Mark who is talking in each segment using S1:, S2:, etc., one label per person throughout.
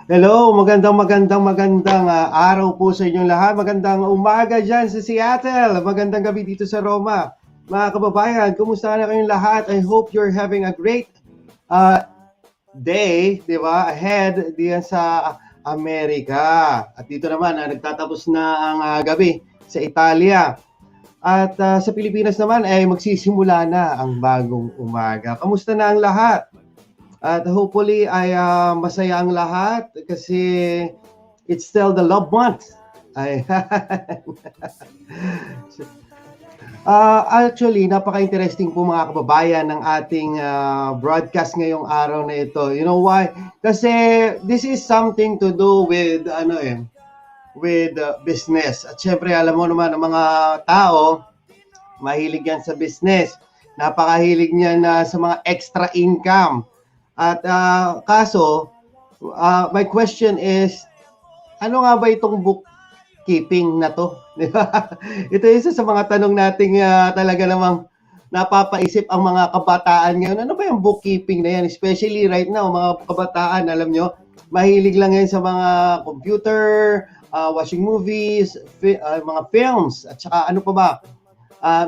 S1: Hello, magandang araw po sa inyong lahat. Magandang umaga dyan sa Seattle. Magandang gabi dito sa Roma. Mga kababayan, kumusta na kayong lahat? I hope you're having a great day, di ba? Ahead diyan sa Amerika. At dito naman, nagtatapos na ang gabi sa Italia. At sa Pilipinas naman ay magsisimula na ang bagong umaga. Kamusta na ang lahat? At hopefully ay masaya ang lahat kasi it's still the love month. Actually, napaka-interesting po mga kababayan ng ating broadcast ngayong araw na ito. You know why? Kasi this is something to do with with business. At syempre, alam mo naman ang mga tao, mahilig yan sa business. Napakahilig niyan sa mga extra income. At kaso, my question is, ano nga ba itong bookkeeping na to? Ito isa sa mga tanong nating talaga namang napapaisip ang mga kabataan ngayon. Ano ba yung bookkeeping na yan? Especially right now, mga kabataan, alam nyo, mahilig lang yan sa mga computer, watching movies, mga films, at saka ano pa ba?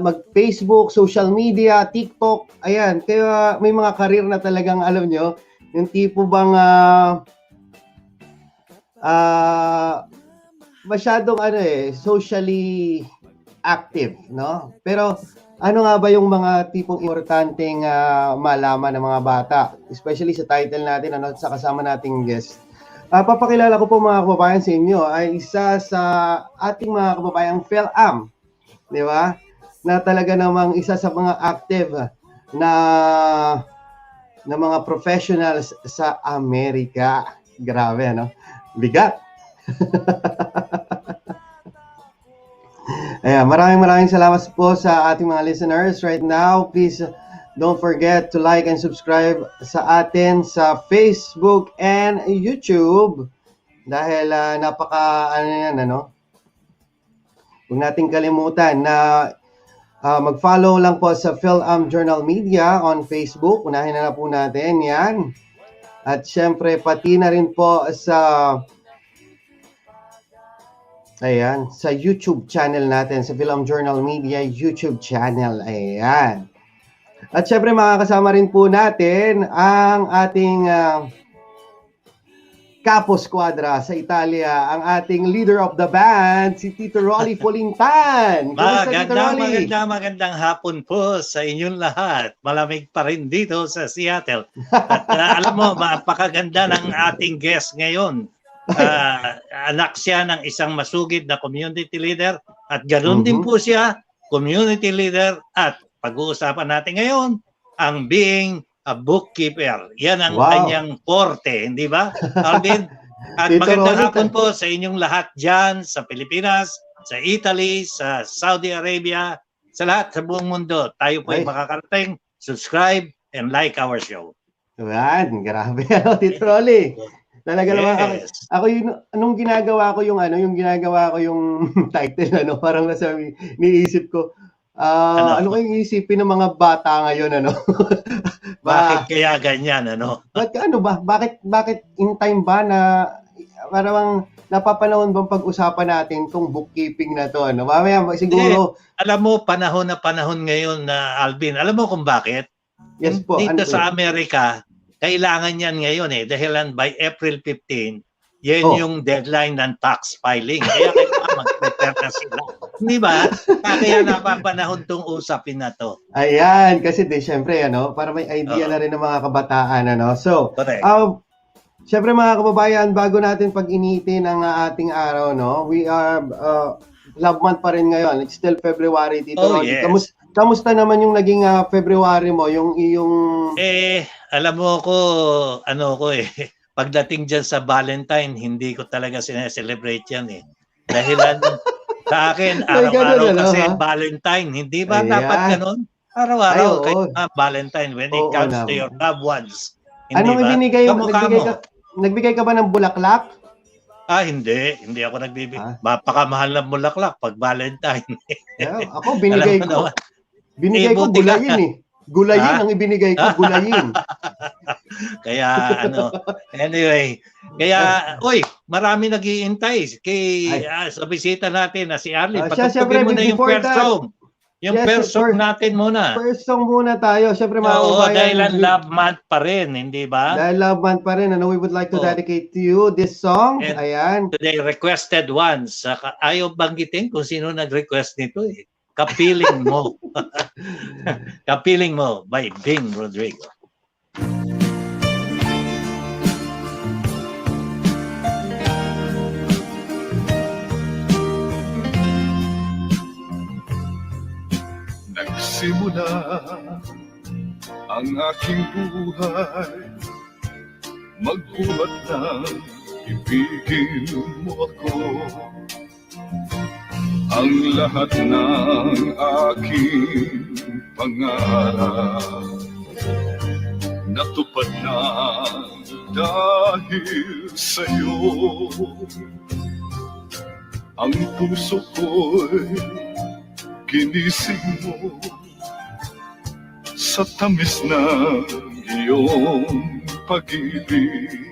S1: Mag-Facebook, social media, TikTok, ayan. Kaya may mga career na talagang, alam nyo, yung tipo bang masyadong socially active, no? Pero ano nga ba yung mga tipong importanteng malaman ng mga bata, especially sa title natin, sa kasama nating guest. Papakilala ko po mga kababayan sa inyo ay isa sa ating mga kababayang FilAm, di ba? Na talaga namang isa sa mga active na mga professionals sa Amerika. Grabe, ano? Bigat. Ayan, maraming salamat po sa ating mga listeners right now. Please don't forget to like and subscribe sa atin sa Facebook and YouTube. Dahil huwag nating kalimutan na mag-follow lang po sa FILAM Journal Media on Facebook. Unahin na po natin yan. At syempre, pati na rin po sa YouTube channel natin, sa FILAM Journal Media YouTube channel. Ayan. At syempre, makakasama rin po natin ang ating Capo Squadra sa Italia, ang ating leader of the band, si Tito Rolly Polintan.
S2: Magandang hapon po sa inyong lahat. Malamig pa rin dito sa Seattle. At alam mo, mapakaganda ng ating guest ngayon. Anak siya ng isang masugid na community leader at ganoon din po siya, community leader, at pag-uusapan natin ngayon ang being a bookkeeper. Yan ang kanyang forte, hindi ba, Alvin? At magandang hapon po sa inyong lahat dyan sa Pilipinas, sa Italy, sa Saudi Arabia, sa lahat sa buong mundo. Tayo po ay makakarating, subscribe, and like our show.
S1: Yan, grabe. Tito Rolly. Talaga naman ako anong ginagawa ko yung title, parang nasa niisip ko. Ano kayong isipin ng mga bata ngayon,
S2: Bakit kaya ganyan,
S1: Bakit in time ba na parang napapanahon bang pag-usapan natin tong bookkeeping na to, Mamaya siguro.
S2: Alam mo, panahon na panahon ngayon na Alvin. Alam mo kung bakit?
S1: Yes po.
S2: Dito sa Amerika, kailangan yan ngayon dahilan by April 15, yan yung deadline ng tax filing. Kaya kailangan mag-prepare na sila. Hindi ba? Kaya napapanahon tong usapin na to.
S1: Ayan, kasi syempre, para may idea na rin ng mga kabataan, So, syempre mga kababayan, bago natin pag-initin ang ating araw, we are, love month pa rin ngayon. It's still February, Tito Rolly.
S2: Yes.
S1: Kamusta naman yung naging February mo, yung
S2: alam mo ko, pagdating dyan sa Valentine, hindi ko talaga sineselebrate yan Dahilan sa akin, araw-araw kasi Valentine. Hindi ba dapat ganun? Araw-araw kahit Valentine when it comes to your loved ones. Hindi
S1: ba? Nagbigay ka ba ng bulaklak?
S2: Hindi. Hindi ako nagbibigay. Mapakamahal ng bulaklak pag Valentine.
S1: Ako, binigay ko. Binigay ko gulayin Gulayin ang ibinigay ko, gulayin.
S2: Kaya ano, anyway, kaya uy, marami nag-iintay kay sa bisita natin na si Arlene. Patugtugin mo na yung
S1: before
S2: first
S1: that,
S2: song. Yung
S1: yes,
S2: first song natin muna.
S1: first song muna tayo. Siyempre mga
S2: Oo,
S1: kababayan,
S2: dahil ang love month pa rin, hindi ba?
S1: dahil love month pa rin, we would like to dedicate to you this song.
S2: And
S1: Ayan.
S2: today requested ones. Ayaw banggitin kung sino nag-request nito eh. Kapiling Mo. Kapiling Mo by Bing Rodrigo.
S3: Nagsimula ang aking buhay, magbuhat ng ibigin mo ako. Ang lahat ng aking pangarap natupad na dahil sa'yo. Ang puso ko'y ginising mo sa tamis ng iyong pag-ibig.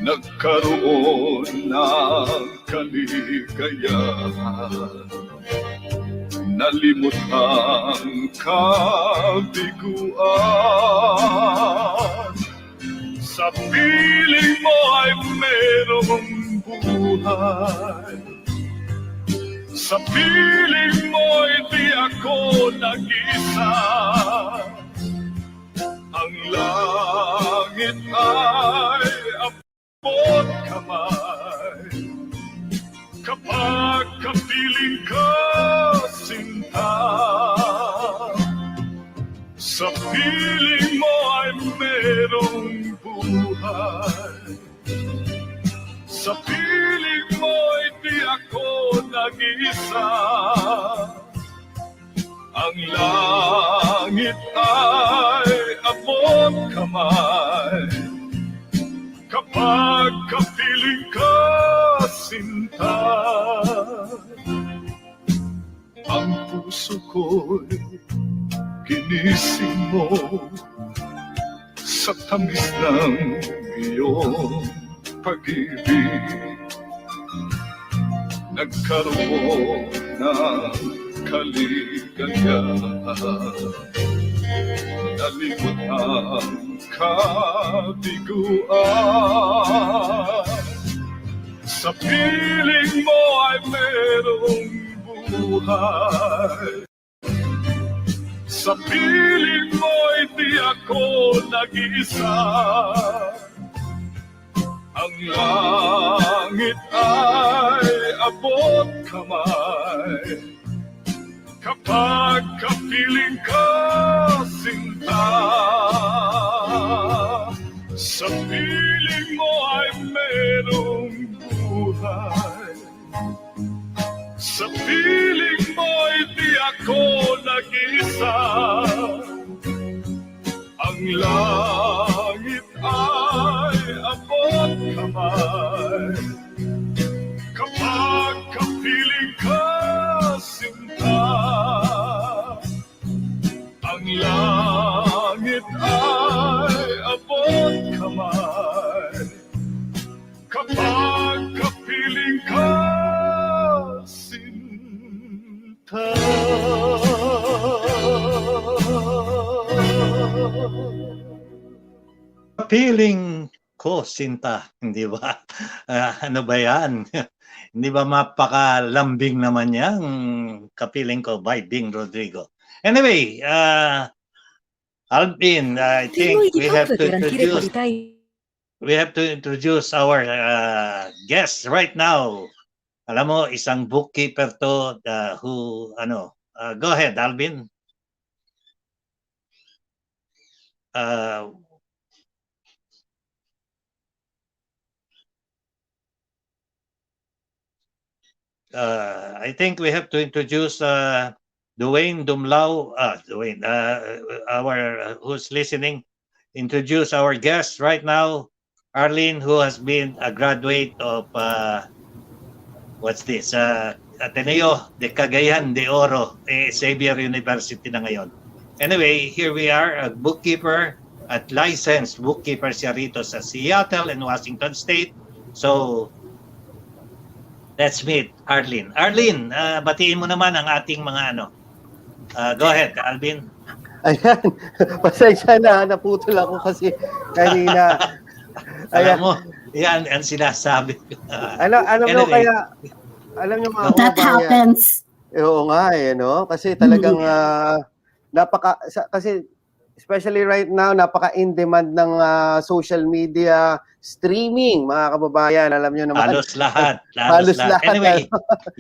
S3: Nagkaroon ng kaligayahan, nalimot ang kabiguan. Sa piling mo ay merong buhay, sa piling mo hindi ako nag-isa. Ang langit ay abot kamay kapag kapiling ka, sinta. Sa piling mo ay merong buhay, sa piling mo hindi ako nag-isa. Ang langit ay abot kamay kapag kapiling ka, sinta. Ang puso ko'y ginising mo sa tamis ng iyong pag-ibig. Nagkaroon ng kaligayahan, nalimot ang kabiguan. Sa piling mo ay merong buhay, sa piling mo hindi ako nag-isa. Ang langit ay abot kamay kapag kapiling ka, sinta. Sa piling mo ay merong buhay, sa piling mo hindi ako nag-isa. Ang langit ay abot kamay kapag kapiling ka, sinta. Ang langit ay abot kamay kapag kapiling ka, sinta.
S2: Kapiling ko, sinta, hindi ba? Ano ba yan? Hindi ba mapakalambing naman yang Kapiling Ko by Bing Rodrigo? Anyway, Alvin, I think we have to introduce our guest right now. Alam mo, isang bookkeeper to who, go ahead, Alvin. I think we have to introduce Dwayne Dumlao, Dwayne, who's listening, introduce our guest right now, Arlene, who has been a graduate of, what's this, Ateneo de Cagayan de Oro, Xavier University na ngayon. Anyway, here we are, a bookkeeper, at licensed bookkeeper siya rito sa Seattle and Washington State. So, let's meet Arlene. Arlene, batiin mo naman ang ating mga ano. Go ahead, Alvin.
S1: Ayan, pasensya na, naputol ako kasi kanina.
S2: Alam mo, yan ang sinasabi.
S1: Alam nyo
S2: Anyway.
S1: kaya, alam nyo mga
S4: That
S1: kababayan,
S4: happens.
S1: oo nga no? Kasi talagang kasi especially right now, napaka-in-demand ng social media streaming, mga kababayan. Alam nyo naman.
S2: Halos lahat.
S1: Halos lahat.
S2: Anyway,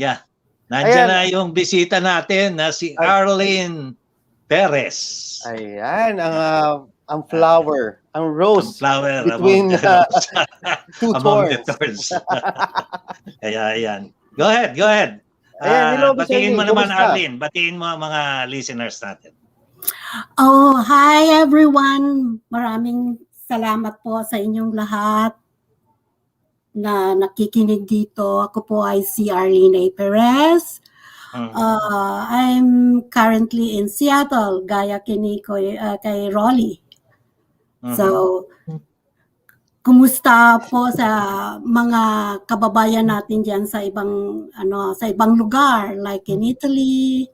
S2: yeah. Nandiyan na yung bisita natin na si Arlene Perez.
S1: Ayan, ang flower, ang rose.
S2: Ang flower
S1: between two
S2: among the
S1: thorns.
S2: thorns. Kaya ayan. Go ahead.
S1: Ayan, hello,
S2: batiin mo
S1: Miss
S2: naman,
S1: Arlene.
S2: Arlene. Batiin mo ang mga listeners natin.
S4: Oh, hi everyone. Maraming salamat po sa inyong lahat na nakikinig dito. Ako po ay si Arlene Perez. I'm currently in Seattle, gaya kay Rolly. So, kumusta po sa mga kababayan natin diyan sa ibang lugar, like in Italy,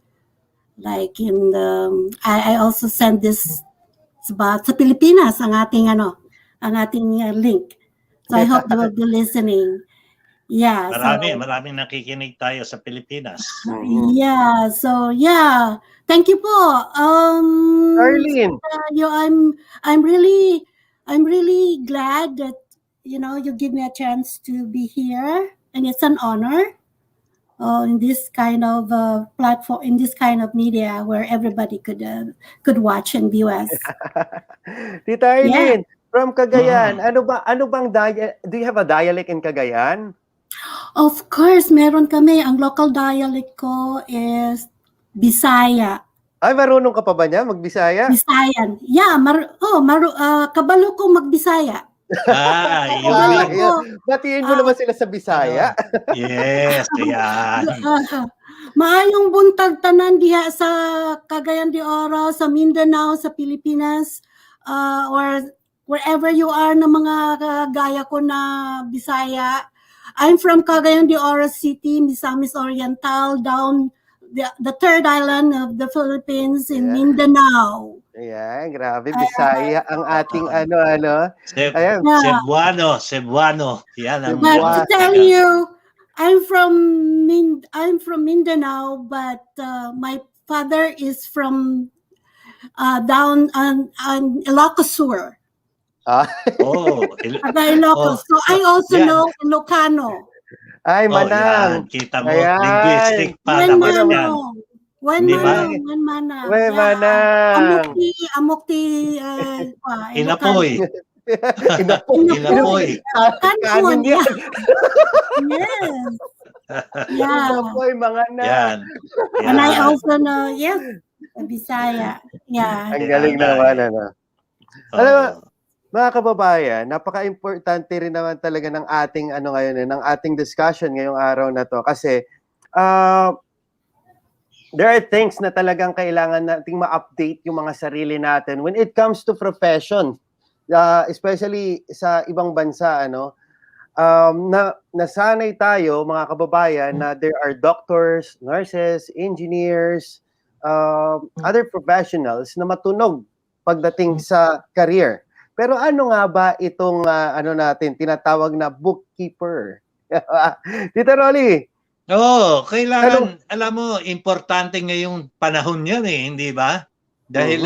S4: like in I also send this sa Pilipinas ang ating link. So I hope they will be listening. Yeah.
S2: Maraming nakikinig tayo sa Pilipinas.
S4: Yeah. So yeah. Thank you po.
S1: Arlene.
S4: I'm really glad that you give me a chance to be here, and it's an honor. In this kind of platform, in this kind of media where everybody could watch and view us.
S1: Tita Arlene, from Cagayan, ano bang do you have a dialect in Cagayan?
S4: Of course, meron kami. Ang local dialect ko is Bisaya.
S1: Ay, marunong ka pa ba niya mag-Bisaya?
S4: Bisayan. Yeah, kabalo ko mag-Bisaya.
S1: Batiin mo naman sila sa Bisaya.
S2: Yes, yan.
S4: Maayong buntag tanan diha sa Cagayan de Oro, sa Mindanao, sa Pilipinas, or wherever you are na mga gaya ko na Bisaya. I'm from Cagayan de Oro City, Misamis Oriental, down the third island of the Philippines in Mindanao.
S1: Ayan, grabe, Bisaya ang ating
S2: Cebuano. Yan ang
S4: But to tell you, I'm from Mindanao, but my father is from down on Ilocos Sur. Ilocos. So I also know Ilocano.
S1: Ay, Manang.
S2: Kita mo, linguistic pa naman yan.
S4: Manang.
S1: Amokti.
S2: Inapoy.
S1: Kanin yan.
S4: Yes. Yeah.
S1: Inapoy, mga na.
S2: Yan.
S4: And I also know, Bisaya. Yeah.
S1: Ang galing naman, Alam mo, mga kababayan, napaka-importante rin naman talaga ng ating ng ating discussion ngayong araw na to kasi there are things na talagang kailangan nating ma-update yung mga sarili natin when it comes to profession, especially sa ibang bansa, nasanay tayo, mga kababayan, na there are doctors, nurses, engineers, other professionals na matunog pagdating sa career. Pero ano nga ba itong natin tinatawag na bookkeeper? Tita Rolly.
S2: Kailangan, alam mo, importante ngayong panahon yan hindi ba? Dahil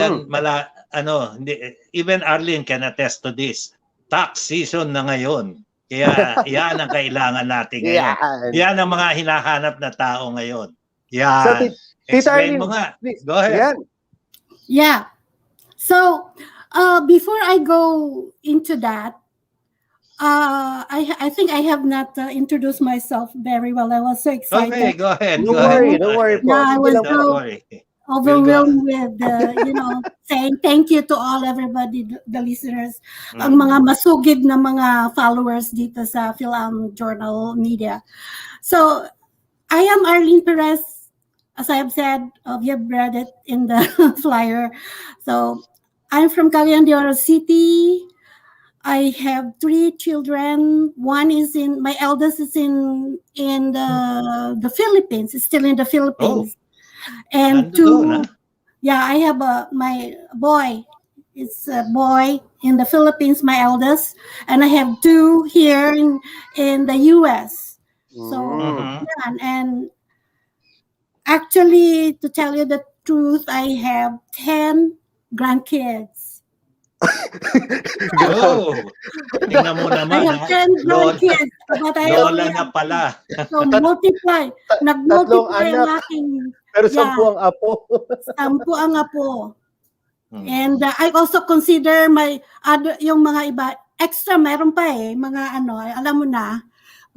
S2: even Arlene can attest to this. Tax season na ngayon. Kaya yan ang kailangan natin ngayon. Yan ang mga hinahanap na tao ngayon. Yan.
S1: So, Tita
S2: Explain
S1: Arlene,
S2: mo nga. Go ahead.
S4: Yeah. So, before I go into that, I think I have not introduced myself very well. I was so excited.
S2: Okay, go ahead.
S1: Don't worry.
S4: I was so overwhelmed with, saying thank you to everybody, the listeners, ang mga masugid na mga followers dito sa FILAM Journal Media. So, I am Arlene Perez. As I have said, you have read it in the flyer. So, I'm from Cagayan de Oro City. I have 3 children. One is my eldest is in the Philippines. It's still in the Philippines. And
S2: Nando doon, ha?
S4: yeah, I have my boy. It's a boy in the Philippines, my eldest, and I have 2 here in the U.S. So yeah, and actually, to tell you the truth, I have 10 grandkids.
S2: Oh, tingnan mo
S4: I
S2: naman,
S4: have
S2: ha?
S4: 10 grandkids, but I
S2: Lola
S4: only
S2: na
S4: have
S2: pala.
S4: so multiply. Nag-multiply ang
S5: anak.
S4: aking
S5: Pero
S4: Yeah.
S5: 10 ang apo.
S4: 10 ang apo. And I also consider my other, yung mga iba, extra meron pa mga alam mo na.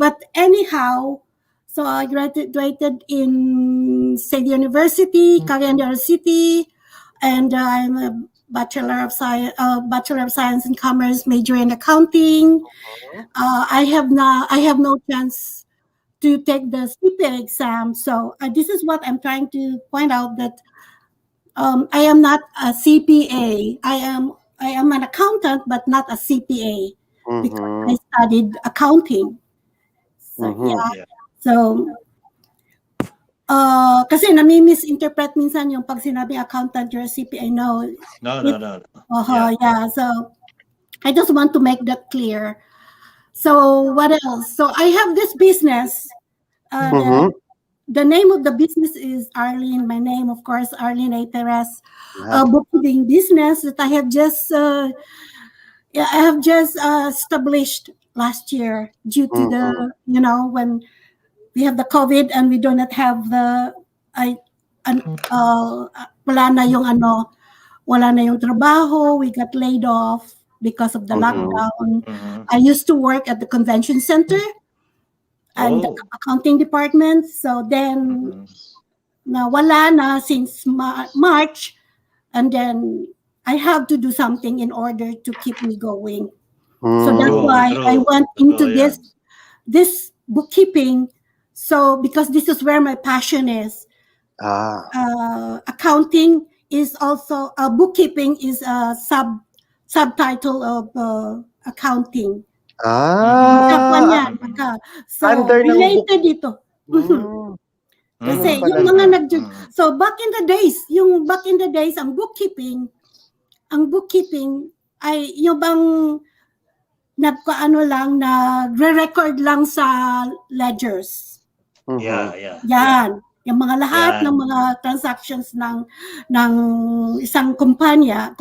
S4: But anyhow, so I graduated in State University, Cagayan de Oro City, and I'm a Bachelor of Science and Commerce, major in accounting. I have no chance to take the CPA exam. So this is what I'm trying to point out, that I am not a CPA. I am an accountant, but not a CPA because I studied accounting. So
S2: Yeah.
S4: So kasi nami-misinterpret minsan yung pag sinabi accountant, you're a CPA. No.
S2: No.
S4: Yeah. So I just want to make that clear. So what else? So I have this business. The name of the business is Arlene. My name, of course, Arlene Perez. Bookkeeping business that I have just established last year due to the when we have the COVID and we do not have wala na yung trabaho. We got laid off because of the lockdown. I used to work at the convention center and the accounting department. So then, wala na since March, and then I have to do something in order to keep me going. So that's why I went into this bookkeeping. So because this is where my passion is. Accounting is also bookkeeping is a subtitle of accounting. So related dito. Kasi yung mga so back in the days ang bookkeeping ay yung bang nagre-record lang sa ledgers.
S2: Yeah.
S4: Yan. Yung mga lahat ng mga transactions ng isang kumpanya,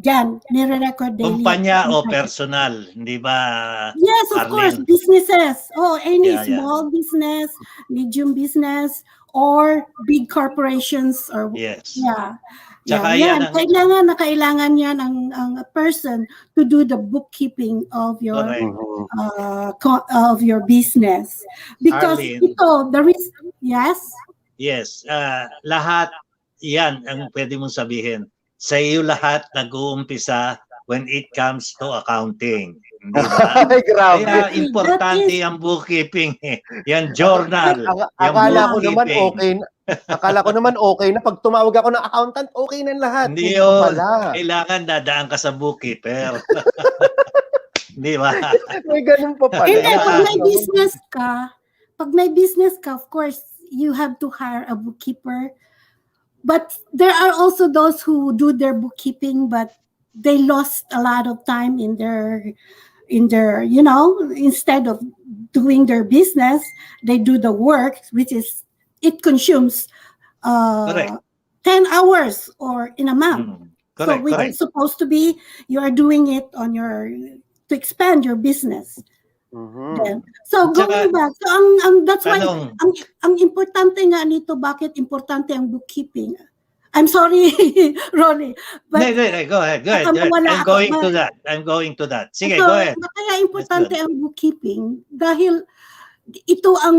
S4: diyan, nire-record daily.
S2: Kumpanya o personal, hindi ba?
S4: Yes, of course, businesses. Any small business, medium business, or big corporations, or
S2: Tsaka
S4: kailangan yan ang person to do the bookkeeping of your business, because
S2: lahat yan ang pwede mong sabihin. Sa iyo lahat nag-uumpisa when it comes to accounting. Hindi ba? Kaya importante ang bookkeeping. Yan journal.
S5: Akala ko naman okay na pag tumawag ako ng accountant, okay na lahat.
S2: Hindi yun. Kailangan dadaan ka sa bookkeeper. Hindi ba?
S5: May ganun pa pala.
S4: Hindi, pag may business ka, of course, you have to hire a bookkeeper. But there are also those who do their bookkeeping, but they lost a lot of time in their instead of doing their business, they do the work, which is it consumes 10 hours or in a month. So which is supposed to be you are doing it to expand your business. So going back, so that's why ang importante nga nito, bakit importante ang bookkeeping. I'm sorry, Ronnie. But
S2: go ahead. I'm going to that. Sige, go ahead.
S4: Kaya importante ang bookkeeping dahil ito ang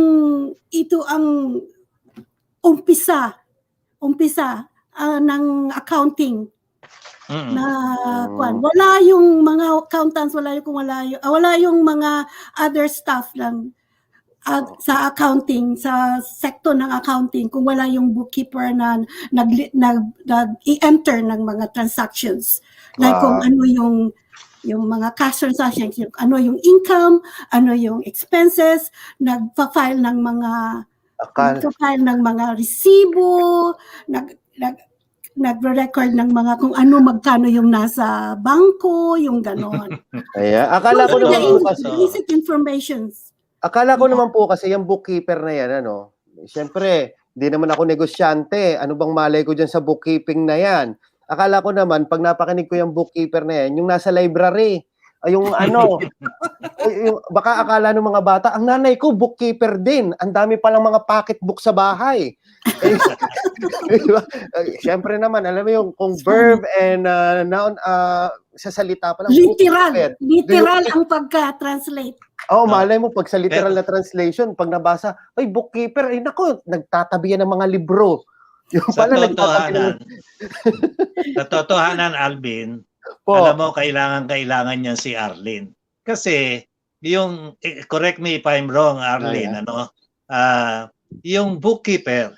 S4: umpisa ng accounting. Wala yung mga accountants, wala yung mga other staff lang. at sa accounting, sa sektor ng accounting, kung wala yung bookkeeper na nag-i-enter ng mga transactions, like kung ano yung mga cash transactions, ano yung income, ano yung expenses, nagpa-file ng mga resibo, nagre-record ng mga kung ano magkano yung nasa bangko, yung ganon.
S5: Ayan. Akala ko naman po kasi,
S4: Basic informations.
S5: akala ko naman po kasi yung bookkeeper na yan, ano, siyempre, hindi naman ako negosyante. Ano bang malay ko dyan sa bookkeeping na yan? Akala ko naman, pag napakinig ko yung bookkeeper na yan, yung nasa library, yung ano, baka akala ng mga bata, ang nanay ko, bookkeeper din. Ang dami palang mga pocketbook sa bahay. Siyempre naman, alam mo yung kung verb and noun, sa salita pa lang.
S4: Literal ang pagka-translate.
S5: Malay mo, pag sa literal na translation, pag nabasa, ay, bookkeeper, ay nako, nagtatabi yan ng mga libro. Yung pala,
S2: sa totohanan, Alvin, alam mo, kailangan niyan si Arlene. Kasi, correct me if I'm wrong, Arlene, yung bookkeeper,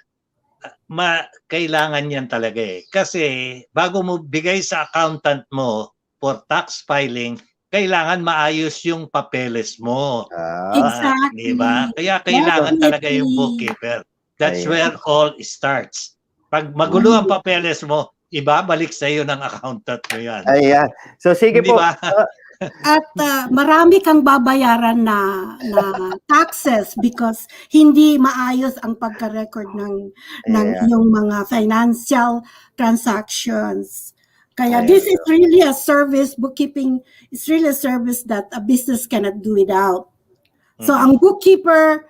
S2: kailangan yan talaga eh. Kasi, bago mo bigay sa accountant mo for tax filing, kailangan maayos yung papeles mo.
S4: Exactly.
S2: Diba? Kaya kailangan talaga yung bookkeeper. That's where all starts. Pag magulo ang papeles mo, ibabalik sa iyo ng accountant mo yan.
S5: Ayan. So sige po.
S4: At marami kang babayaran na taxes because hindi maayos ang pagka-record ng iyong mga financial transactions. Kaya this is really a service, bookkeeping is really a service that a business cannot do without. So ang bookkeeper,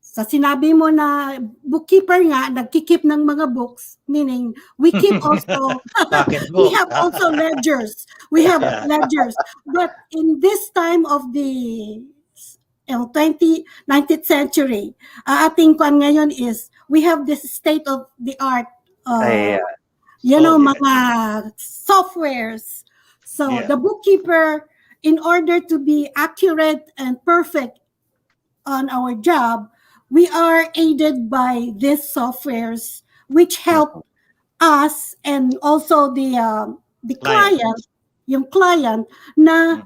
S4: sa sinabi mo na bookkeeper nga, nagkikip ng mga books, meaning we keep also, we have also ledgers. We have ledgers. But in this time of the 19th century, ating kwan ngayon is, we have this state-of-the-art mga softwares. So the bookkeeper, in order to be accurate and perfect on our job, we are aided by these softwares which help us and also the client, yung client na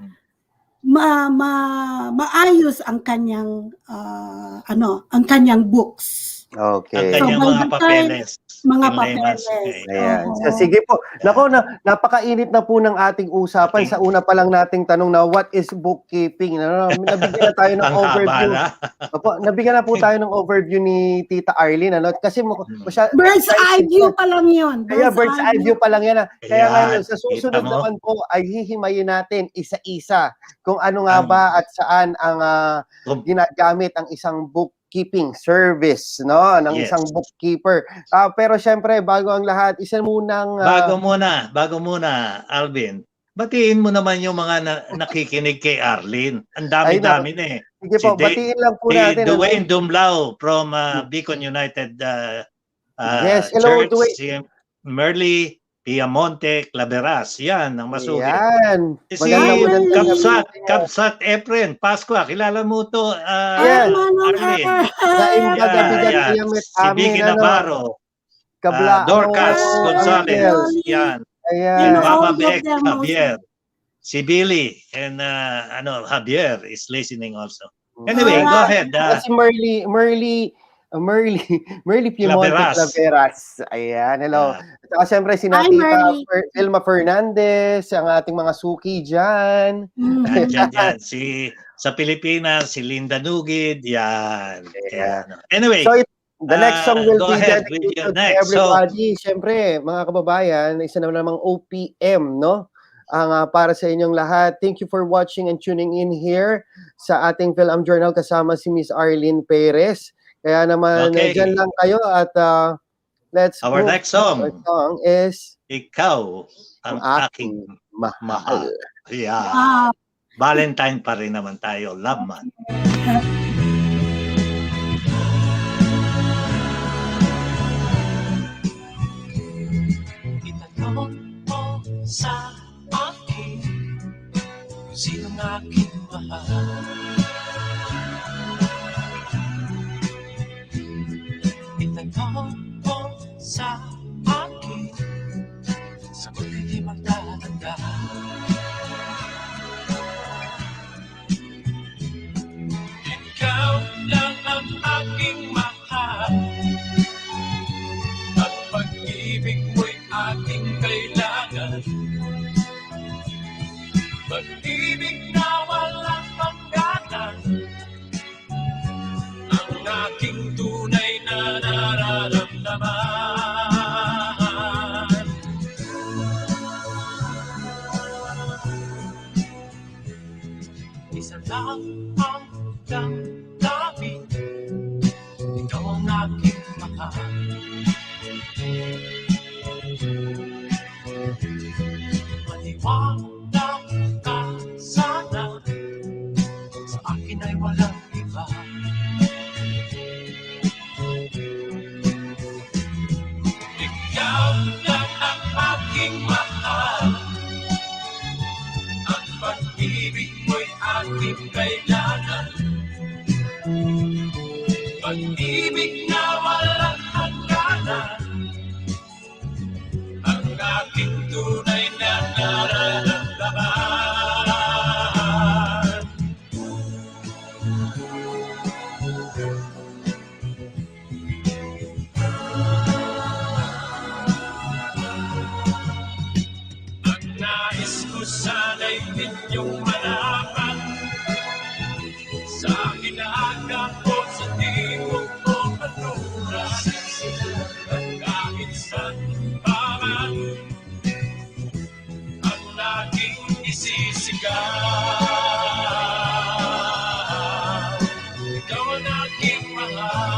S4: maayos ang kanyang ang kanyang books.
S5: Okay.
S2: Ang kanyang mga papeles.
S4: Mga papeles.
S5: Ayan. So, sige po. Nako, napakainit na po ng ating usapan. Sa una pa lang nating tanong na what is bookkeeping? Nabigyan na tayo ng overview. Nabigyan na po tayo ng overview ni Tita Arlene. Kasi
S4: bird's eye view pa lang yun.
S5: Bird's eye view pa lang yan. Kaya ngayon, sa susunod naman po ay hihimayin natin isa-isa kung ano nga ba at saan ang ginagamit ang isang bookkeeping service ng isang bookkeeper. Pero syempre, bago ang lahat,
S2: bago muna, Alvin, batiin mo naman yung mga nakikinig kay Arlene. Ang dami-dami na eh.
S5: Sige po, batiin lang po natin.
S2: Dwayne Dumlao from Beacon United
S5: hello,
S2: Church. Si Merly Piamonte Claveras. Yan, ang masuki.
S5: Yan.
S2: Si Kapsat Efren Pascua. Kilala mo to, Arlene.
S5: Si
S2: Vicky Navarro. Dorcas Gonzalez. Yan. Mama Beck Javier. Si Billy and Javier is listening also. Anyway, go ahead.
S5: Si Merly Piamonte Claveras. Ayan, hello. At siyempre si Tita Elma Fernandez, ang ating mga suki dyan.
S2: Yan. Sa Pilipinas, si Linda Nugid. Yan. Anyway,
S5: so the next song will be
S2: dedicated
S5: to everybody. Siyempre, mga kababayan, isa na namang OPM, ang para sa inyong lahat. Thank you for watching and tuning in here sa ating FilAm Journal kasama si Miss Arlene Perez. Kaya naman, dyan lang kayo at
S2: our next song.
S5: Our song is
S2: Ikaw ang aking mahal.
S4: Wow.
S2: Valentine pa rin naman tayo. Love month.
S6: Itanong mo sa akin kung sinong aking mahal. aking tunay na nararamdaman. Isa lang ang damdamin, ikaw ang aking mahal. Maniwala ka sana, sa akin ay walang iba. Ikaw lang ang aking mahal, ang pag-ibig mo'y aking kailangan. Pag-ibig na walang hangganan, ang aking tunay na nararamdaman. Ang nais ko sana'y inyong malaman, sa hinaga ko sa tibok ko panuras, at kahit saan pa man ang laging isisigaw, ikaw ang aking mahal.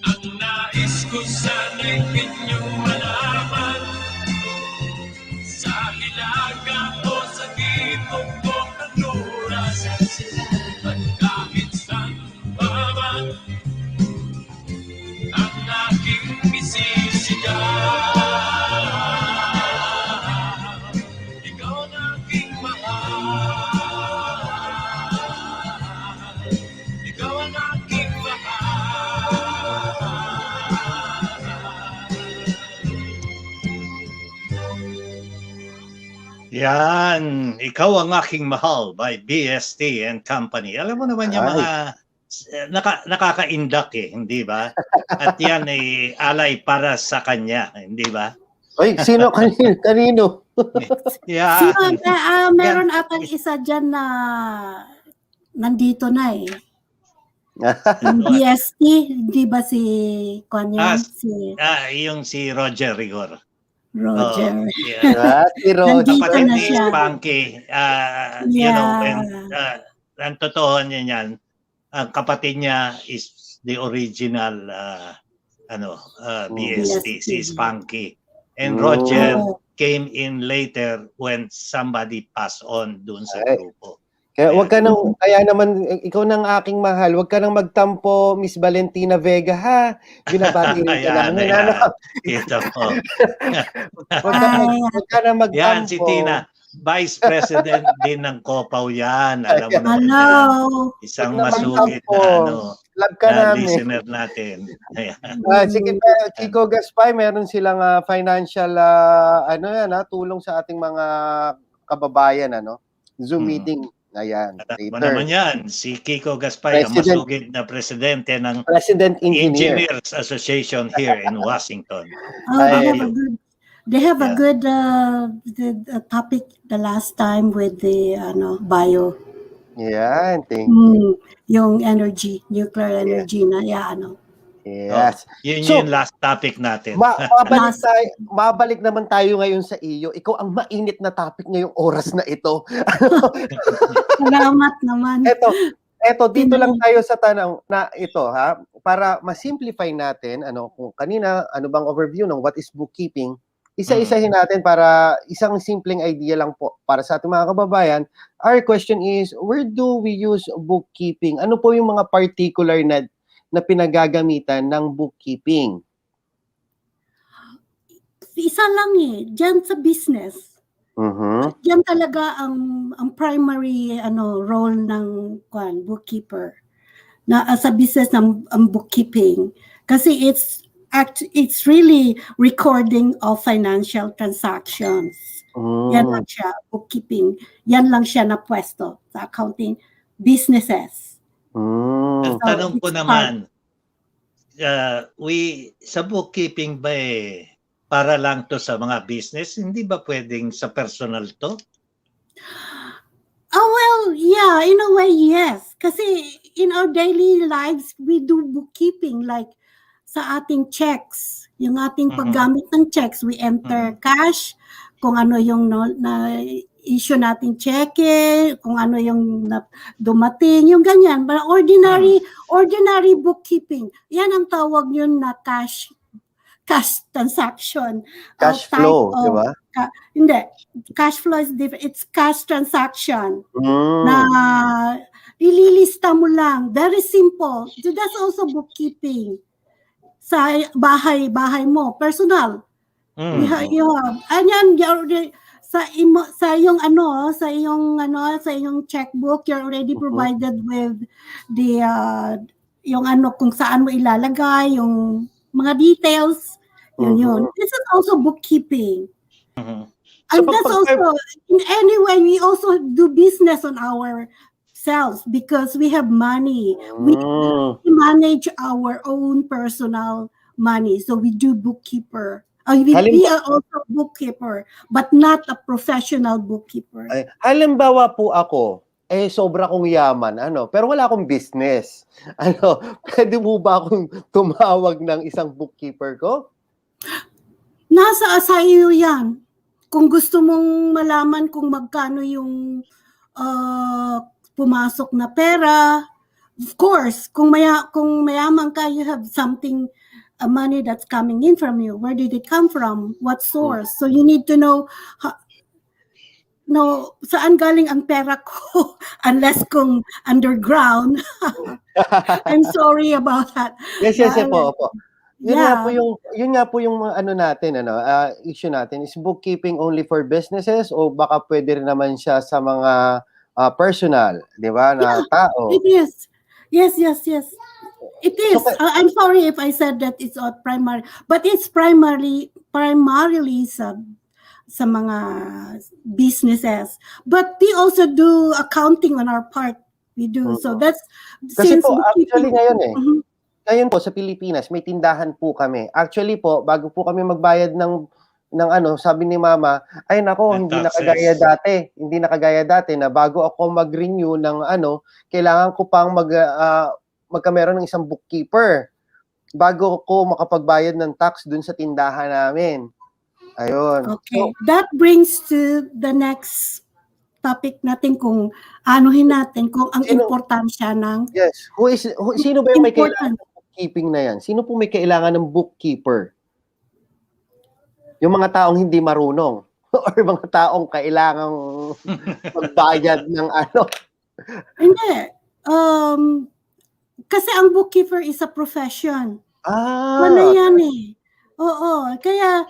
S6: Ang nais ko sana'y inyong malaman, sa hilaga o sa gipong ko ang oras, at kahit saan pa man ang aking isisigaw, ikaw ang aking mahal. Ikaw ang aking mahal.
S2: Yan, Ikaw ang Aking Mahal by BST and Company. Alam mo naman yung mga nakaka-indak hindi ba? At yan ay alay para sa kanya, hindi ba?
S5: Ay, sino kanino?
S2: Yeah.
S4: Meron atang isa dyan na nandito na eh. Yung BST, di ba si Kanya?
S2: Yung si Roger Rigor.
S4: Roger.
S5: Si Roger.
S4: Nandito
S2: Kapatid
S4: na
S2: ni
S4: siya.
S2: Spunky, you know, and ang totoo niya yan, ang kapatid niya is the original BST, si Spunky. And Roger came in later when somebody passed on dun sa grupo.
S5: Kaya wag ka nang, kaya naman, ikaw nang aking mahal, wag ka nang magtampo, Miss Valentina Vega, ha? Binabati rin ka namin.
S2: Ito po.
S5: Wag ka nang magtampo.
S2: Yan, si Tina. Vice President din ng Copaw yan. Alam mo naman
S4: Hello.
S2: yan. Isang masugid na
S5: love ka namin.
S2: Listener natin.
S5: Sige, Kiko Gaspay, meron silang financial tulong sa ating mga kababayan, Zoom meeting. Ayan.
S2: Alam mo naman yan, si Kiko Gaspay, ang masugid na presidente ng
S5: President
S2: Engineers Association here in Washington.
S4: They have a good topic the last time with the bio.
S5: Yan, thank you.
S4: Yung energy, nuclear energy na
S5: Yes.
S2: Yun yung last topic natin.
S5: Mabalik naman tayo ngayon sa iyo. Ikaw ang mainit na topic ngayong oras na ito.
S4: Salamat naman.
S5: Eto, dito lang tayo sa tanong na ito, ha? Para ma-simplify natin, kung kanina, ano bang overview ng what is bookkeeping, isa-isahin natin para isang simpleng idea lang po para sa ating mga kababayan. Our question is, where do we use bookkeeping? Ano po yung mga particular na pinagagamitan ng bookkeeping?
S4: Isa lang diyan sa business. Diyan talaga ang primary role ng bookkeeper. Na sa business ng bookkeeping kasi it's really recording of financial transactions. Yan lang siya, bookkeeping. Yan lang siya na pwesto sa accounting businesses.
S2: Ang tanong ko naman, sa bookkeeping ba para lang to sa mga business? Hindi ba pwedeng sa personal to?
S4: Oh, well, yeah, in a way, yes. Kasi in our daily lives, we do bookkeeping like sa ating checks. Yung ating paggamit ng checks, we enter cash, kung ano yung na issue nating cheque, kung ano yung dumating, yung ganyan. But ordinary bookkeeping, yan ang tawag yun na cash transaction.
S5: Cash
S4: Type
S5: flow,
S4: of-
S5: di ba?
S4: Hindi. Cash flow is different. It's cash transaction na ililista mo lang. Very simple. So that's also bookkeeping. Sa bahay mo, personal. You have, anyan, sa iyong checkbook, you're already provided with the yung kung saan mo ilalagay, yung mga details. Yun. This is also bookkeeping. And
S5: So,
S4: that's also, in any way, we also do business on ourselves because we have money. We manage our own personal money. So we do bookkeeper. We are also bookkeeper, but not a professional bookkeeper.
S5: Halimbawa po ako, sobra kong yaman, pero wala akong business. Pwede mo ba akong tumawag ng isang bookkeeper ko?
S4: Nasa asayo yan. Kung gusto mong malaman kung magkano yung pumasok na pera, of course, kung mayaman ka, you have something, money that's coming in from you. Where did it come from? What source? So you need to know saan galing ang pera ko unless kung underground. I'm sorry about that.
S5: Yes, po. Yun nga po yung natin, issue natin. Is bookkeeping only for businesses o baka pwede rin naman siya sa mga personal, di ba, na tao?
S4: It is. Yes. It is.
S5: So,
S4: I'm sorry if I said that it's not primary, but it's primarily sa mga businesses. But we also do accounting on our part. We do. So that's
S5: kasi po, actually ngayon po sa Pilipinas, may tindahan po kami. Actually po, bago po kami magbayad ng sabi ni Mama, ay nako, hindi nakagaya dati na bago ako mag-renew ng kailangan ko pang magkameron ng isang bookkeeper bago ko makapagbayad ng tax dun sa tindahan namin. Ayun.
S4: Okay. That brings to the next topic natin kung anuhin natin kung ang importansya ng
S5: Yes. Sino ba yung may kailangan ng bookkeeping na yan? Sino po may kailangan ng bookkeeper? Yung mga taong hindi marunong or mga taong kailangang magbayad ng
S4: Hindi. Kasi ang bookkeeper is a profession. Wala yan Oo. Kaya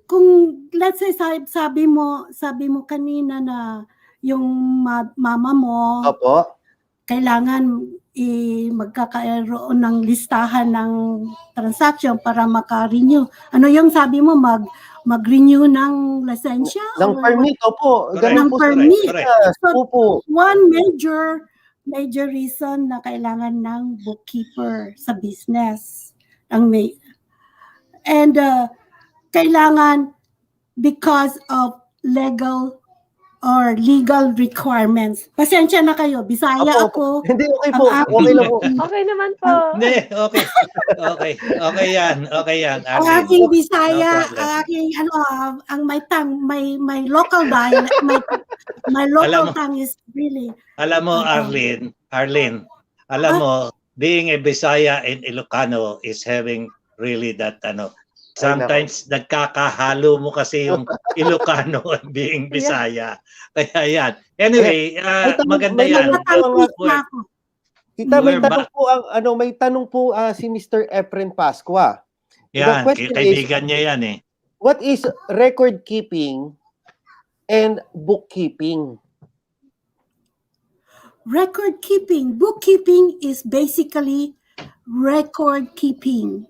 S4: kung let's say sabi mo kanina na yung mama mo kailangan magkakaroon ng listahan ng transaction para maka-renew. Ano yung sabi mo mag-renew ng lisensya?
S5: Ng permit, opo.
S4: Ng permit.
S5: So,
S4: one major reason na kailangan ng bookkeeper sa business. Kailangan because of legal requirements. Pasensya na kayo, Bisaya ako.
S5: Hindi, okay po. Okay lang po.
S7: Okay naman po.
S2: Hindi, okay. Okay yan.
S4: Ang aking Bisaya, ang aking ang my local dialect, my local tongue is really.
S2: Alam mo, Arlene, alam mo, being a Bisaya and Ilocano is having really that sometimes nagkakahalo mo kasi yung Ilocano and being Bisaya. Kaya yan. Anyway, maganda yan.
S5: Tita, may tanong po si Mr. Efren Pascua.
S2: Yan, kaibigan niya yan
S5: What is record keeping and bookkeeping?
S4: Record keeping. Bookkeeping is basically record keeping.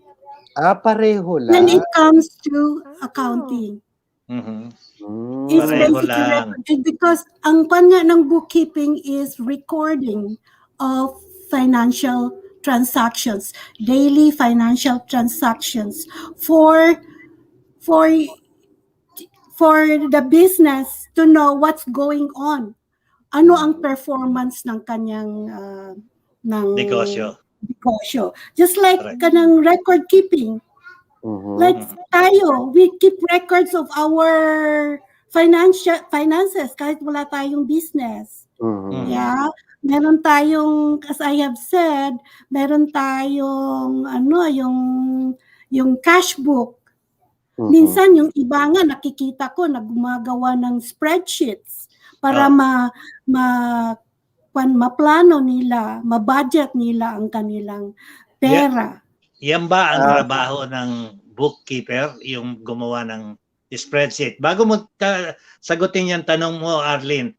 S5: Pareho lang.
S4: When it comes to accounting. It's
S2: Pareho
S4: basically
S2: lang.
S4: because ang panya ng bookkeeping is recording of financial transactions, daily financial transactions for for the business to know what's going on. Ano ang performance ng kanyang ng
S2: Negosyo.
S4: negosyo. Just like
S2: Correct.
S4: kanang record keeping. Like tayo, we keep records of our finances kahit wala tayong business. Yeah. Meron tayong, as I have said, meron tayong yung cash book. Minsan yung iba nga nakikita ko na gumagawa ng spreadsheets para maplano nila, ma-budget nila ang kanilang pera.
S2: Yan ba ang trabaho ng bookkeeper, yung gumawa ng spreadsheet? Bago mo sagutin yung tanong mo, Arlene,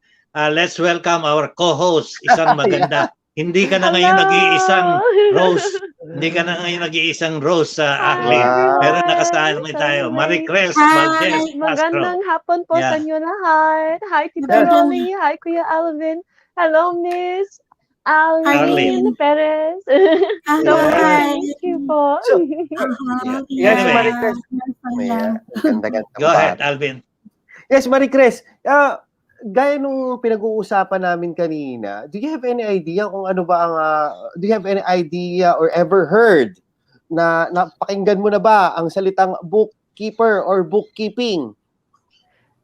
S2: let's welcome our co-host, isang maganda. Hindi ka na ngayon nag-iisang Rose. Hindi ka na ngayon nag-iisang Rose, Arlene. Pero nakasama tayo. Marie Perez, Valdez, Castro.
S7: Magandang hapon po sa inyo lahat. Hi, Tita Romy. Hi, Kuya Alvin. Hello, Miss Arlene Perez.
S4: Hello, hi.
S7: Thank you po.
S5: Yes, Marie Perez.
S2: Go ahead, Alvin.
S5: Yes, Marie Perez. Gaya nung pinag-uusapan namin kanina, do you have any idea kung ano ba ang do you have any idea or ever heard na napakinggan mo na ba ang salitang bookkeeper or bookkeeping?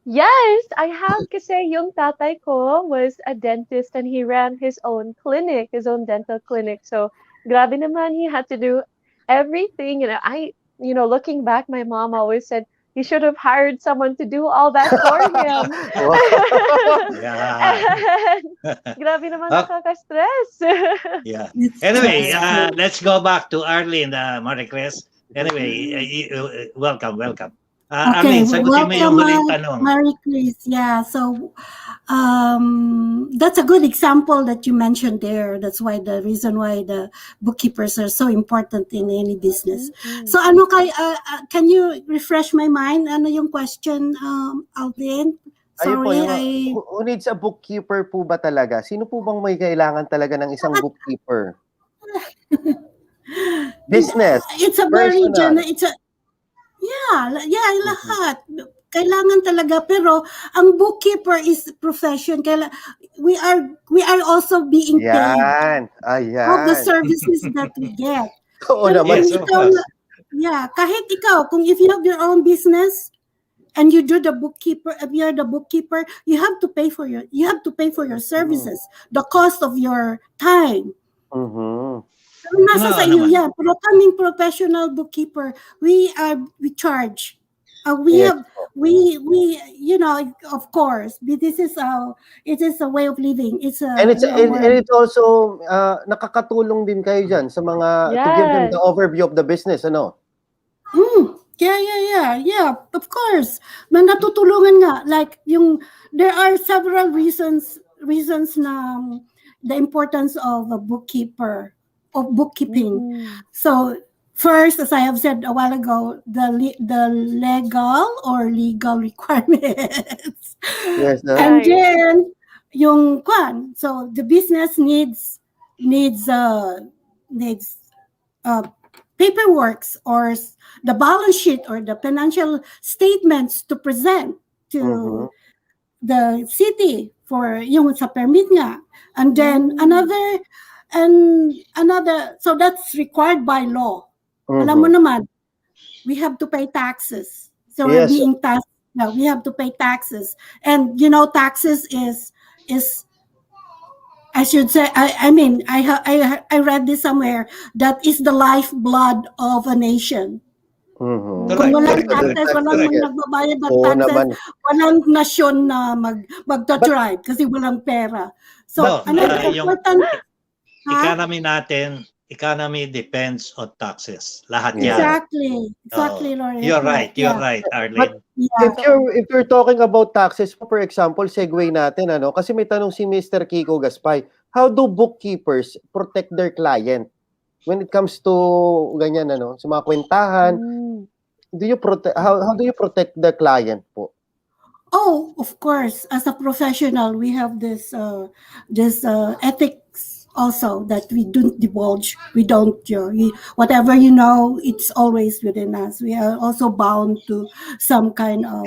S7: Yes, I have kasi yung tatay ko was a dentist and he ran his own clinic, his own dental clinic. So, grabe naman, he had to do everything. Looking back, my mom always said, he should have hired someone to do all that for him. Grabe naman, nakaka-stress.
S2: Yeah. Anyway, let's go back to Arlene, Marie Perez. Anyway, welcome.
S4: Okay,
S2: Arlene, sagutin mo yung huling tanong.
S4: Marie Perez, yeah. So, that's a good example that you mentioned there. That's why the reason why the bookkeepers are so important in any business. So, can you refresh my mind? Ano yung question, Alvin? Sorry,
S5: who needs a bookkeeper po ba talaga? Sino po bang may kailangan talaga ng isang bookkeeper? Business.
S4: It's a very lahat. Kailangan talaga, pero ang bookkeeper is profession. We are also being paid of the services that we get.
S5: Oo naman.
S4: Kahit ikaw, kung if you have your own business and you do the bookkeeper, if you're the bookkeeper, you have to pay for your services, the cost of your time. Nasa sa iyo yan. Pero kaming professional bookkeeper, we charge. Of course, this is it is a way of living. It's
S5: also nakakatulong din kayo diyan sa mga to give them the overview of the business, ano?
S4: Yeah. Of course. Natutulungan nga, like there are several reasons na the importance of a bookkeeper, of bookkeeping. So first, as I have said a while ago, the legal requirements.
S5: Yes,
S4: and then so the business needs paperwork or the balance sheet or the financial statements to present to the city for yung sa permit nga. And then another, so that's required by law. Alam mo naman, we have to pay taxes. So we're being taxed. No, we have to pay taxes. And taxes is I should say, I read this somewhere, that is the lifeblood of a nation. Kung walang taxes, walang nagbabayad ng taxes, walang nasyon na magta-thrive kasi walang pera. So, important.
S2: Economy depends on taxes. Lahat yan.
S4: Exactly, Lauren.
S2: You're right, Arlene.
S5: If you're talking about taxes, for example, segue natin, kasi may tanong si Mr. Kiko Gaspay, how do bookkeepers protect their client when it comes to ganyan, sa mga kwentahan? How do you protect the client po?
S4: Oh, of course, as a professional, we have this ethics also that we don't divulge. We don't, whatever you know, it's always within us. We are also bound to some kind of,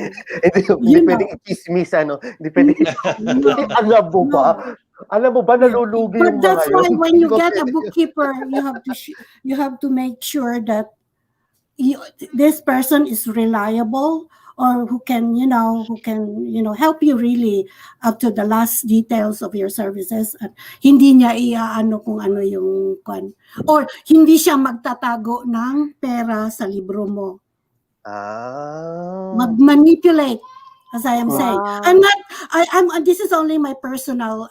S5: Hindi pwedeng i-chismis, ano? Hindi pwedeng,
S4: no,
S5: alam mo ba?
S4: no.
S5: Alam mo ba,
S4: Yeah.
S5: nalulugi
S4: But
S5: yung
S4: that's
S5: mga
S4: why
S5: yun?
S4: when
S5: Hindi
S4: you
S5: ba
S4: get a
S5: pwede?
S4: bookkeeper, you have to make sure that this person is reliable, or who can help you really up to the last details of your services, at hindi niya iaano kung ano yung or hindi siya magtatago ng pera sa libro mo. Mag-manipulate, as I am saying. I'm this is only my personal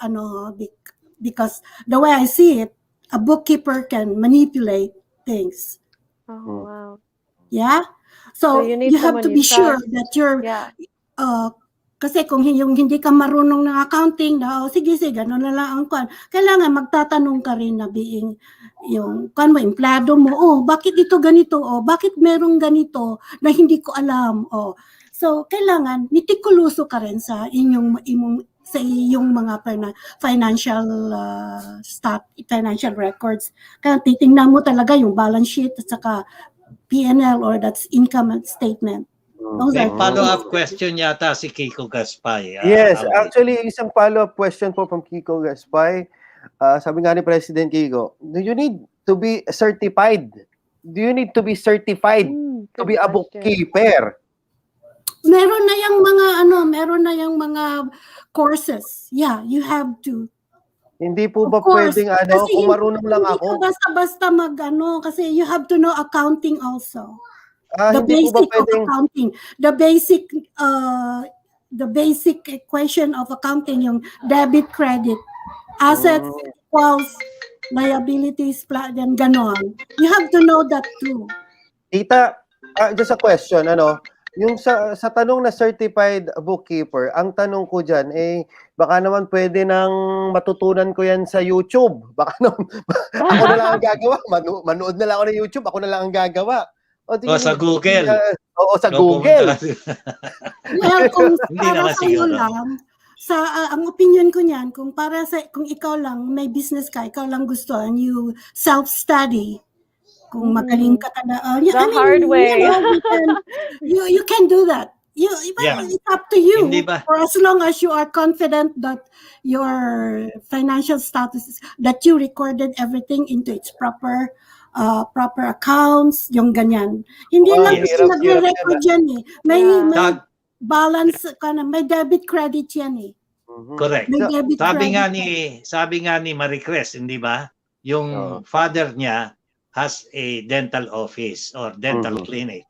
S4: because the way I see it, a bookkeeper can manipulate things.
S7: Oh, wow.
S4: Yeah? So
S7: you need
S4: you have to
S7: someone
S4: be
S7: you
S4: sure
S7: trust.
S4: that you're,
S7: Yeah.
S4: kasi kung hindi ka marunong ng accounting, sige, gano'n na lang ang kailangan magtatanong ka rin na being, yung empleyado mo, bakit ito ganito, bakit merong ganito na hindi ko alam, So, kailangan mitikuloso ka rin sa sa iyong mga financial financial records. Kaya titingnan mo talaga yung balance sheet at saka P&L, or that's income statement. Those
S2: May
S4: are
S2: follow-up question yata si Kiko Gaspay.
S5: Yes,
S2: Alvin.
S5: actually, isang follow-up question po from Kiko Gaspay. Sabi nga ni President Kiko, do you need to be certified? Do you need to be certified to be a bookkeeper?
S4: Meron na yung mga courses. Yeah, you have to.
S5: Hindi po ba
S4: Of course,
S5: pwedeng
S4: kasi
S5: kung marunong lang
S4: hindi
S5: ako?
S4: ka basta-basta kasi you have to know accounting also. The
S5: Hindi po ba
S4: basic of
S5: pwedeng
S4: accounting. The basic equation of accounting, yung debit, credit, assets equals liabilities, and ganon. You have to know that too.
S5: Tita, just a question, yung sa tanong na certified bookkeeper, ang tanong ko dyan, baka naman pwede nang matutunan ko yan sa YouTube. Baka naman, ako na lang ang gagawa. Manood na lang ako ng YouTube, ako na lang ang gagawa.
S2: Sa Google.
S5: Oo, sa Google.
S4: Well, kung
S2: Hindi
S4: para
S2: naman
S4: sa iyo
S2: siguro.
S4: lang, ang opinion ko niyan, kung ikaw lang, may business ka, ikaw lang gusto, and you self-study, kung magaling ka
S7: The hard way.
S4: You can do that. It's up to you. For as long as you are confident that your financial status, that you recorded everything into its proper accounts, yung ganyan. Hindi lang kasi nagre-record yan May balance ka na, may debit credit yan
S2: Correct.
S4: May debit
S2: Sabi
S4: credit.
S2: nga ni Maricres, hindi ba? Yung father niya has a dental office or dental clinic.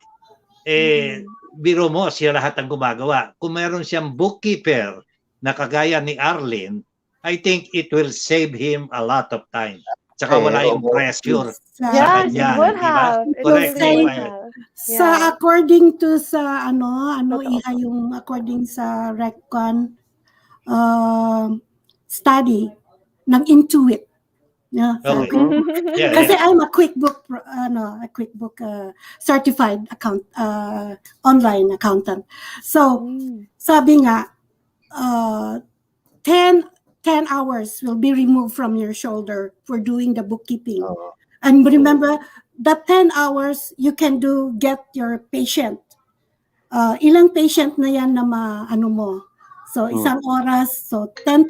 S2: Biro mo, siya lahat ang gumagawa. Kung meron siyang bookkeeper na kagaya ni Arlene, I think it will save him a lot of time. Tsaka wala yung pressure sa
S7: Yes,
S2: kanya.
S7: it would
S2: Di ba?
S7: have. It
S2: Correct.
S7: really would have.
S4: Sa according to sa yung according sa Recon study ng Intuit. Kasi I'm a QuickBook certified online accountant. So sabi nga 10 hours will be removed from your shoulder for doing the bookkeeping. And remember that 10 hours you can get your patient. Ilang patient na yan na mo. So isang oras, so 10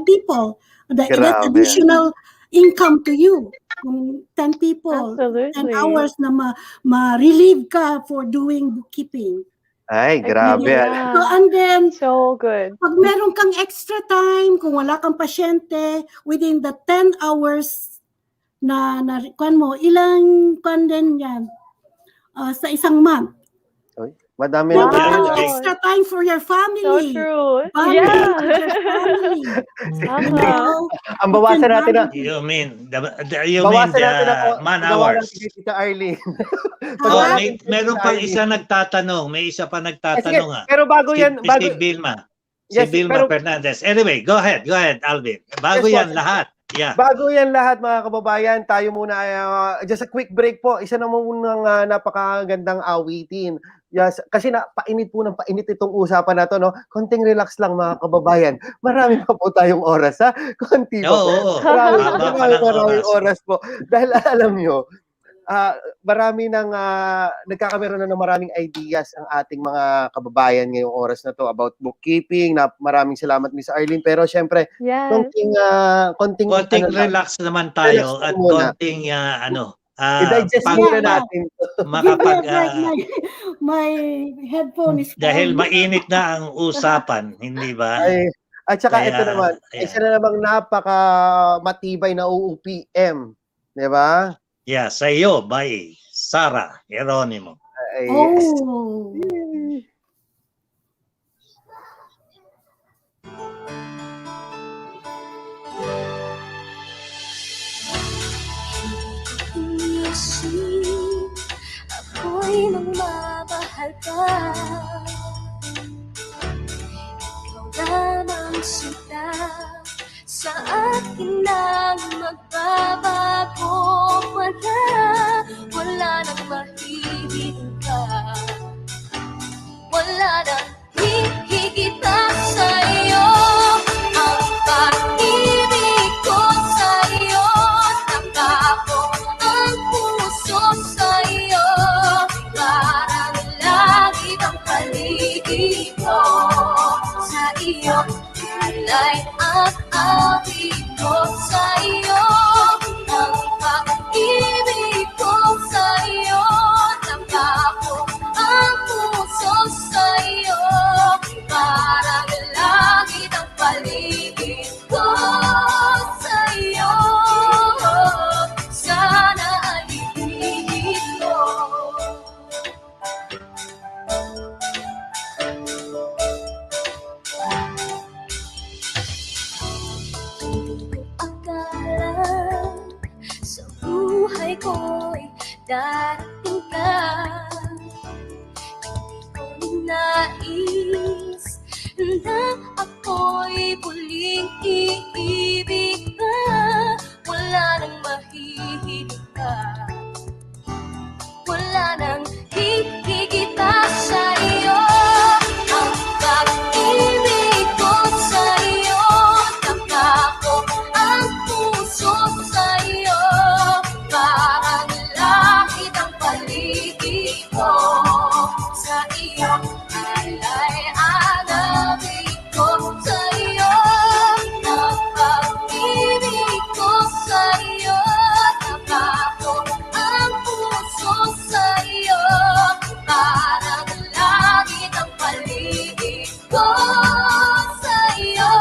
S4: people. That's additional income to you. Kung 10 people,
S7: Absolutely.
S4: 10 hours na ma-relieve ka for doing bookkeeping.
S5: Ay, grabe.
S4: So, and then,
S7: so good.
S4: Pag meron kang extra time, kung wala kang pasyente, within the 10 hours na ilang din yan sa isang month.
S5: Madami
S4: Meron
S5: na
S4: kang extra time for your family.
S7: So true.
S4: Family.
S5: Ang bawasan natin na.
S2: You mean the man hours.
S5: Tita Arlene.
S2: Meron pang isa nagtatanong. May isa pa nagtatanong.
S5: Pero bago yan.
S2: Si Vilma. Si Vilma Fernandez. Anyway, go ahead, Alvin. Bago yan lahat. Yeah.
S5: Bago yan lahat mga kababayan, tayo muna, just a quick break po. Isa na munang napakagandang awitin. Yes, kasi painit po ng painit itong usapan na to, no? Konting relax lang mga kababayan. Marami pa po tayong oras, ha? Konti pa po.
S2: Oo.
S5: Maraming oras po. Dahil alam nyo, marami nang nagkakameron na ng maraming ideas ang ating mga kababayan ngayong oras na to about bookkeeping. Maraming salamat Miss Arlene, pero syempre
S7: Yes.
S5: konting
S2: Relax naman tayo
S5: relax
S2: at
S5: muna.
S2: konting
S5: i-digest muna natin.
S4: My headphone is
S2: dahil mainit na ang usapan, hindi ba?
S5: At saka
S2: Kaya,
S5: ito naman, isa na namang napaka matibay na UUPM, di ba?
S2: Yeah, sa iyo by Sarah Geronimo.
S4: Oh.
S8: Ako'y magmamahal ka. Ikaw lamang sinta sa akin lang magbabago. Wala nang mahihigit ka. Wala nang hihigit sa'yo. Ang pag-ibig ko sa'yo, nakako ang puso sa'yo. Parang langit ang paligid ko. Sa iyo, alay at awit ko sa'yo. Ang pag-ibig ko sa'yo, nakako ang puso sa'yo. Parang langit ang paligid ko sa'yo. Sana ay ibigin mo. Akala sa buhay ko'y darating ka. Nais na ako'y muling iibig ka. Wala nang mahihigit ka. Wala nang hihigit sa'yo. Ang pag-ibig ko sa'yo, nakako ang puso sa'yo. Parang langit ang paligid ko. Sa iyo, alay ang awit ko sa'yo. Ang pag-ibig ko sa'yo, nakako ang puso sa'yo. Parang langit ang paligid ko sa'yo.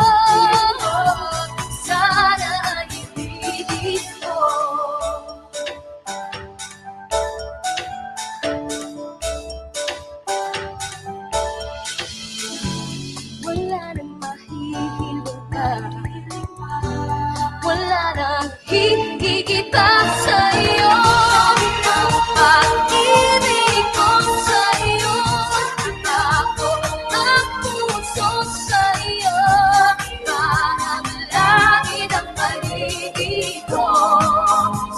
S8: Sana ay ibigin mo. Wala nang mahihilong ka. Wala nang hihigit sa'yo. Ang pag-ibig ko sa'yo, nakako ang puso sa'yo. Parang langit ang paligid ko.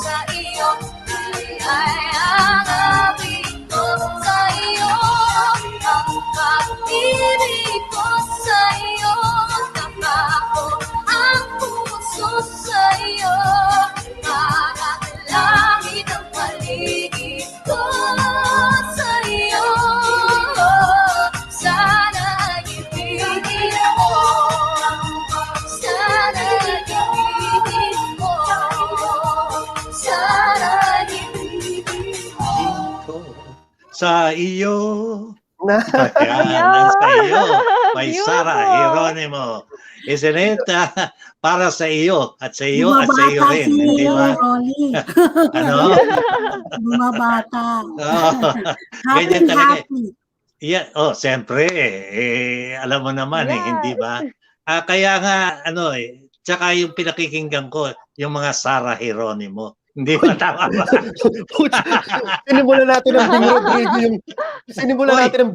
S8: Sa iyo, ay ang awit ko sa'yo. Ang pag-ibig ko sa'yo, nakako ang puso sa'yo. Parang langit ang paligid ko sa'yo. Sana ay ibigin mo. Sana ay ibigin mo. Sana ay ibigin mo.
S2: Sa iyo.
S7: Yeah.
S2: Yan, sa iyo. By Sarah
S7: Beautiful.
S2: Geronimo. Isn't it? Para sa iyo at sa iyo at sa iyo
S4: Bumabata
S2: rin.
S4: si
S2: Di ba?
S4: Rolly.
S2: Ano?
S4: Bumabata.
S2: Oh,
S4: Happy,
S2: ganyan talaga.
S4: happy.
S2: Yeah, siyempre alam mo naman
S7: Yes.
S2: hindi ba? Kaya nga tsaka yung pinakikinggan ko yung mga Sarah Geronimo. Hindi ba tama ba?
S5: Sinimulan natin ng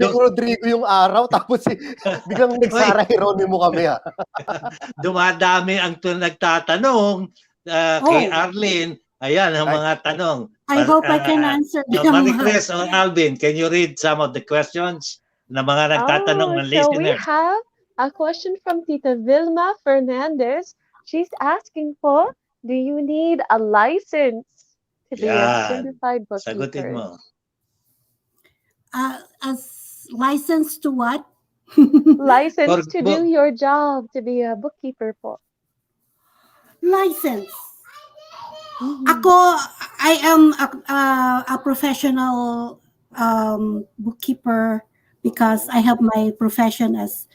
S5: Bing Rodrigo yung
S2: Uy,
S5: yung araw tapos biglang nagsara Geronimo kami ha.
S2: Dumadami ang nagtatanong kay
S4: Oh.
S2: Arlene. Ayan ang mga tanong.
S4: I hope I can answer them.
S2: Marie-Chris or Alvin, can you read some of the questions na mga nagtatanong ng
S7: So we
S2: listeners?
S7: have a question from Tita Vilma Fernandez. She's asking po, do you need a license to be a
S2: Yan.
S7: certified
S2: Sagutin
S7: bookkeeper?
S2: mo.
S4: As license to what?
S7: License to do
S2: Book.
S7: your job, to be a bookkeeper po.
S4: License.
S7: Mhm.
S4: Ako, I am a professional bookkeeper because I have my profession as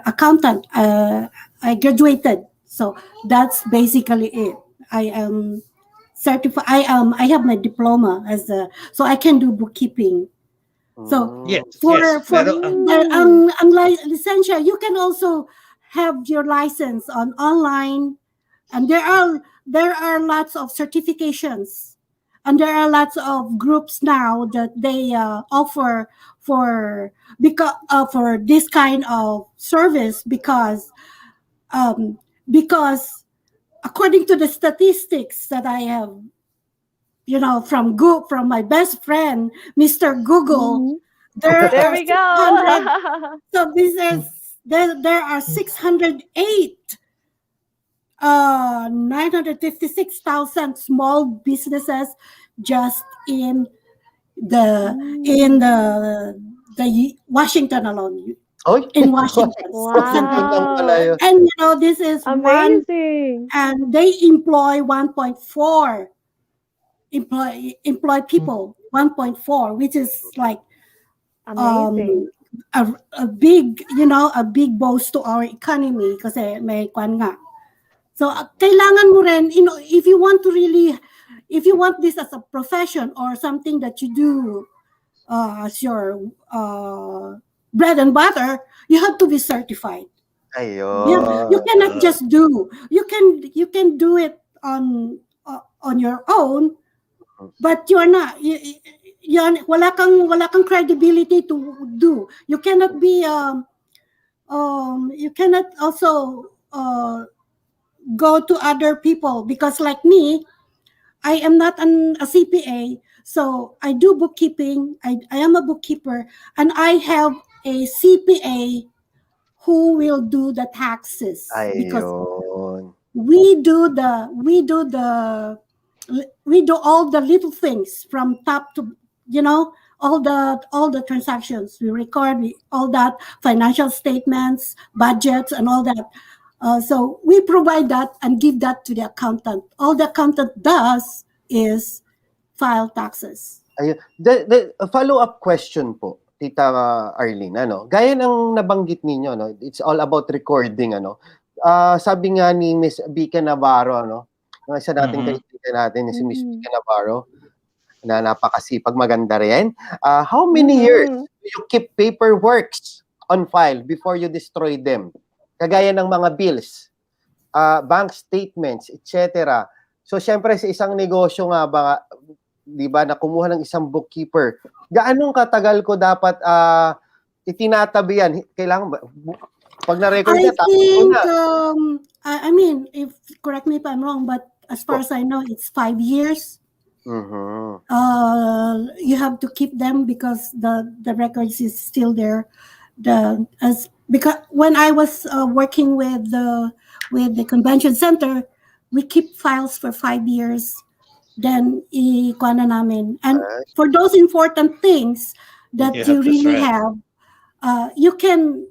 S4: accountant. I graduated, so that's basically it. I am certified. I have my diploma so I can do bookkeeping. So
S2: Yes,
S4: for
S2: yes. Pero,
S4: ang lisensya, you can also have your license online, and there are lots of certifications, and there are lots of groups now that they offer for this kind of service because according to the statistics that I have, from my best friend, Mr. Google, there
S7: There
S4: are
S7: we go.
S4: 600 so there are 608 956,000 small businesses just in the Washington alone.
S5: Oy.
S4: In Washington.
S7: Wow.
S4: And this is one,
S7: Amazing.
S4: and they employ 1.4 employ people, 1.4, which is like
S7: Amazing.
S4: a big boost to our economy kasi may kwan nga. So kailangan mo rin, if you want this as a profession or something that you do as your bread and butter, you have to be certified.
S5: Ayun.
S4: You cannot just do. You can do it on your own, but you're not. Wala kang credibility to do. You cannot be. You cannot also go to other people because, like me, I am not a CPA, so I do bookkeeping. I am a bookkeeper, and I have a CPA who will do the taxes because
S5: Ayun.
S4: we do all the little things from top to all the transactions. We record all that, financial statements, budgets, and all that. So we provide that and give that to the accountant. All the accountant does is file taxes.
S5: Ayun. A follow-up question po, Tita Arlene, gaya ng nabanggit ninyo, it's all about recording, sabi nga ni Miss Bika Navarro, yung isa nating kaibigan natin, si Miss Bika Navarro, na napakasipag, maganda rin. How many years do you keep paperworks on file before you destroy them? Kagaya ng mga bills, bank statements, etc. So, syempre, sa isang negosyo nga ba, di ba, na kumuha ng isang bookkeeper, gaanong katagal ko dapat itinatabi yan? Kailangan ba, pag na-record
S4: I
S5: na, tapos ko
S4: think,
S5: na.
S4: I mean, correct me if I'm wrong, but as far as I know, it's 5 years.
S5: Mhm.
S4: You have to keep them because the records is still there. Because when I was working with the convention center, we keep files for 5 years. Then ikuha na namin. And for those important things that you really have, you can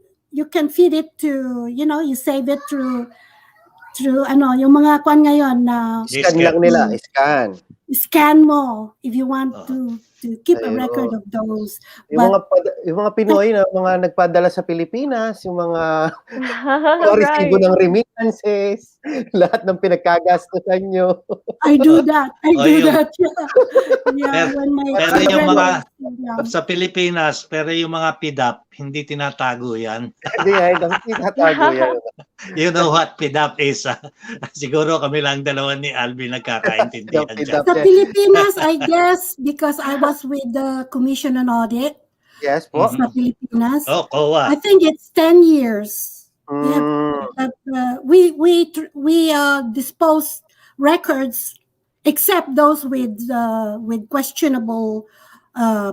S4: feed it to, you save it through yung mga kwan ngayon na
S5: Scan lang nila, scan.
S4: scan mo if you want
S2: Oo.
S4: to keep a
S5: Ayun.
S4: record of those.
S5: Yung
S4: But
S5: mga Pinoy na mga nagpadala sa Pilipinas, yung mga resibo
S7: Right.
S5: ng remittances, lahat ng pinagkagastusan nyo.
S4: I do that. I
S2: O
S4: do
S2: yung,
S4: that. Yeah,
S2: pero,
S4: when my
S2: pero yung
S4: children
S2: mga,
S4: were
S2: sa Pilipinas, pero yung mga PIDAP, hindi tinatago yan.
S5: Hindi ay, tatago yan.
S2: You know what PIDAP is? Siguro kami lang dalawa ni Alvin nagkakaintindihan dyan.
S4: Sa Pilipinas, I guess, because I was with the Commission on Audit
S5: Yes po.
S2: Mhm.
S4: sa Pilipinas,
S2: Oh, COA.
S4: I think it's 10 years. We have
S5: Mm,
S4: that we dispose records except those with questionable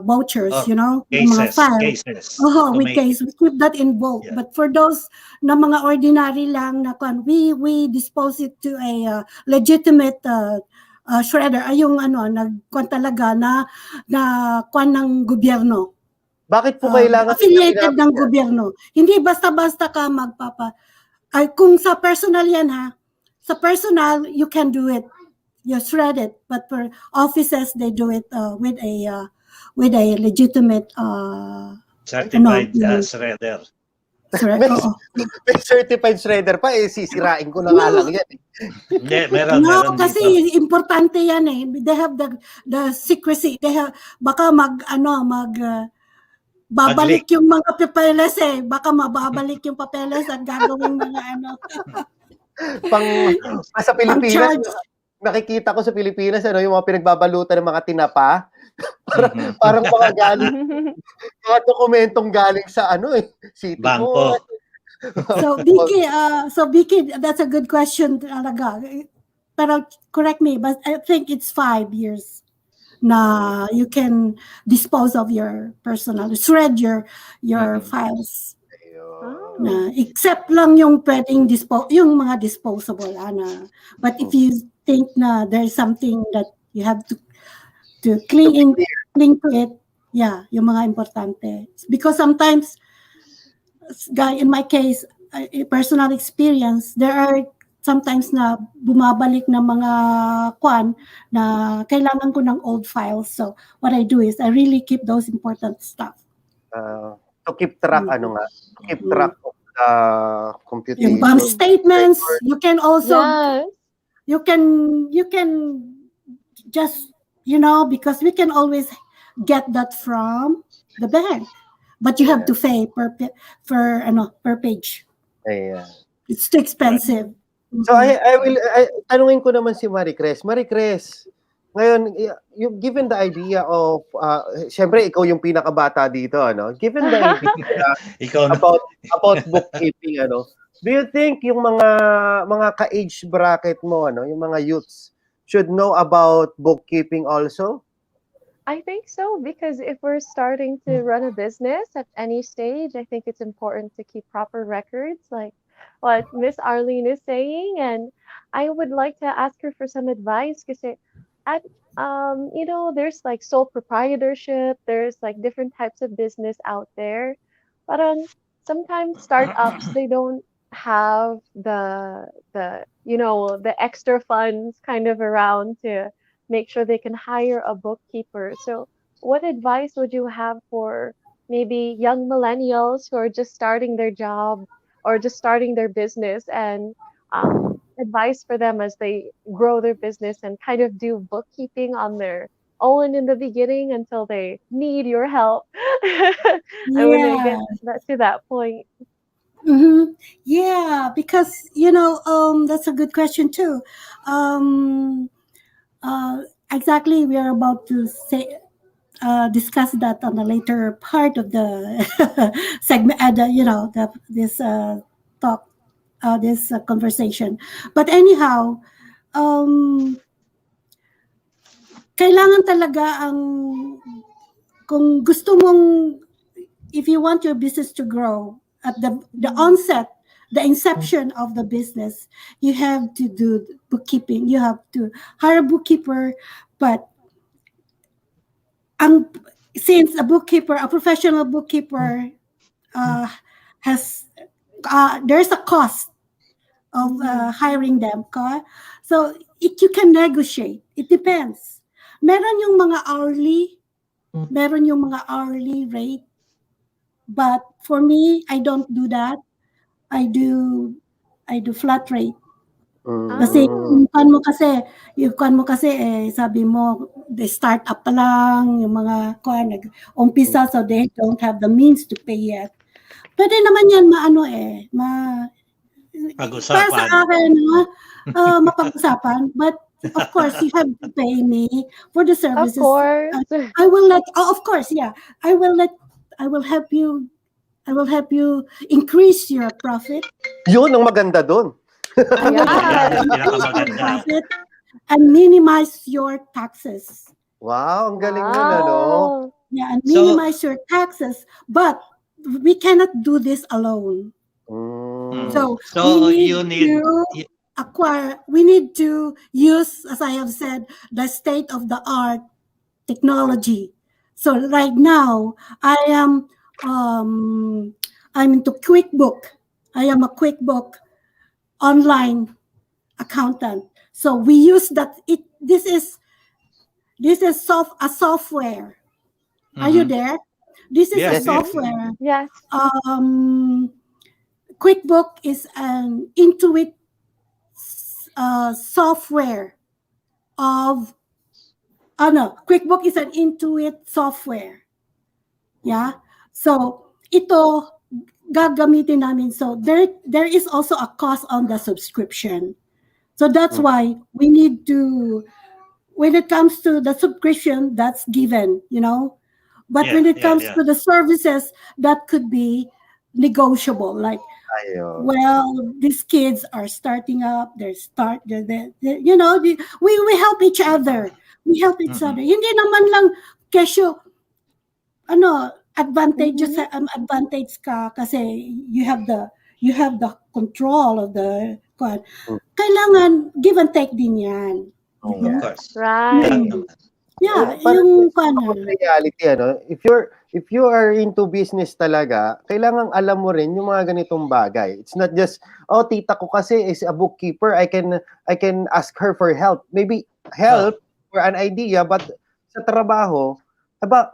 S4: vouchers,
S2: Oh,
S4: you know, yung mga files.
S2: cases.
S4: Oh,
S2: To
S4: with
S2: make
S4: case we keep that in bulk.
S2: Yeah.
S4: But for those na mga ordinary lang na kwan, we dispose it to a legitimate shredder. Ay yung nagkwan talaga na kwan ng gobyerno.
S5: bakit po kailangan
S4: Affiliated ng
S5: nila
S4: gobyerno. Hindi basta-basta ka ay kung sa personal yan ha, sa personal you can do it, you shred it, but for offices they do it with a legitimate
S2: certified
S4: yung-
S2: shredder.
S4: oo.
S5: may certified shredder pa, sisirain ko na nga lang yan.
S2: Hindi, meron
S4: No, kasi
S2: dito.
S4: importante yan eh. They have the secrecy. They have baka babalik yung mga papeles eh. Baka mababalik yung papeles at gagawin mga
S5: Sa Pilipinas,
S4: charge.
S5: nakikita ko sa Pilipinas, yung mga pinagbabalutan ng mga tinapa,
S2: Mhm.
S5: parang mga galing, mga dokumentong galing sa City
S2: Bangko.
S5: Hall.
S4: So Vicky, that's a good question talaga. Pero correct me, but I think it's 5 years na you can dispose of your personal, shred your files.
S7: Oh.
S4: Na except lang yung pwedeng yung mga disposable but if you think na there's something that you have to cling to it, yeah, yung mga importante, because sometimes in my case, personal experience, there are sometimes na bumabalik na mga kwan na kailangan ko ng old files. So what I do is I really keep those important stuff.
S5: To keep track, to keep track of the computation.
S4: Yung bank statements, you can also
S7: Yes.
S4: you can just because we can always get that from the bank, but you have to pay per page.
S5: Ayan.
S4: It's too expensive.
S5: So tanungin ko naman si Maricres. Maricres, ngayon, given the idea of, syempre ikaw yung pinakabata dito, given the idea
S2: Ikaw na.
S5: about bookkeeping, do you think yung mga ka-age bracket mo, yung mga youths, should know about bookkeeping also?
S7: I think so, because if we're starting to run a business at any stage, I think it's important to keep proper records, like what Miss Arlene is saying. And I would like to ask her for some advice, because at there's like sole proprietorship, there's like different types of business out there. But sometimes startups, they don't have the extra funds kind of around to make sure they can hire a bookkeeper. So what advice would you have for maybe young millennials who are just starting their job or just starting their business, and advice for them as they grow their business and kind of do bookkeeping on their own in the beginning until they need your help and when they get to that point?
S4: Mm-hmm. Yeah, because that's a good question too. Exactly, we are about to discuss that on a later part of the segment. This talk, this conversation. But anyhow, kailangan talaga kung gusto mong, if you want your business to grow at the onset, the inception of the business, you have to do bookkeeping. You have to hire a bookkeeper, but since a professional bookkeeper there's a cost of hiring them. So you can negotiate. It depends. Meron yung mga hourly rate. But for me, I don't do that. I do flat rate. Kasi yung kan mo kasi sabi mo, the start up pa lang, yung mga nag-umpisa, so they don't have the means to pay yet. Pwede naman yan para sa
S2: Pag-usapan.
S4: akin, mapag-usapan. But of course, you have to pay me for the
S7: Of
S4: services.
S7: course.
S4: I will of course, yeah. I will help you increase your profit.
S5: Yun ang maganda doon.
S2: Yan ang
S4: Increase your
S2: pinakamaganda.
S4: profit and minimize your taxes.
S5: Wow, ang galing nun, ano?
S4: Yeah, and
S2: So-
S4: minimize your taxes. But we cannot do this alone. So
S2: you need
S4: we need to use, as I have said, the state-of-the-art technology. So right now, I'm into QuickBook. I am a QuickBook online accountant. So we use that. This is a software. Are you there? This is
S2: Yes,
S4: a software.
S7: Yes.
S4: QuickBook is an Intuit software of QuickBook is an Intuit software. Yeah. So ito gagamitin namin. So there is also a cost on the subscription. So that's why we need to, when it comes to the subscription, that's given, But when it comes to the services, that could be negotiable. Like, well, these kids are starting up. We help each other. We help each other. Hindi naman lang kesyo, advantage ka kasi you have the control of the kailangan give and take din yan.
S2: Of course.
S7: Right.
S4: Yeah,
S5: Parang
S4: yung
S5: reality, if you are into business talaga, kailangan alam mo rin yung mga ganitong bagay. It's not just, tita ko kasi is a bookkeeper, I can ask her for help. Maybe help for an idea, but sa trabaho,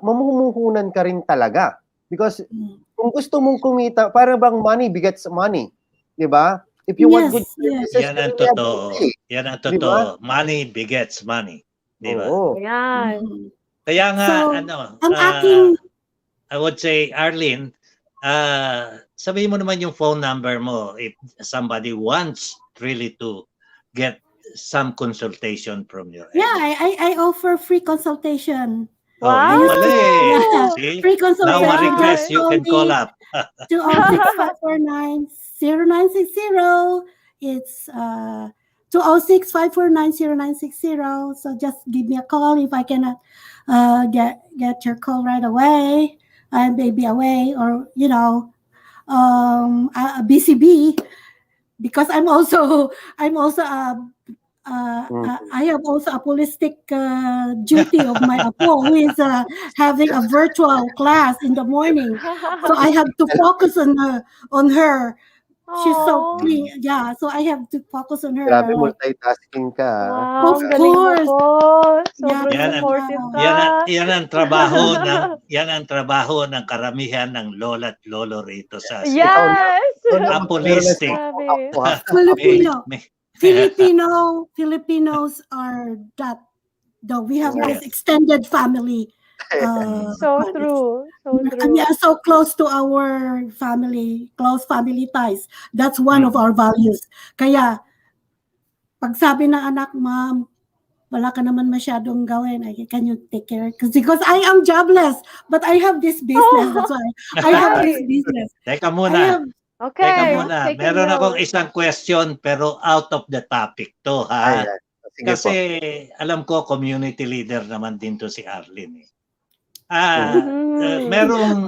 S5: mamumuhunan ka rin talaga. Because kung gusto mong kumita, para bang money begets money. Di ba? If you want good services,
S2: Yan ang totoo. Yan ang totoo. Money begets money. Di ba?
S7: Yan.
S2: Kaya nga,
S4: ang aking
S2: I would say, Arlene, sabihin mo naman yung phone number mo if somebody wants really to get some consultation from your end.
S4: Yeah, I offer free consultation.
S7: Wow.
S2: Yun pala eh.
S4: Yeah,
S2: See?
S4: free consultation.
S2: Now a request, you can call up.
S4: 206-549-0960. It's 206-549-0960. So just give me a call if I cannot get your call right away. I may be away, or a BCB, because I have also a holistic duty of my apo, who is having a virtual class in the morning. So I have to focus on her. She's so clean. Yeah, so I have to focus on her.
S5: Grabe, multitasking ka.
S7: Wow,
S4: Of
S7: ang galing mo
S4: course.
S7: po. Sobrang
S4: Yeah.
S7: supportive ka.
S2: Yan ang trabaho ng karamihan ng lola at lolo rito sa
S7: Yes!
S2: Apolistic.
S7: Grabe.
S4: Filipino. Filipinos are that. Though we have this extended family.
S7: So true. So
S4: And
S7: true.
S4: we are so close to our family, close family ties. That's one of our values. Kaya, pag sabi ng anak, Ma'am, wala ka naman masyadong gawin. Can you take care? Because I am jobless, but I have this business. That's why I have this business.
S2: Teka
S4: I
S2: muna.
S4: have,
S7: Okay.
S2: Teka muna.
S7: taking
S2: Meron akong
S7: notes.
S2: isang question pero out of the topic to, ha?
S5: Ayan. Sige
S2: Kasi
S5: po.
S2: alam ko community leader naman din to si Arlene.
S7: Mhm.
S2: Merong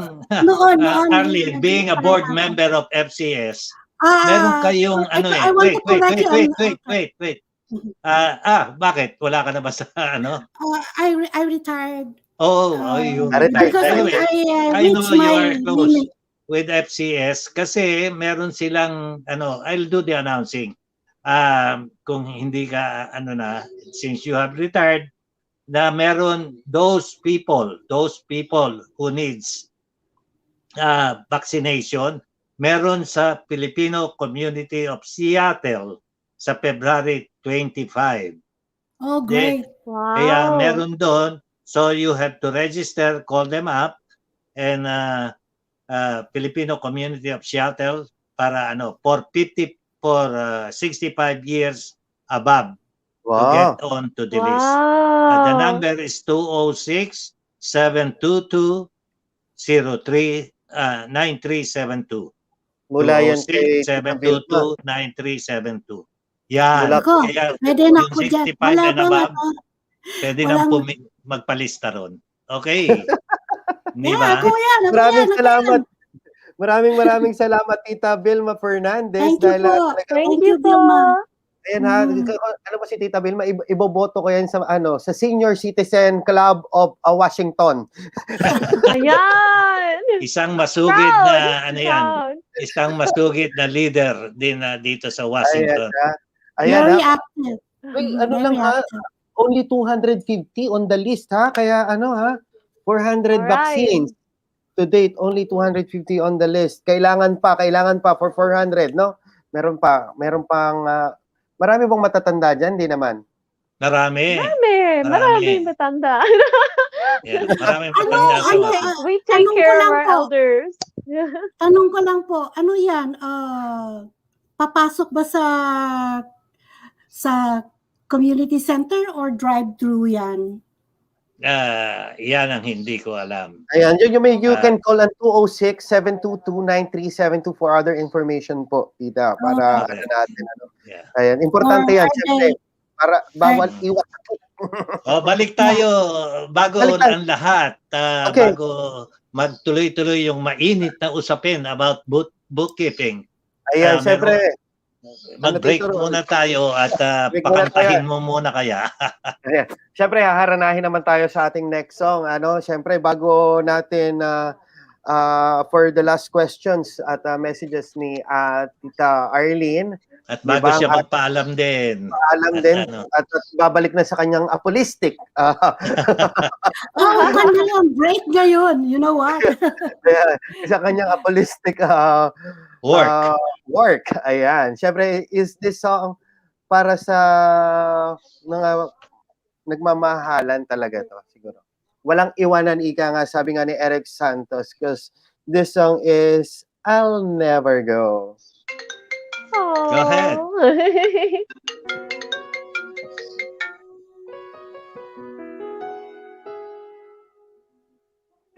S4: noon,
S2: Arlene, being a board member of FCS, meron kayong
S4: I want
S2: wait,
S4: to correct you on-
S2: wait. Bakit? Wala ka na ba sa
S4: I retired.
S2: Yun.
S5: Retired.
S4: Because
S2: Anyway,
S4: I
S2: I know
S4: reached
S2: you
S4: my
S2: are close
S4: limit.
S2: with FCS kasi meron silang I'll do the announcing. Kung hindi ka since you have retired, na meron those people who needs vaccination, meron sa Filipino Community of Seattle sa February 25.
S4: Oh, great.
S2: Kaya
S7: Wow.
S2: meron doon, so you have to register, call them up, and Filipino Community of Seattle para for 65 years above to get
S5: Wow.
S2: on to the list. The
S7: Wow.
S2: number is 206-722-9372.
S5: Mula yan kay Tita Vilma.
S2: 206-722-9372. Yan.
S5: Mula
S4: Ako,
S2: Kaya
S4: pwede na
S2: yung
S4: ako dyan.
S2: 65
S4: Wala
S2: and
S4: bang
S2: above,
S4: ano?
S2: pwede nang
S4: Walang-
S2: magpalista ron. Okay. Di
S4: Yeah,
S2: ba?
S4: ako yan.
S5: Maraming salamat. Maraming salamat, Tita Vilma Fernandez.
S4: Thank you
S5: dahil
S4: po.
S5: talaga,
S7: Thank you po.
S4: Vilma.
S5: ayan ha, ano ba si Tita Vilma, iboboto ko yan sa sa Senior Citizen Club of Washington.
S7: Ayan.
S2: Isang masugid
S7: Proud.
S2: na
S7: Proud.
S2: isang masugid na leader din dito sa Washington.
S5: Ayan
S4: Very
S5: ha.
S4: active.
S5: Uy, ano
S4: Very
S5: lang ha,
S4: active.
S5: only 250 on the list ha, kaya 400
S7: Alright.
S5: vaccines. To date, only 250 on the list. Kailangan pa for 400, no? Meron pang, marami bang matatanda dyan? Di naman.
S2: Marami.
S7: Maraming matanda.
S2: Yeah, maraming matanda sa Washington.
S7: We take
S4: Tanong ko
S7: care of
S4: lang
S7: our
S4: po.
S7: elders.
S4: Tanong ko lang po, ano yan? Papasok ba sa community center or drive-through yan?
S2: Yan ang hindi ko alam.
S5: Ayan, you can call on 206-722-9372 for other information po, Tita, para
S2: Okay.
S5: natin.
S2: Yeah.
S5: Ayan, importante
S4: Or
S5: yan,
S4: are
S5: siyempre, para bawal iwas.
S2: Balik tayo bago
S5: Balik tayo.
S2: ang lahat,
S5: Okay.
S2: bago magtuloy-tuloy yung mainit na usapin about bookkeeping.
S5: Ayan,
S2: Meron-
S5: siyempre,
S2: Mag-break
S5: Tito Ron?
S2: muna tayo at
S5: Break muna
S2: pakantahin mo muna kaya.
S5: siyempre, haharanahin naman tayo sa ating next song. Siyempre, bago natin for the last questions at messages ni Tita Arlene,
S2: At bago
S5: Diba?
S2: siya magpaalam din.
S5: alam
S2: At
S5: din,
S2: ano?
S5: at babalik na sa kanyang apolistic.
S4: Kanya lang, break ngayon. You know what?
S5: Sa kanyang apolistic work. Ayan. Siyempre, is this song para sa mga nagmamahalan talaga to, siguro. Walang iwanan, ika nga, sabi nga ni Eric Santos, because this song is I'll Never Go.
S2: Go ahead.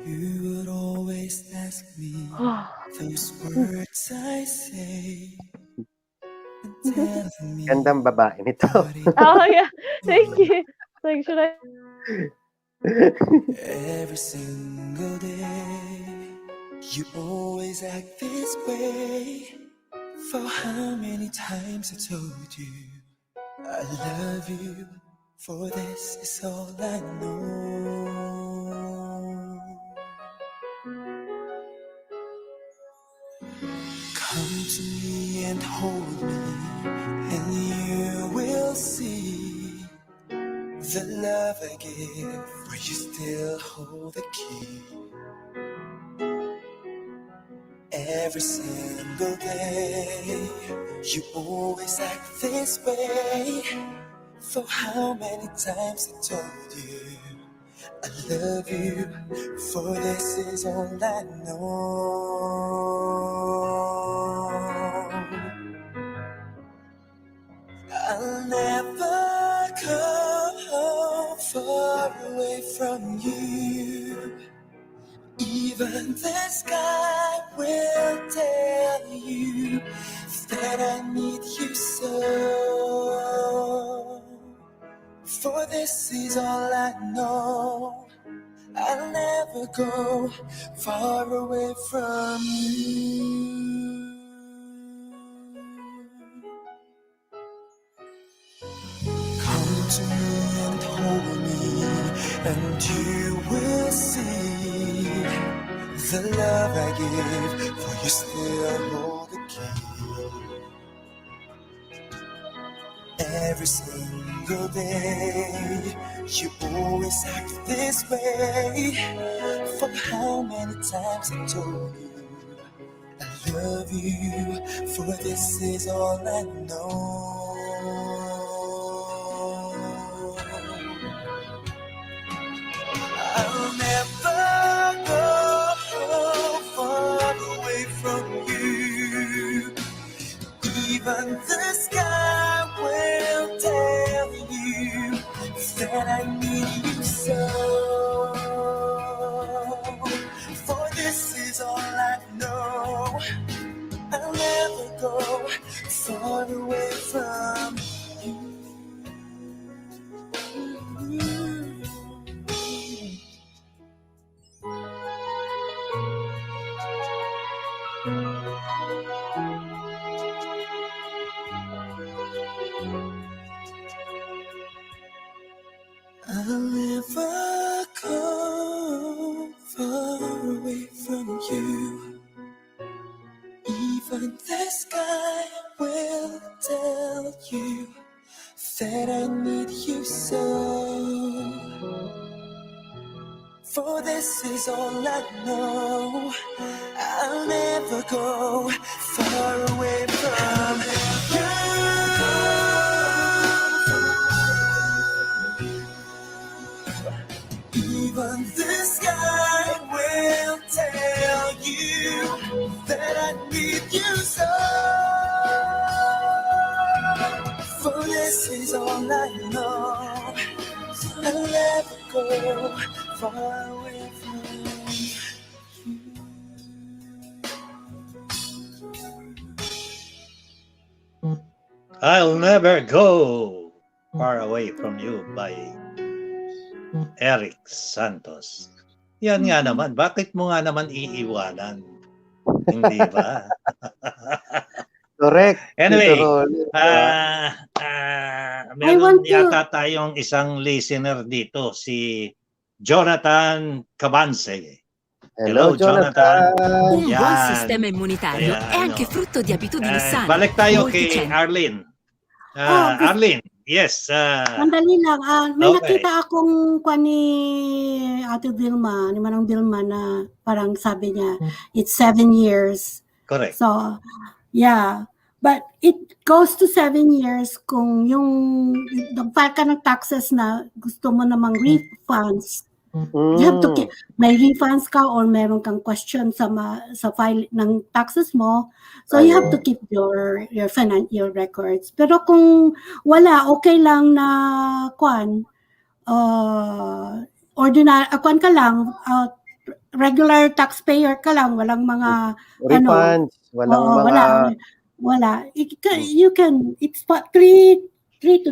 S6: You would always ask me those words I say and tell me
S5: Gandang babae nito.
S6: what it
S7: Oh yeah, thank you. Like, should I?
S6: every single day. You always act this way. For how many times I told you I love you, for this is all I know. Come to me and hold me, and you will see the love I give, for you still hold the key. Every single day, you always act this way. For how many times I told you I love you, for this is all I know. I'll never go far away from you. Even the sky will tell you that I need you so. For this is all I know. I'll never go far away from you. Come to me and hold me, and you will see the love I give, for you still hold the key. Every single day, you always act this way. For how many times I told you I love you, for this is all I know. I'll never go far away from you. Even the sky will tell you that I need you so. For this is all I know. I'll never go far away from you. I'll never go far away from you. Even the sky will tell you that I need you so. For this is all I know. I'll never go far away from you. Even the sky will tell you that I need you so. For this is all I know. I'll never go far away from you.
S2: I'll Never Go Far Away From You by Eric Santos. Yan nga naman, bakit mo nga naman iiwanan? Hindi ba?
S5: Correct.
S2: Anyway,
S5: Tito Rolly.
S4: I
S2: meron
S4: want to-
S2: yata tayong isang listener dito, si Jonathan Cabanse.
S5: Hello,
S2: Jonathan.
S9: Un
S2: Yan.
S9: buon sistema immunitario
S2: Ayan,
S9: è anche
S2: no.
S9: frutto di abitudini sane.
S2: Balik tayo
S9: Molti
S2: kay
S9: centri-
S2: Arlene.
S4: gusto-
S2: Arlene, yes.
S4: Sandali lang. May
S2: Okay.
S4: nakita akong kwan ni Ate Vilma, ni Manang Vilma na parang sabi niya, it's 7 years.
S2: Correct.
S4: So, yeah. But it goes to 7 years kung yung nag-file ka ng taxes na gusto mo namang refunds. You have to keep, may refunds ka or meron kang question sa file ng taxes mo. So you have to keep your records. Pero kung wala, okay lang na kwan, kwan ka lang, regular taxpayer ka lang, walang mga
S5: Refunds. Walang
S4: oo,
S5: mga...
S4: wala. You can, it's 3 to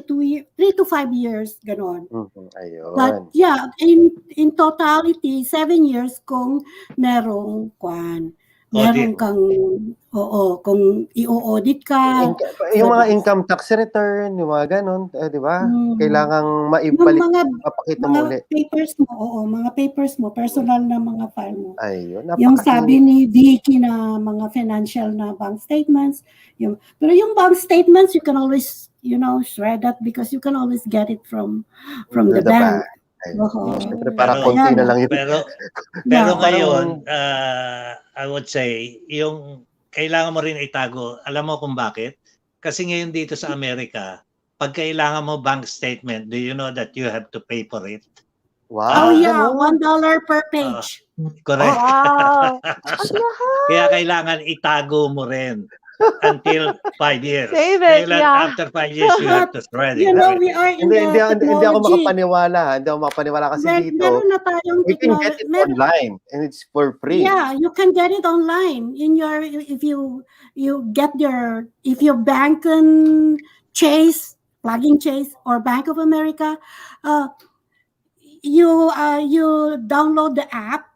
S4: 5 years, ganon.
S5: Ayun.
S4: But yeah, in totality, 7 years kung merong kwan. Meron kang, kung i-audit ka.
S5: Yung mga income tax return, yung mga ganon, di ba? Kailangang maibalik, mapakita mo ulit.
S4: Papers mo, mga papers mo, personal na mga file mo.
S5: Ayun.
S4: Yung sabi ni Vicky na mga financial na bank statements. Pero yung bank statements, you can always, shred that because you can always get it from the bank.
S5: Siyempre, para konti na lang yun.
S2: Pero ngayon, I would say, yung kailangan mo rin itago, alam mo kung bakit? Kasi ngayon dito sa Amerika, pag kailangan mo bank statement, do you know that you have to pay for it?
S5: Wow.
S4: Oh yeah, $1 per page.
S2: Correct.
S7: Wow! Ang mahal!
S2: Kaya kailangan itago mo rin until 5 years.
S7: Save it,
S2: Kailan
S7: yeah.
S2: after 5 years, you have to shred it.
S4: You know, we are in
S5: Hindi
S4: the
S5: ako
S4: technology.
S5: makapaniwala. Hindi ako makapaniwala kasi dito.
S4: Meron na tayong
S5: We can get it online and it's for free.
S4: Yeah, you can get it online in your if you get if your bank and Chase, plug-in Chase or Bank of America, you download the app.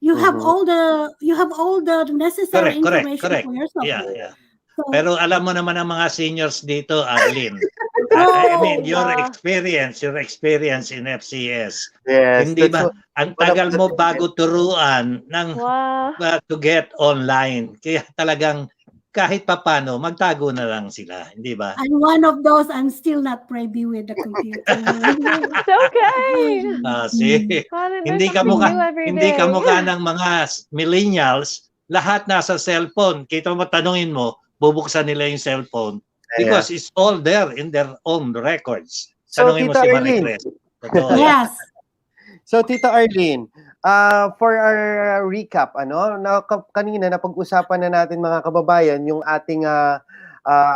S4: You have all the necessary information for yourself.
S2: Yeah.
S4: So,
S2: Pero alam mo naman ang mga seniors dito, Arlene. I mean, your experience in FCS.
S5: Yes.
S2: Hindi ba? Ang tagal mo bago turuan ng
S7: Wow.
S2: to get online. Kaya talagang kahit papano, magtago na lang sila, hindi ba?
S4: I'm one of those, I'm still not privy with the computer.
S7: It's okay.
S2: See,
S7: Colin,
S2: hindi
S7: there's
S2: ka
S7: something
S2: mukha,
S7: new every
S2: hindi ka
S7: day.
S2: mukha ng mga millennials, lahat nasa cellphone. Kita mo, tanungin mo, bubuksan nila yung cellphone because it's all there in their own records.
S5: So,
S2: Tanungin mo
S5: Tita
S2: si
S5: Arlene.
S2: Marie-Chris. Totoo yan.
S4: Yes.
S5: So, Tita Arlene, for our recap, kanina napag-usapan na natin mga kababayan yung ating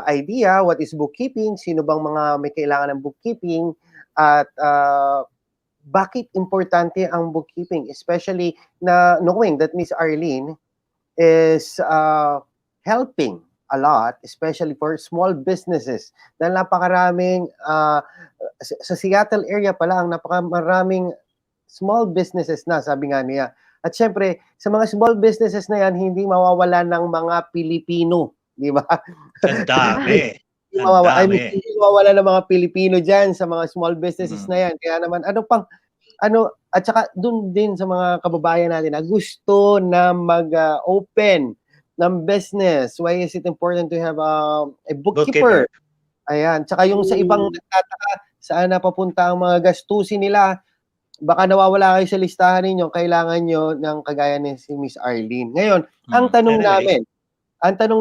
S5: idea, what is bookkeeping, sino bang mga may kailangan ng bookkeeping, at bakit importante ang bookkeeping, especially na knowing that Miss Arlene is helping a lot, especially for small businesses. Dahil napakaraming, sa Seattle area pa lang, napakaraming small businesses na, sabi nga niya. At syempre, sa mga small businesses na yan, hindi mawawala ng mga Pilipino. Di ba?
S2: Ang dami.
S5: Hindi mawawala ng mga Pilipino dyan sa mga small businesses na yan. Kaya naman, at saka dun din sa mga kababayan natin na gusto na mag-open ng business. Why is it important to have a bookkeeper? Ayan. Tsaka yung sa ibang nagtataka, saan napapunta ang mga gastusin nila, baka nawawala kayo sa listahan ninyo, kailangan nyo ng kagaya ni si Miss Arlene. Ngayon, ang tanong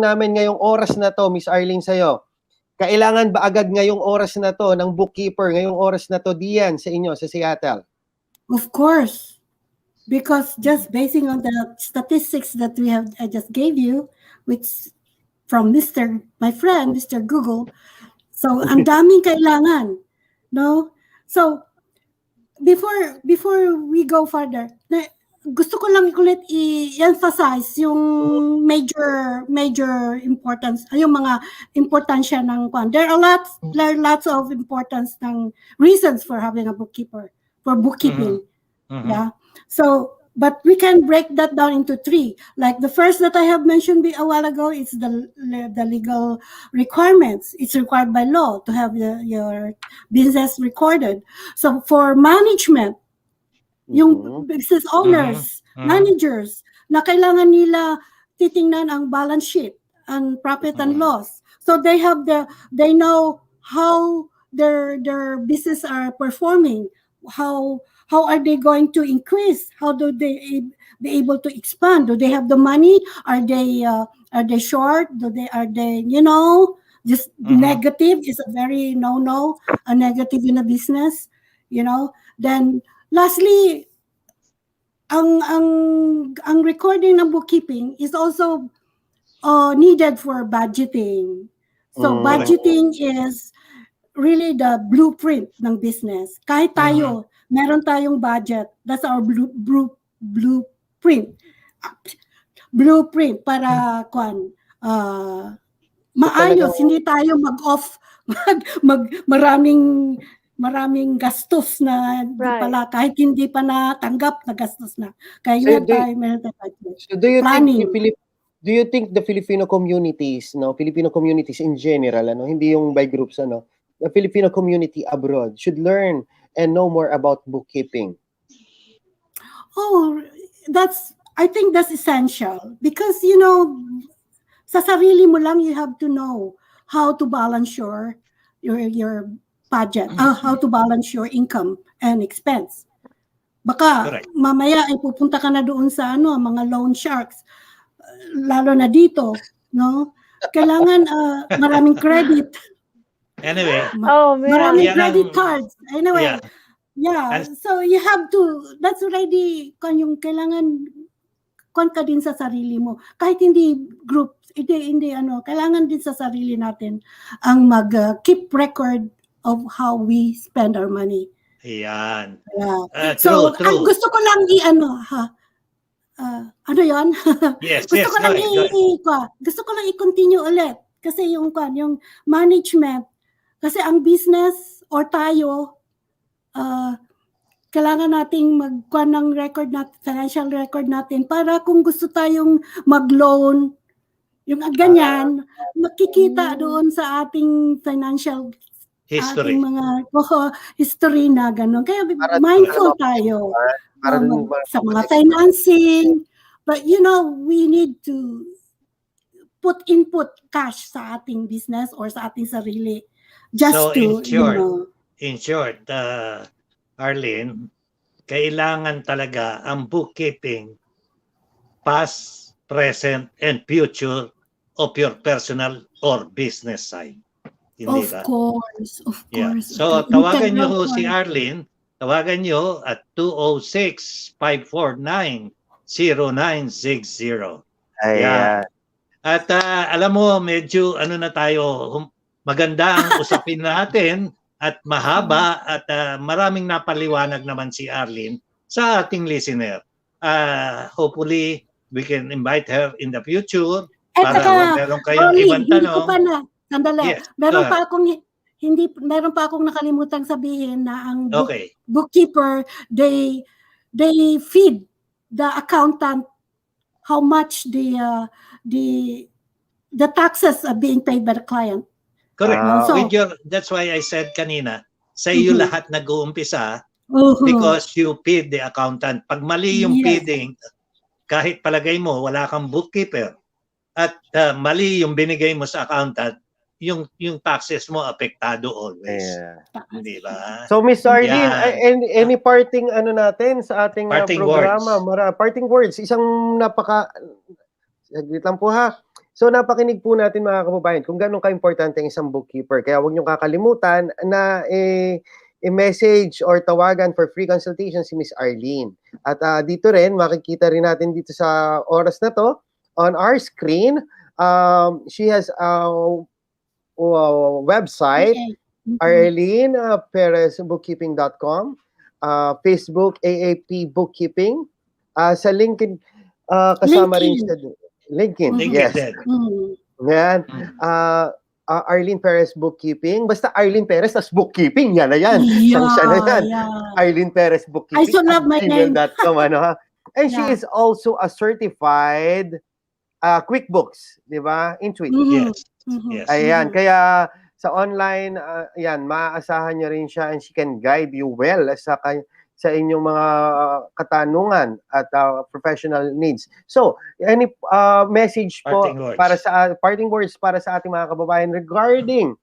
S5: namin ngayong oras na to, Miss Arlene, sa'yo, kailangan ba agad ngayong oras na to ng bookkeeper, ngayong oras na to diyan sa inyo, sa Seattle?
S4: Of course. Because just basing on the statistics that I just gave you, which from my friend, Mr. Google, so ang daming kailangan, no? So, before we go further, gusto ko lang ulit i-emphasize yung major importance, yung mga importansya ng kwan. There are lots of importance ng reasons for having a bookkeeper, for bookkeeping. Yeah. So, but we can break that down into three. Like the first that I have mentioned a while ago is the legal requirements. It's required by law to have your business recorded. So for management, yung business owners, managers, na kailangan nila titingnan ang balance sheet and profit and loss. So they know how their business are performing, how are they going to increase? How do they be able to expand? Do they have the money? Are they short? Are they just negative is a very no, a negative in a business, Then lastly, ang recording ng bookkeeping is also needed for budgeting. So budgeting is really the blueprint ng business. Kahit tayo, meron tayong budget. That's our blueprint. Blueprint para maayos, hindi tayo mag-off, maraming gastos na pala, kahit hindi pa natanggap na gastos na. Kaya meron tayo budget.
S5: So do you think the Filipino communities, Filipino communities in general, hindi yung by groups, the Filipino community abroad should learn and know more about bookkeeping?
S4: Oh, I think that's essential because, sa sarili mo lang, you have to know how to balance your budget, how to balance your income and expense. Baka mamaya ay pupunta ka na doon sa mga loan sharks, lalo na dito, no? Kailangan maraming credit.
S2: Anyway.
S4: Maraming credit cards. Anyway. Yeah. So you have to, that's already yung kailangan ka din sa sarili mo. Kahit hindi group, hindi kailangan din sa sarili natin ang mag-keep record of how we spend our money.
S2: Ayan.
S4: Yeah. So, true. Gusto ko lang ano yon?
S2: Yes,
S4: gusto ko lang i-continue ulit kasi yung management, kasi ang business or tayo, kailangan nating magkuha ng record natin, financial record natin para kung gusto tayong mag-loan, yung ganyan, makikita doon sa ating financial
S2: history.
S4: Ating mga history na gano'n. Kaya mindful tayo sa mga financing. But we need to input cash sa ating business or sa ating sarili. Just
S2: So,
S4: to,
S2: in short, Arlene, kailangan talaga ang bookkeeping past, present, and future of your personal or business side. Hindi ba?
S4: Of course.
S2: Yeah. So, tawagan nyo ho si Arlene. Tawagan nyo at 206-549-0960.
S5: Ayan.
S2: At alam mo, medyo na tayo, maganda ang usapin natin at mahaba at maraming napaliwanag naman si Arlene sa ating listener. Hopefully, we can invite her in the future para meron kayong ibang tanong.
S4: Sandali.
S2: Yes,
S4: Meron pa akong nakalimutan sabihin na ang
S2: okay.
S4: bookkeeper, they feed the accountant how much the taxes are being paid by the client.
S2: Correct.
S4: So,
S2: that's why I said kanina, sa iyo lahat nag-uumpisa because you paid the accountant. Pag mali yung feeding, kahit palagay mo wala kang bookkeeper at mali yung binigay mo sa accountant, yung taxes mo apektado always. Di ba?
S5: So Miss Arlene, any parting natin sa ating programa? Parting words. Isang saglit lang po ha. So napakinig po natin mga kababayan kung gaano ka-importante ang isang bookkeeper. Kaya huwag niyo kakalimutan na i-message or tawagan for free consultation si Miss Arlene. At dito rin, makikita rin natin dito sa oras na to, on our screen, she has a website, Arlene Perez bookkeeping.com, Facebook AAP Bookkeeping, sa LinkedIn kasama rin siya. LinkedIn, yes. Yan. Arlene Perez Bookkeeping. Basta Arlene Perez, tas Bookkeeping. Yan na yan. Siya na yan. Arlene Perez Bookkeeping.
S4: I so love my name.
S5: And she is also a certified QuickBooks, di ba? Intuit.
S2: Yes.
S5: Ayan. Kaya sa online, maaasahan niyo rin siya and she can guide you well sa inyong mga katanungan at professional needs. So, any message po para sa parting words para sa ating mga kababayan regarding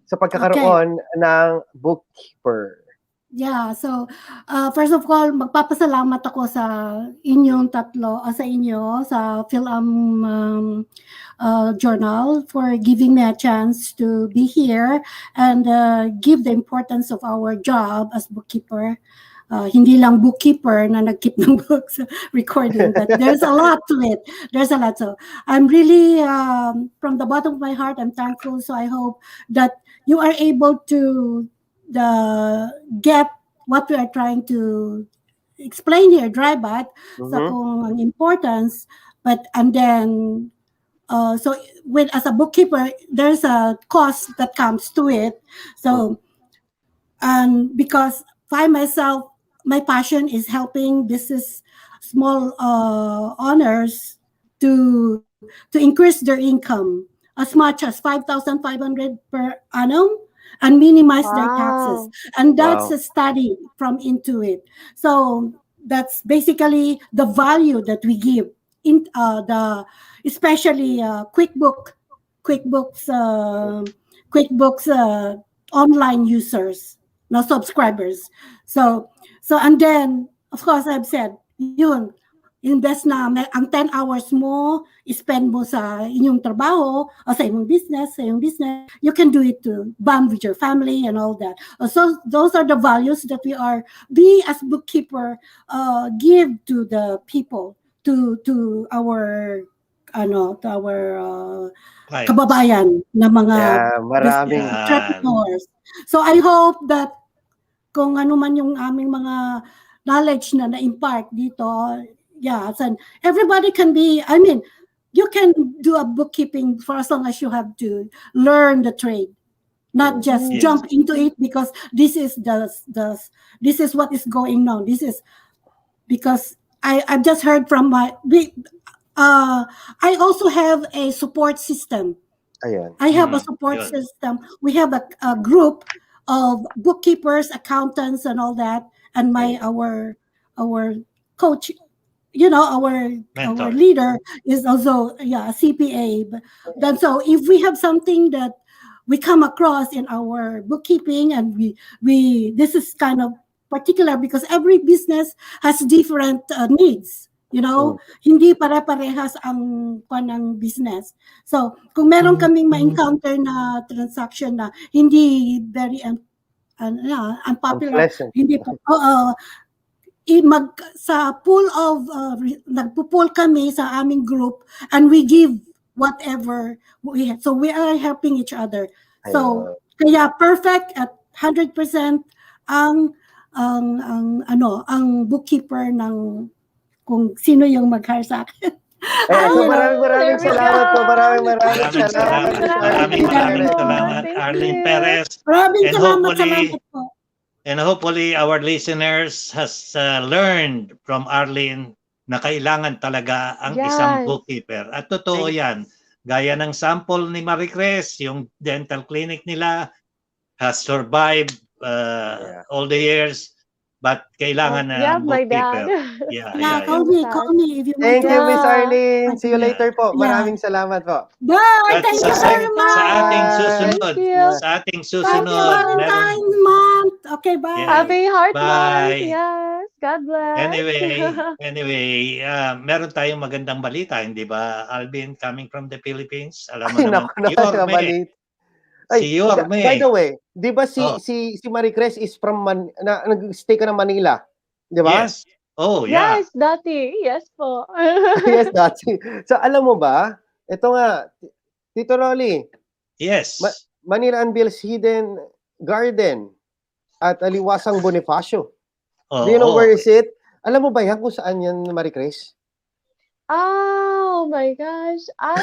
S5: sa pagkakaroon ng bookkeeper?
S4: Yeah, so first of all, magpapasalamat ako sa inyong tatlo, sa FilAm Journal for giving me a chance to be here and give the importance of our job as bookkeeper. Hindi lang bookkeeper na nag-keep ng books recording, but there's a lot to it. There's a lot. So I'm really, from the bottom of my heart, I'm thankful. So I hope that you are able to get what we are trying to explain here, dry bat, sa kung ang importance. And then, so as a bookkeeper, there's a cost that comes to it. So, and because I myself, my passion is helping business small owners to increase their income as much as 5,500 per annum and minimize their taxes. And that's a study from Intuit. So that's basically the value that we give in especially QuickBooks online users, no subscribers. So and then of course I've said invest na ang 10 hours mo spend mo sa inyong trabaho o sa inyong business, you can do it to bond with your family and all that. So those are the values that we as bookkeeper give to the people, to our kababayan na mga
S5: maraming
S4: entrepreneurs. So I hope that kung ano man yung aming mga knowledge na na-impart dito, and everybody can be, you can do a bookkeeping for as long as you have to learn the trade, not just jump into it because this is what is going on. This is because I've just heard from I also have a support system. I have a support system. We have a group of bookkeepers, accountants, and all that, and our coach our
S2: Mentor.
S4: leader is also a CPA. But then so if we have something that we come across in our bookkeeping, and we this is kind of particular because every business has different needs. Hindi pare-parehas ang ng business. So, kung meron kaming ma-encounter na transaction na hindi very unpopular,
S5: Unpleasant.
S4: hindi pa, sa pool of nagpo-pool kami sa aming group, and we give whatever we have. So we are helping each other. So kaya perfect at 100% ang bookkeeper ng kung sino yung mag-hire sa akin.
S5: So maraming
S7: There we
S5: salamat po.
S7: go.
S5: Maraming
S2: Maraming
S5: salamat.
S2: salamat,
S7: Thank
S2: Arlene
S7: you.
S2: Perez.
S4: Maraming
S2: And
S4: salamat po.
S2: And hopefully our listeners has learned from Arlene na kailangan talaga ang isang
S7: Yes.
S2: bookkeeper. At totoo yan. Gaya ng sample ni Marie Cres, yung dental clinic nila has survived all the years, but kailangan na
S7: my
S2: bookkeeper.
S7: dad.
S2: Yeah.
S4: Call me if you want.
S5: Thank you, Miss
S7: Yeah.
S5: Arlene. See you
S2: Yeah.
S5: later po.
S4: Yeah.
S5: Maraming salamat po.
S4: Bye!
S2: At
S4: Thank you very much!
S2: sa ating susunod,
S7: Thank you.
S4: Happy
S2: meron,
S4: Valentine's month! Okay, bye!
S2: Yeah.
S7: Happy Heart
S2: Bye.
S7: Month. Yes. God bless.
S2: Anyway, meron tayong magandang balita, hindi ba, Alvin, coming from the Philippines? Alam mo
S5: Ay,
S2: naman,
S5: naku,
S2: Yorme.
S5: nakabalit. Ay,
S2: Si Yorme.
S5: by the way, di ba si
S2: Oh.
S5: Marie Cres is from nag-stay ka ng Manila? Di ba?
S2: Yes. Oh, yeah.
S7: Yes, Dati. Yes po.
S5: Yes, dati. So, alam mo ba, ito nga, Tito Rolly,
S2: Yes.
S5: Manila unveils hidden garden at Aliwasang Bonifacio.
S2: Oh,
S5: Do you know where is it? Alam mo ba yan kung saan yan, Marie Cres?
S7: Oh my gosh. I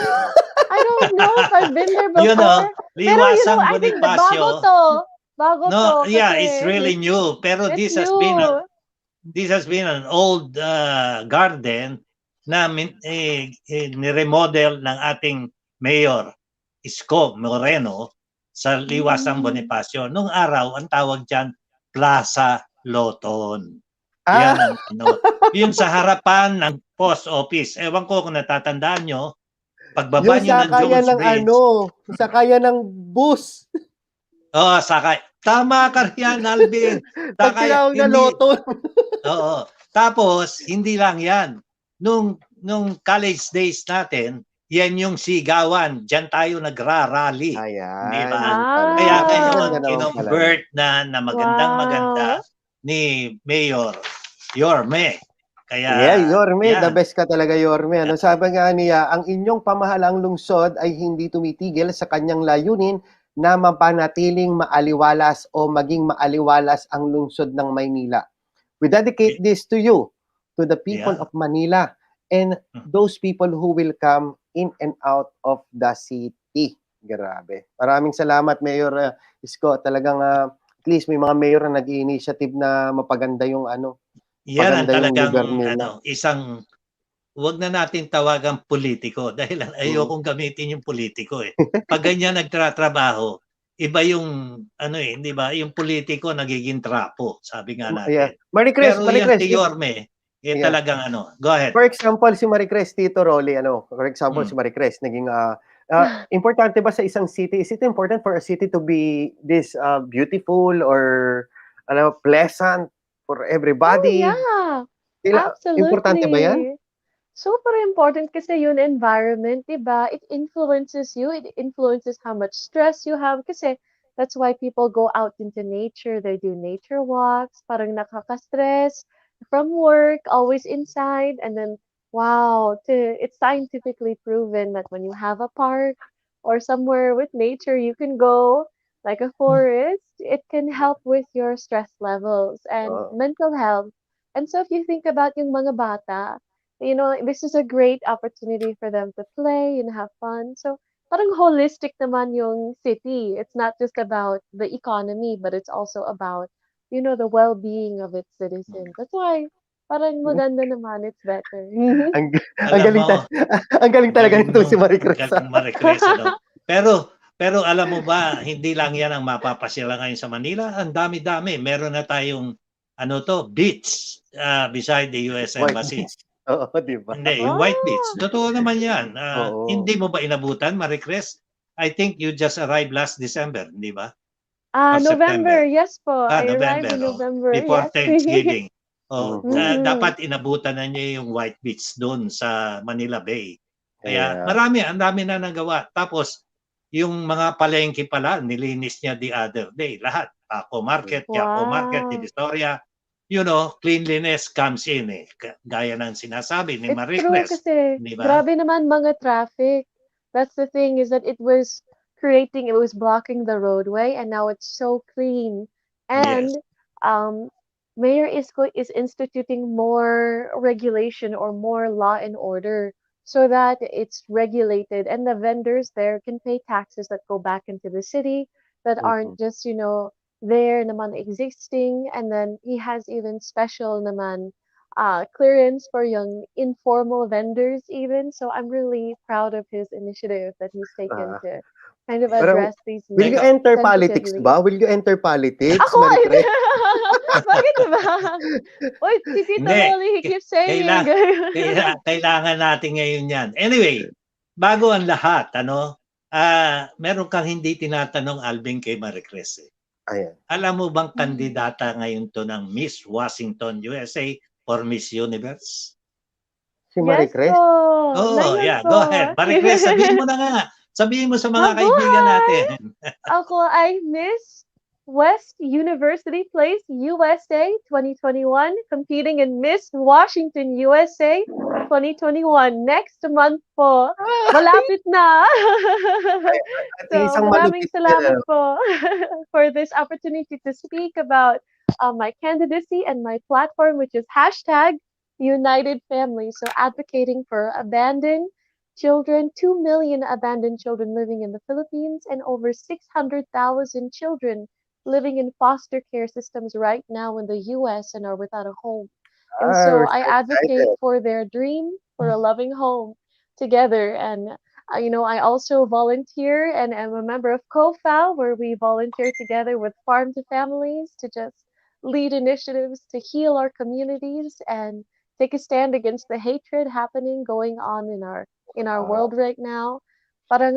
S7: don't know if I've been there before.
S2: You know,
S7: Pero
S2: Liwasang
S7: I think
S2: Bonifacio.
S7: bago
S2: No,
S7: to.
S2: yeah,
S7: kasi
S2: it's really new. Pero
S7: it's
S2: this has been an old garden na ni-remodel ng ating mayor Isko Moreno sa Liwasang Bonifacio. Nung araw, ang tawag dyan, Plaza Loton. Yan ang, yun sa harapan ng post office. Ewan ko kung natatandaan nyo, pagbaba nyo ng Jones Bridge.
S5: Sakaya ng bus.
S2: Oo, sakay. Tama ka riyan, Alvin.
S5: Pag tinawag na Loton.
S2: Oo. Tapos, hindi lang yan. Nung college days natin, yan yung sigawan. Diyan tayo nagra-rally.
S5: Ayan.
S2: Di ba?
S7: Ah.
S2: Kaya ngayon,
S5: Ganda naman
S2: kinumbert na magandang-maganda ni Mayor Yorme. Kaya,
S5: Yorme,
S2: yan.
S5: the best ka talaga, Yorme. Ano sabi nga niya, ang inyong pamahalang lungsod ay hindi tumitigil sa kanyang layunin na mapanatiling maaliwalas o maging maaliwalas ang lungsod ng Maynila. We dedicate this to you, to the people of Manila, and those people who will come in and out of the city. Grabe. Maraming salamat, Mayor Isko. Talagang at least may mga mayor na nag-i-initiative na mapaganda yung
S2: yan ang talagang
S5: lugar nila.
S2: isang, wag na natin tawagang politiko dahil ayokong gamitin yung politiko eh. Pag ganyan nagtratrabaho, iba yung di ba? Yung politiko nagiging trapo, sabi nga natin.
S5: Marie Cres,
S2: Pero yan si Yorme, talagang go ahead.
S5: For example, si Marie Cres, Tito Rolly, for example, si Marie Cres, naging importante ba sa isang city? Is it important for a city to be this beautiful or pleasant for everybody?
S7: Oh, yeah. Absolutely.
S5: Importante ba yan?
S7: Super important kasi yung environment, diba? It influences you. It influences how much stress you have kasi that's why people go out into nature. They do nature walks. Parang nakaka-stress from work, always inside. And then, wow, it's scientifically proven that when you have a park or somewhere with nature, you can go like a forest, it can help with your stress levels and mental health. And so if you think about yung mga bata, this is a great opportunity for them to play and have fun. So parang holistic naman yung city. It's not just about the economy, but it's also about, the well-being of its citizens. That's why parang maganda naman, it's better.
S5: ang galing talaga nito si Marie Cres.
S2: Pero alam mo ba, hindi lang yan ang mapapasila ngayon sa Manila. Ang dami-dami. Meron na tayong beach beside the US Embassy.
S5: Oo, di ba?
S2: Hindi, yung White Beach. Totoo naman yan.
S5: Oo.
S2: Hindi mo ba inabutan, Marie Chris? I think you just arrived last December, di ba?
S7: November.
S2: September.
S7: Yes po. I arrived
S2: November.
S7: in November.
S2: Before
S7: Yes.
S2: Thanksgiving.
S5: Mhm.
S2: Dapat inabutan na niya yung White Beach doon sa Manila Bay. Kaya
S5: Yeah.
S2: ang dami na nagawa. Tapos, yung mga palengke pala, nilinis niya the other day. Lahat. Paco Market, Quiapo Market,
S7: Wow.
S2: Divisoria. You know, cleanliness comes in eh. Gaya ng sinasabi ni
S7: It's
S2: Marie
S7: true
S2: Chris.
S7: kasi
S2: Di ba?
S7: grabe naman mga traffic. That's the thing is that it was blocking the roadway and now it's so clean.
S2: Yes.
S7: And Mayor Isko is instituting more regulation or more law and order so that it's regulated and the vendors there can pay taxes that go back into the city that aren't just, there naman existing. And then he has even special naman clearance for young informal vendors even. So I'm really proud of his initiative that he's taken
S5: Ah,
S7: to kind of
S5: Parang,
S7: address these
S5: will you
S7: needs
S5: enter politics
S7: sensitively.
S5: ba? Will you enter politics,
S7: Ako
S5: Marie Chris?
S7: Bakit ba? Uy, si Tito
S2: Hindi.
S7: Rolly, he keeps saying.
S2: Kailangan natin ngayon yan. Anyway, bago ang lahat, meron kang hindi tinatanong, Alvin, kay Marie Chris.
S5: Ayan.
S2: Alam mo bang kandidata ngayon to ng Miss Washington, USA for Miss Universe?
S5: Si Marie
S7: Yes
S5: Chris?
S7: po.
S2: Oh,
S7: Ngayon
S2: yeah.
S7: po.
S2: Go ahead. Marie Chris, sabihin mo na nga. Sabihin mo sa mga kaibigan
S7: Mabuhay!
S2: natin.
S7: Ako ay Miss West University Place USA 2021, competing in Miss Washington USA 2021 next month po. Malapit na.
S5: At
S7: So,
S5: isang
S7: maraming
S5: malupit
S7: salamat
S5: yan.
S7: po for this opportunity to speak about my candidacy and my platform, which is hashtag United Family. So, advocating for abandoned children, 2 million abandoned children living in the Philippines, and over 600,000 children living in foster care systems right now in the US and are without a home. And so
S5: We're
S7: I
S5: so
S7: advocate
S5: excited.
S7: for their dream for a loving home together. And, I also volunteer and am a member of COFAL, where we volunteer together with Farm to Families to just lead initiatives to heal our communities and take a stand against the hatred going on in our world right now. Parang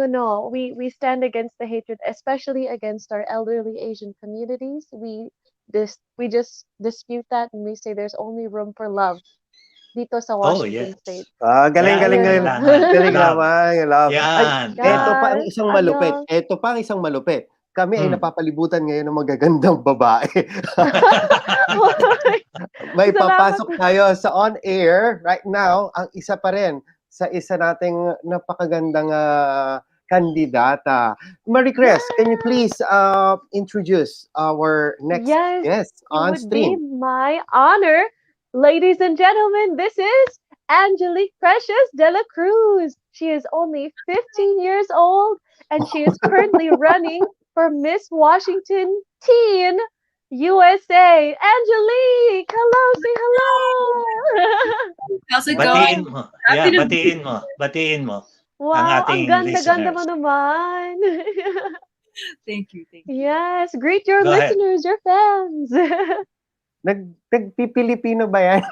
S7: we stand against the hatred, especially against our elderly Asian communities. We just dispute that and we say there's only room for love dito sa
S2: Oh,
S7: Washington
S2: yes.
S7: State.
S5: Galing,
S2: Yan,
S5: galing,
S7: Ayun
S5: galing.
S7: lang.
S5: Galing
S2: Love.
S5: naman, love. Ay,
S2: Yan.
S5: eto pa ang
S7: Yes,
S5: isang malupit.
S7: ano.
S5: Eto pa ang isang malupit. Kami ay
S2: Hmm.
S5: napapalibutan ngayon ng magagandang babae. May
S7: Salamat
S5: papasok
S7: po.
S5: tayo sa on-air right now. Ang isa pa rin sa isa nating napakagandang kandidata. Marie Chris, can you please introduce our next
S7: Yes,
S5: guest
S7: it
S5: on
S7: would be
S5: stream?
S7: my honor. Ladies and gentlemen, this is Angelique Precious de la Cruz. She is only 15 years old and she is currently running for Miss Washington Teen USA. Angelique, hello, say hello.
S10: How's it
S2: Batiin
S10: going?
S2: mo.
S10: Happy to be
S2: Batiin mo. Batiin mo.
S7: Wow,
S2: ating
S7: ang ganda-ganda mo
S2: listeners.
S7: naman.
S10: Thank you.
S7: Yes, greet your
S2: Go ahead.
S7: listeners, your fans.
S5: Nagpipilipino ba yan?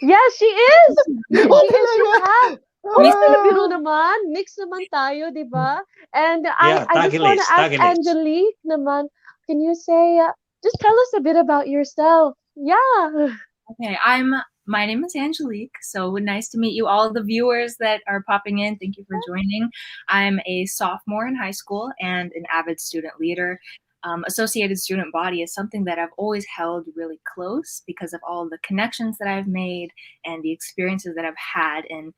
S7: Yes, she is. She is. You
S5: talaga?
S7: have.
S5: Ah.
S7: Miss Filipino naman. Mix naman tayo, di ba? And
S2: Yeah,
S7: I just want to ask
S2: Tagilis.
S7: Angelique naman, can you say, just tell us a bit about yourself. Yeah.
S10: Okay, my name is Angelique. So nice to meet you, all the viewers that are popping in. Thank you for joining. I'm a sophomore in high school and an avid student leader. Associated student body is something that I've always held really close because of all the connections that I've made and the experiences that I've had in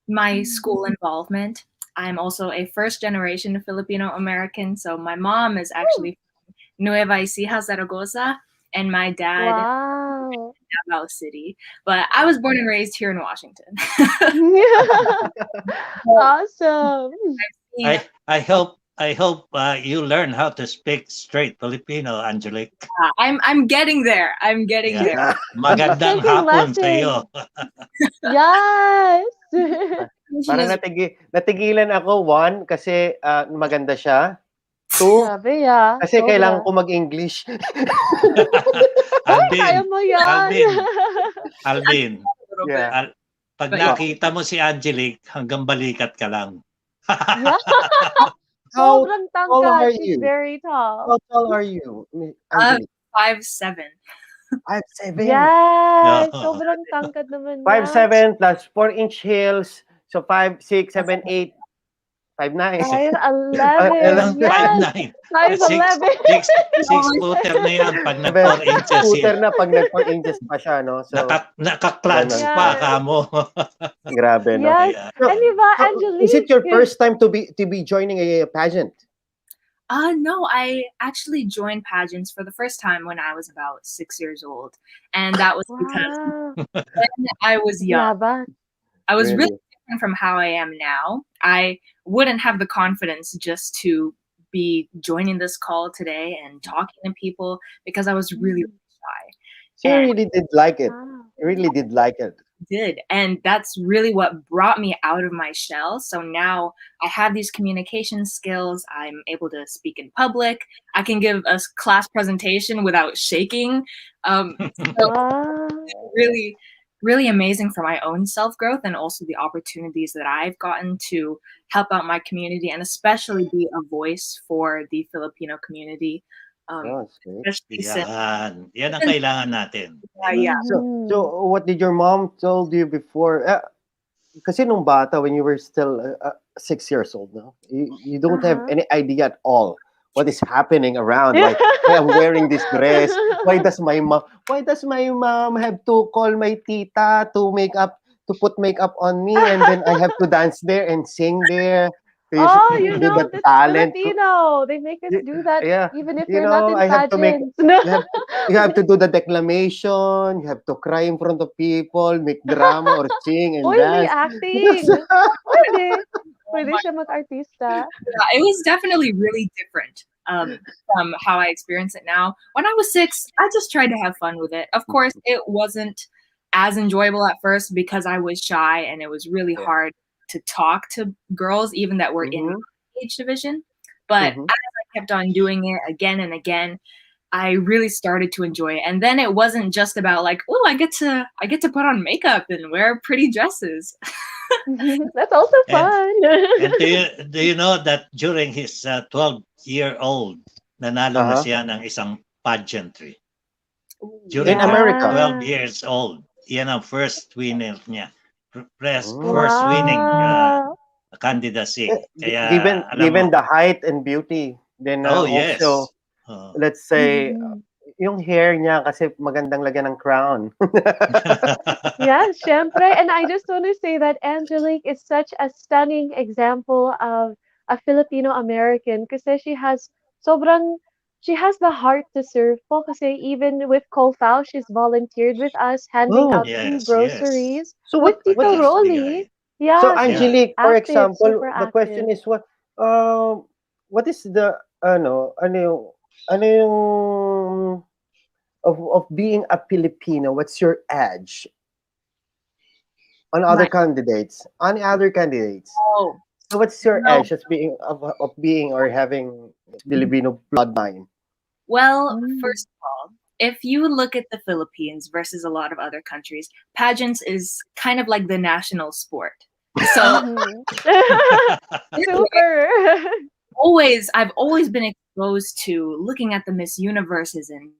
S10: my school involvement. I'm also a first generation Filipino American. So my mom is actually from Nueva Ecija, Zaragoza, and my dad
S7: Wow.
S10: Davao City. But I was born and raised here in Washington.
S7: Awesome.
S2: I hope you learn how to speak straight Filipino, Angelique.
S10: I'm getting there. I'm getting there.
S2: Magandang
S7: Taking
S2: hapon sa
S7: lessons.
S2: iyo.
S7: Yes.
S5: Parang natigilan ako, one, kasi maganda siya. Two,
S7: Grabe ya.
S5: kasi
S7: Sobra.
S5: kailangan ko mag-English.
S7: Kaya mo yan.
S2: Alvin.
S10: little
S5: Yeah.
S10: bit.
S2: Pag
S10: But yeah,
S2: nakita mo si Angelique, hanggang balikat ka lang.
S7: Yeah.
S5: How
S7: Sobrang
S5: tall are
S7: tangkad. She's
S5: you?
S7: very tall.
S5: How tall are you,
S10: uh,
S5: Angelique?
S10: 5'7".
S5: 5'7".
S7: Yes,
S2: Oo.
S7: sobrang tangkad naman niya.
S5: 5'7" plus 4-inch heels. So 5, 6, 7, 8, 5'9".
S7: 5'11.
S2: Ang
S7: Yes,
S2: 5'9".
S7: 5'11.
S2: 6-footer na yan pag nag 4 inches
S5: Scooter
S2: yun.
S5: na pag nag 4 inches pa siya, no? So,
S2: Naka-clutch
S5: ganun.
S2: pa
S7: Yes.
S2: kamo.
S5: Grabe, no?
S7: Yes.
S2: Kaya,
S5: So,
S7: And diba,
S5: so is it
S7: Angelique?
S5: your first time to be joining a pageant?
S10: No, I actually joined pageants for the first time when I was about 6 years old. And that was because
S7: Wow.
S10: when I was young,
S7: Laban.
S10: I was really
S5: Really?
S10: different from how I am now. I wouldn't have the confidence just to be joining this call today and talking to people because I was really shy.
S5: So you
S10: And
S5: really did like it.
S7: Wow.
S5: You really did like it.
S10: did. And that's really what brought me out of my shell. So now I have these communication skills. I'm able to speak in public. I can give a class presentation without shaking. So
S7: Wow.
S10: really, really amazing for my own self growth and also the opportunities that I've gotten to help out my community and especially be a voice for the Filipino community.
S5: Oh, that's great.
S10: Especially since,
S2: yan ang kailangan natin.
S10: yeah.
S5: So what did your mom told you before? Kasi nung bata, when you were still 6 years old, no? You don't have any idea at all what is happening around. Why I'm wearing this dress? Why does my mom have to call my tita to put makeup on me, and then I have to dance there and sing there?
S7: Oh, you
S5: Give
S7: know,
S5: a
S7: that's
S5: talent.
S7: Filipino. They make us do that
S5: Yeah,
S7: even if
S5: you
S7: we're not
S5: know,
S7: in
S5: I have to make
S7: pageants. No.
S5: you have to do the declamation, you have to cry in front of people, make drama or sing and
S7: Uy, may
S5: dance.
S7: acting. Pwede. Pwede siya mag-artista.
S10: Yeah, it was definitely really different from how I experience it now. When I was 6, I just tried to have fun with it. Of course, it wasn't as enjoyable at first because I was shy and it was really hard to talk to girls, even that were in my age division. But as I kept on doing it again and again, I really started to enjoy it. And then it wasn't just about like, oh, I get to put on makeup and wear pretty dresses.
S7: That's also fun.
S2: And do you know that during his 12-year-old, nanalo na siya ng isang pageantry? During
S5: In America?
S2: 12 years old. Yan ang first winner niya. First
S5: Wow.
S2: winning candidacy. Kaya,
S5: Given the height and beauty, then
S2: yes.
S5: also, let's say, yung hair niya kasi magandang lagyan ng crown.
S7: Yeah, syempre. And I just want to say that Angelique is such a stunning example of a Filipino American kasi she has the heart to serve po kasi even with Kofao, she's volunteered with us handing out free groceries.
S5: So
S7: with
S5: what
S7: Tito
S5: is
S7: Rolly. Yeah,
S5: so Angelique, for
S7: active,
S5: example,
S7: super
S5: the question
S7: active.
S5: is what is the ano yung of being a Filipino, what's your edge on other candidates?
S10: Oh.
S5: So what's your edge as being of being or having Filipino bloodline?
S10: Well, first of all, if you look at the Philippines versus a lot of other countries, pageants is kind of like the national sport. So
S7: Super.
S10: I've always been exposed to looking at the Miss Universes and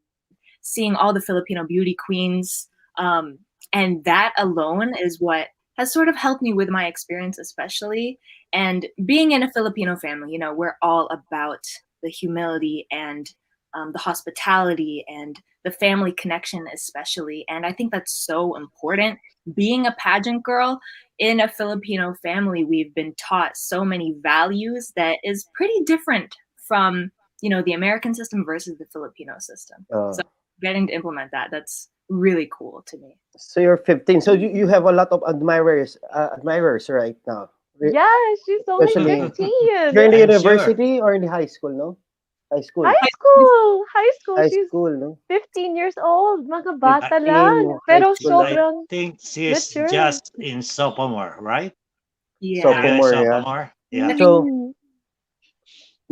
S10: seeing all the Filipino beauty queens. And that alone is what has sort of helped me with my experience, especially. And being in a Filipino family, you know, we're all about the humility and the hospitality and the family connection, especially. And I think that's so important. Being a pageant girl in a Filipino family, we've been taught so many values that is pretty different from, you know, the American system versus the Filipino system. So getting to implement that's really cool to me.
S5: So you're 15. So you have a lot of admirers right now.
S7: Yeah, she's only
S5: Especially
S7: 15.
S5: You're in the university or in the high school, no? High school.
S7: She's
S5: No?
S7: 15 years old. Mga bata lang. Pero sobrang
S2: I think she's
S7: mature.
S2: just in sophomore, right?
S10: Yeah.
S2: Sophomore. Yeah.
S5: So,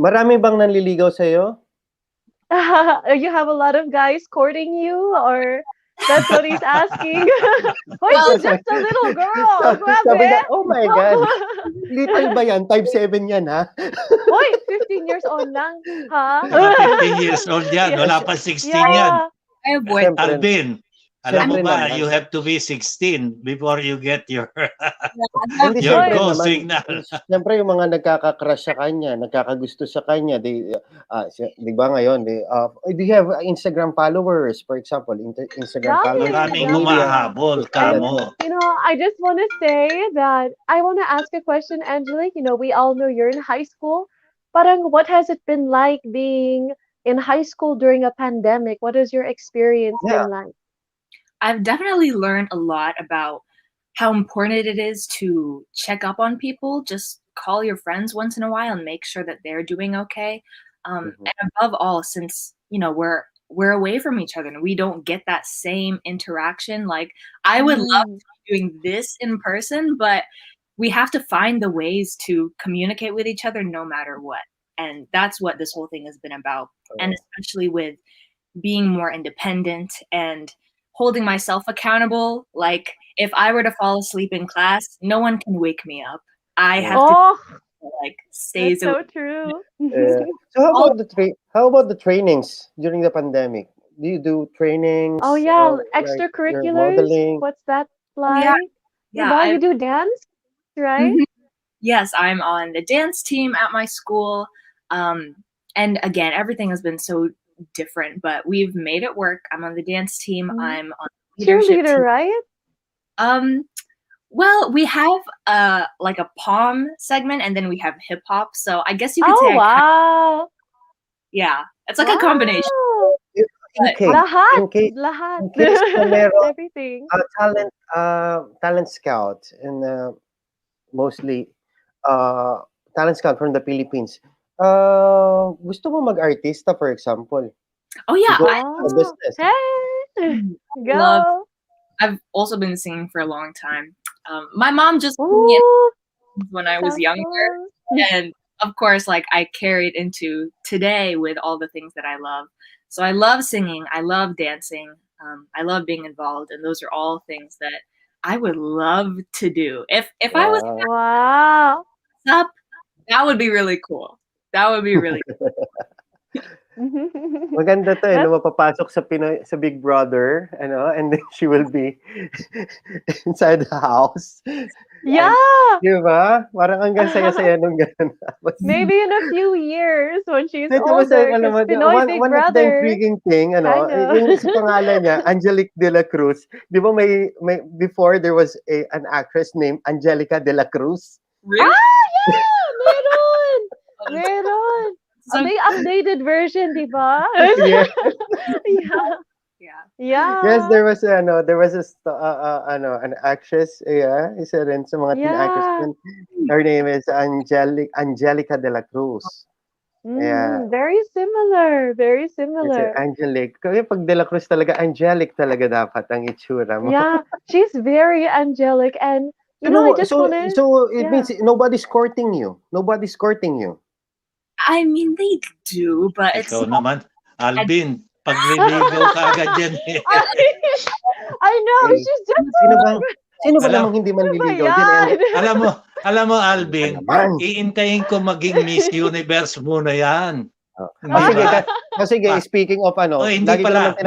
S5: marami bang nanliligaw sa'yo?
S7: You have a lot of guys courting you or That's what he's asking. Hoy, she's just a little girl.
S5: Sabi niya,
S7: Grabe.
S5: oh my God. Little ba yan? Type 7 yan, ha?
S7: Hoy, 15 years old lang. Ha?
S2: Mga 15 years old yan.
S7: Yeah.
S2: Wala pa 16 yan.
S7: Yeah.
S10: I avoid
S5: Siyempre,
S2: Alvin, alam mo
S5: siyempre
S2: ba,
S5: naman.
S2: you have to be 16 before you get your
S5: Hindi,
S2: your
S5: siyempre
S2: go
S5: naman.
S2: signal.
S5: Siyempre, yung mga nagkaka-crush sa kanya, nagkakagusto sa kanya, di ba ngayon, do you have Instagram followers, for example, Instagram
S7: Dami,
S5: followers?
S2: Maraming
S7: dami.
S2: humahabol,
S7: And,
S2: kamo.
S7: I just want to say that I want to ask a question, Angelique. We all know you're in high school. Parang, what has it been like being in high school during a pandemic? What has your experience
S5: Yeah.
S7: been like?
S10: I've definitely learned a lot about how important it is to check up on people. Just call your friends once in a while and make sure that they're doing okay. And above all, since we're away from each other and we don't get that same interaction. Like, I would love to be doing this in person, but we have to find the ways to communicate with each other no matter what. And that's what this whole thing has been about. And especially with being more independent and holding myself accountable. Like, if I were to fall asleep in class, no one can wake me up. I have to stay.
S7: That's so true.
S5: So how about the trainings during the pandemic? Do you do trainings?
S7: Oh yeah,
S5: like your
S7: extracurriculars.
S5: modeling?
S7: What's that like?
S10: Yeah,
S7: you do dance, right?
S10: Yes, I'm on the dance team at my school. And again, everything has been so different, but we've made it work. I'm on the dance team. I'm on the leadership
S7: Cheerleader,
S10: team.
S7: right?
S10: Well, we have like a pom segment, and then we have hip hop. So I guess you could say,
S7: wow.
S10: Yeah, it's like a combination.
S7: Lahat.
S5: In case na meron,
S7: Everything.
S5: talent scout and mostly talent scout from the Philippines. Gusto mo mag-artista, for example?
S10: Oh yeah,
S5: To go into business.
S7: Hey, go.
S10: I've also been singing for a long time. My mom just put me in when I was younger, and of course, like, I carried into today with all the things that I love. So I love singing, I love dancing, I love being involved, and those are all things that I would love to do. If I was up, that would be really cool. That would be really cool.
S5: Maganda to, mapapasok sa Big Brother, and then she will be inside the house.
S7: Yeah.
S5: Di ba? Parang hanggang saya-saya nung gano'n.
S7: Maybe in a few years when she's
S5: Tapos,
S7: older. Because Pinoy Big
S5: one of the
S7: Brother.
S5: intriguing thing, yung sa pangalan niya, Angelique de la Cruz. Di ba may before there was an actress named Angelica de la Cruz?
S10: Really?
S7: Yeah! Meron! May updated version, di ba?
S5: Yeah.
S7: Yeah.
S5: Yes, there was an actress, isa rin sa mga teen actress. Her name is Angelica de la Cruz.
S7: Very similar. Very similar.
S5: Angelique. Kaya pag de la Cruz talaga, angelic talaga dapat ang itsura mo.
S7: Yeah, she's very angelic, and I just wanna.
S5: So it means nobody's courting you. Nobody's courting you.
S10: I mean, they do, but it's
S2: Ikaw naman, Alvin, pagliligaw ka agad yan eh.
S7: I know, she's just
S5: Sino ba namang hindi manliligaw din?
S2: Alam mo, Alvin, iintayin ko maging Miss Universe muna yan.
S5: Sige, speaking of
S2: hindi pala,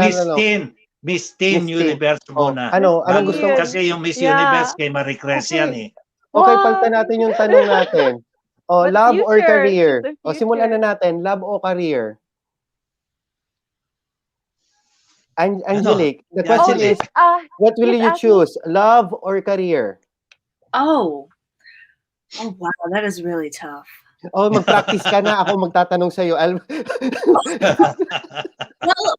S2: Miss Teen Universe muna.
S5: Anong gusto mo?
S2: Kasi yung Miss Universe kay Marie Cres yan eh.
S5: Okay, palitan natin yung tanong natin. Love or career? Simulan na natin, love or career? Angelique, the question is, what will you choose, love or career?
S10: Oh wow, that is really tough.
S5: Mag-practice ka na, ako magtatanong sa'yo.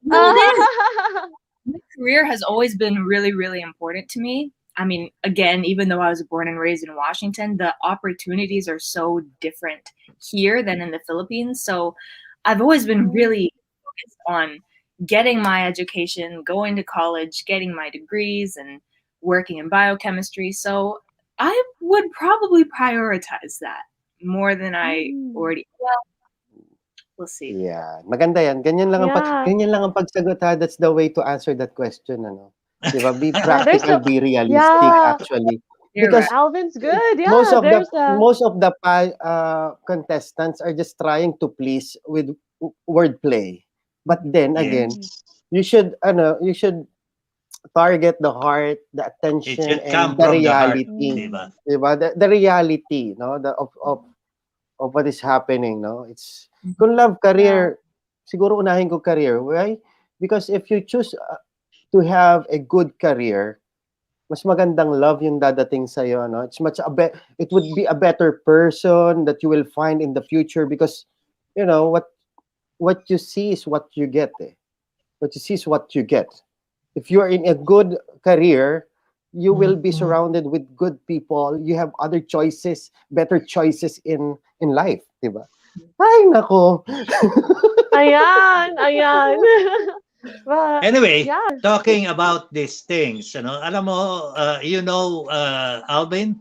S10: My career has always been really, really important to me. I mean, again, even though I was born and raised in Washington, the opportunities are so different here than in the Philippines. So I've always been really focused on getting my education, going to college, getting my degrees, and working in biochemistry. So I would probably prioritize that more than I already. Well, we'll see.
S5: Yeah, maganda yan. Ganyan lang ang pagsagot ha. That's the way to answer that question, Di ba? Be
S7: Yeah, there's
S5: practical,
S7: a
S5: be realistic
S7: yeah.
S5: actually.
S10: You're
S5: Because
S10: right.
S7: Alvin's good.
S5: most
S7: Yeah,
S5: of the
S7: there's a
S5: contestants are just trying to please with wordplay. But then again,
S7: mm,
S5: you should target the heart, the
S2: It
S5: attention,
S2: should come
S5: and the
S2: from the heart,
S5: reality.
S2: di ba?
S7: mm,
S5: Diba? The reality, no, of what is happening, no. It's kung love
S7: yeah.
S5: career, siguro unahin ko career. Why? Because if you choose to have a good career, mas magandang love yung dadating sa iyo, no. It would be a better person that you will find in the future because what you see is what you get. What you see is what you get. If you are in a good career, you will be surrounded with good people. You have other choices, better choices in life, diba? Ay, nako.
S7: Ayan, ayan. But
S2: Anyway,
S7: yeah.
S2: talking about these things, alam mo, Alvin,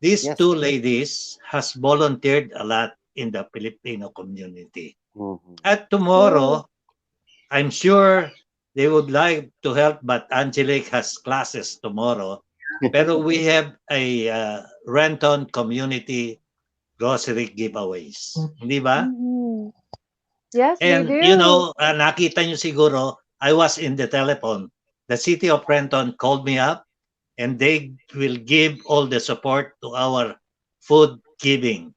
S2: these
S5: Yes.
S2: two ladies has volunteered a lot in the Filipino community.
S5: Mhm.
S2: At
S7: True.
S2: tomorrow, I'm sure they would like to help, but Angelique has classes tomorrow. Pero we have a Renton community grocery giveaways. Hindi ba?
S7: Mhm. Yes, we
S2: And
S7: do.
S2: nakita nyo siguro, I was in the telephone. The city of Renton called me up and they will give all the support to our food giving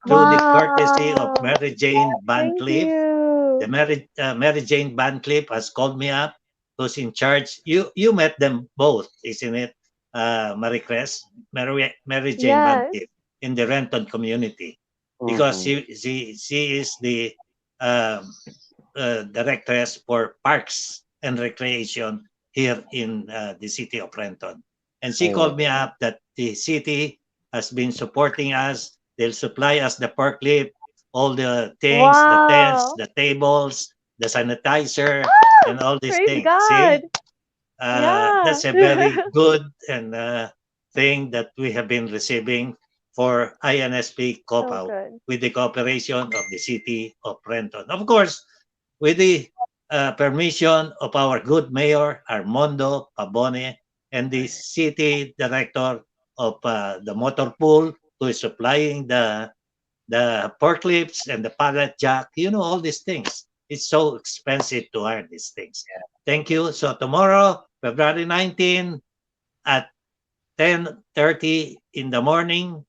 S2: through the courtesy of
S7: Wow.
S2: Mary Jane Van
S7: Thank
S2: Cleef. The
S7: you.
S2: Mary Jane Van Cleef has called me up, who's in charge. You met them both, isn't it, Marie Cres? Mary Jane Van
S7: Yes.
S2: Cleef in the Renton community, because
S5: Mhm.
S2: she is the um, directress for parks and recreation here in the city of Renton. And she
S5: Ayun.
S2: called me up that the city has been supporting us. They'll supply us the forklift, all the things, the tents,
S7: Wow.
S2: the tables, the sanitizer, and all these
S7: Praise
S2: things.
S7: God.
S2: See,
S7: Yeah.
S2: that's a very good and thing that we have been receiving for INSP
S7: So
S2: COPAW
S7: good.
S2: with the cooperation of the city of Renton. Of course, with the permission of our good mayor, Armando Pabone, and the city director of the motor pool, who is supplying the forklifts and the pallet jack, all these things. It's so expensive to hire these things. Thank you. So tomorrow, February 19 at 10:30 in the morning,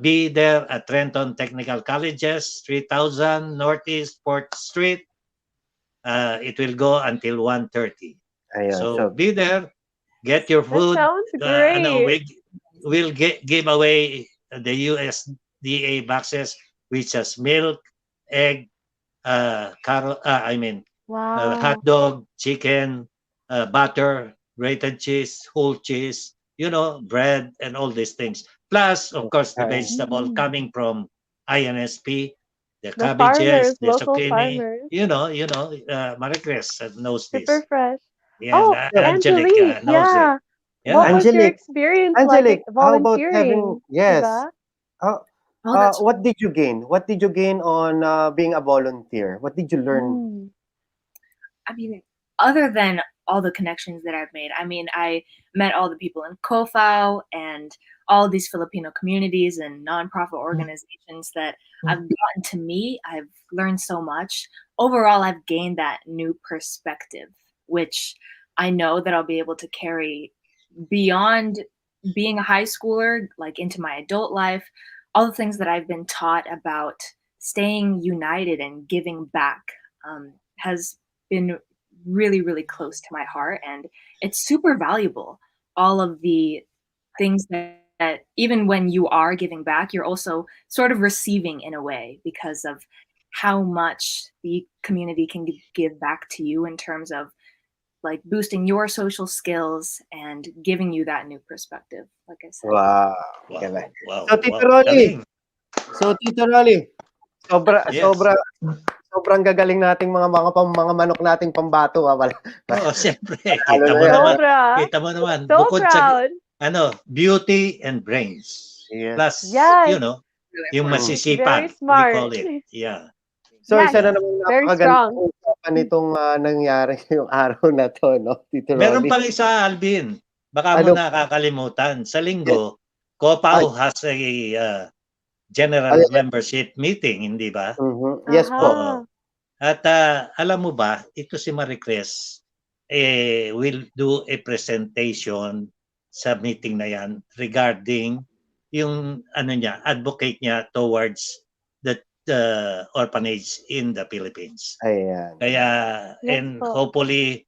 S2: be there at Trenton Technical Colleges, 3000 Northeast 4th Street. It will go until 1:30.
S5: Ayun.
S2: So
S5: So,
S2: be there, get your
S7: That
S2: food.
S7: sounds great.
S2: We'll give away the USDA boxes, which has milk, egg, hot
S7: Wow.
S2: dog, chicken, butter, grated cheese, whole cheese, bread, and all these things. Plus, of course, the
S5: ayun.
S2: vegetable
S7: Mm.
S2: coming from INSP, the
S7: The
S2: cabbages,
S7: farmers,
S2: the
S7: local
S2: zucchini.
S7: farmers.
S2: Maricres knows
S7: Super
S2: this.
S7: fresh.
S2: Yeah, and
S7: Oh,
S5: So,
S2: Angelica
S7: Angelique,
S2: knows it.
S7: yeah. What
S2: Yeah.
S7: was your
S5: Angelique,
S7: experience like at
S5: Angelique, how about having,
S7: volunteering?
S5: yes,
S7: Diba?
S5: how,
S10: Oh, that's
S5: what did you gain? What did you gain on being a volunteer? What did you learn?
S7: Mm.
S10: I mean, other than all the connections that I've made, I mean, I met all the people in COFAO and all these Filipino communities and nonprofit organizations that I've gotten to meet. I've learned so much. Overall, I've gained that new perspective, which I know that I'll be able to carry beyond being a high schooler, like into my adult life. All the things that I've been taught about staying united and giving back has been really, really close to my heart, and it's super valuable. All of the things that even when you are giving back, you're also sort of receiving in a way because of how much the community can give back to you in terms of like boosting your social skills and giving you that new perspective, like I said.
S5: Wow.
S2: Wow,
S5: Diba?
S2: wow,
S5: So, Tito
S2: wow.
S5: Rolly,
S2: Galing. Yes.
S5: sobrang gagaling nating mga manok nating pambato. Wala.
S2: Oo, siyempre.
S5: Lalo na yan.
S7: Sobra.
S2: Kita mo naman,
S7: So
S2: bukod sa,
S7: proud.
S2: beauty and brains.
S5: Yes.
S2: Plus,
S7: Yes.
S10: Really
S2: yung
S10: important.
S7: Very
S2: masisipag, we
S7: smart.
S2: call it. Yeah.
S5: So,
S7: Yes,
S5: isa na namang
S7: very
S5: napakagandang
S7: strong.
S5: usapan nitong nangyari ngayong araw na to, no, Tito
S2: Meron
S5: Ronnie?
S2: pang isa, Alvin. Baka mo
S5: Ano?
S2: nakakalimutan. Sa
S5: Yes.
S2: linggo,
S5: Ay.
S2: COPAO has a general
S5: Ay,
S2: membership meeting, hindi ba?
S5: Yes po.
S2: Oo.
S7: Aha.
S2: At alam mo ba, ito si Maricres will do a presentation sa meeting na yan regarding yung ano niya, advocate niya towards the orphanage in the Philippines.
S5: Ayan.
S2: Kaya,
S7: Yes
S2: and
S7: po.
S2: hopefully,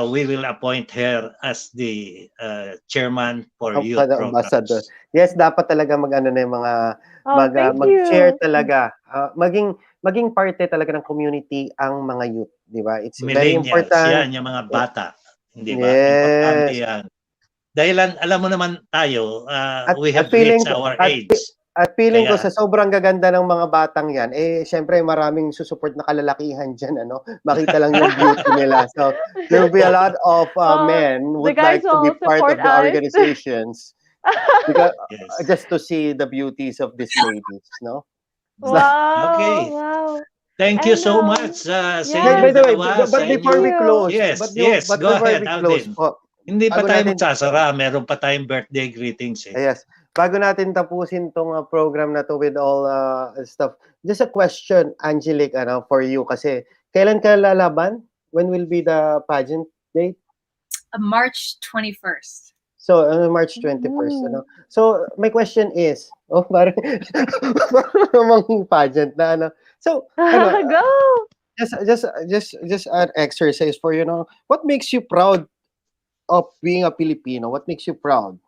S2: we will appoint her as the chairman for
S5: Ang
S2: youth
S5: ambassador.
S2: programs.
S5: Yes, dapat talaga mag-ano na yung mga
S7: Oh, thank
S5: mag-share
S7: you.
S5: talaga. Maging parte talaga ng community ang mga youth, di ba? It's very
S2: Millennials,
S5: important.
S2: yan, yung mga bata. Hindi ba?
S5: Yes.
S2: Importante yan. Dahil alam mo naman tayo, we have reached our age.
S5: At feeling ko
S2: Kaya-
S5: sa sobrang gaganda ng mga batang yan, syempre maraming susuport na kalalakihan dyan, ano? Makita lang yung beauty nila. So, there will be a lot of men would
S7: guys
S5: like to be
S7: will
S5: part of
S7: support
S5: the
S7: us.
S5: organizations because
S2: Yes.
S5: just to see the beauties of these ladies, no?
S7: Wow.
S2: Okay.
S7: Wow.
S2: Thank you
S7: And,
S2: so much sa
S7: yes.
S2: inyong
S5: By the way,
S2: dalawa, sa
S5: but before we
S2: inyo.
S5: close,
S2: Yes,
S5: but
S2: go
S5: before
S2: ahead,
S5: we close
S2: Alvin.
S5: po,
S2: Hindi pa
S5: bago
S2: tayo
S5: natin-
S2: magsasara, meron pa tayong birthday greetings eh.
S5: yes. Bago natin tapusin tong program na to with all stuff, just a question, Angelique, for you kasi kailan ka lalaban? When will be the pageant date?
S10: March 21st.
S5: So, March 21st.
S7: Mm.
S5: So, my question is, parang namang pageant na So,
S7: Go.
S5: just an exercise for what makes you proud of being a Filipino? What makes you proud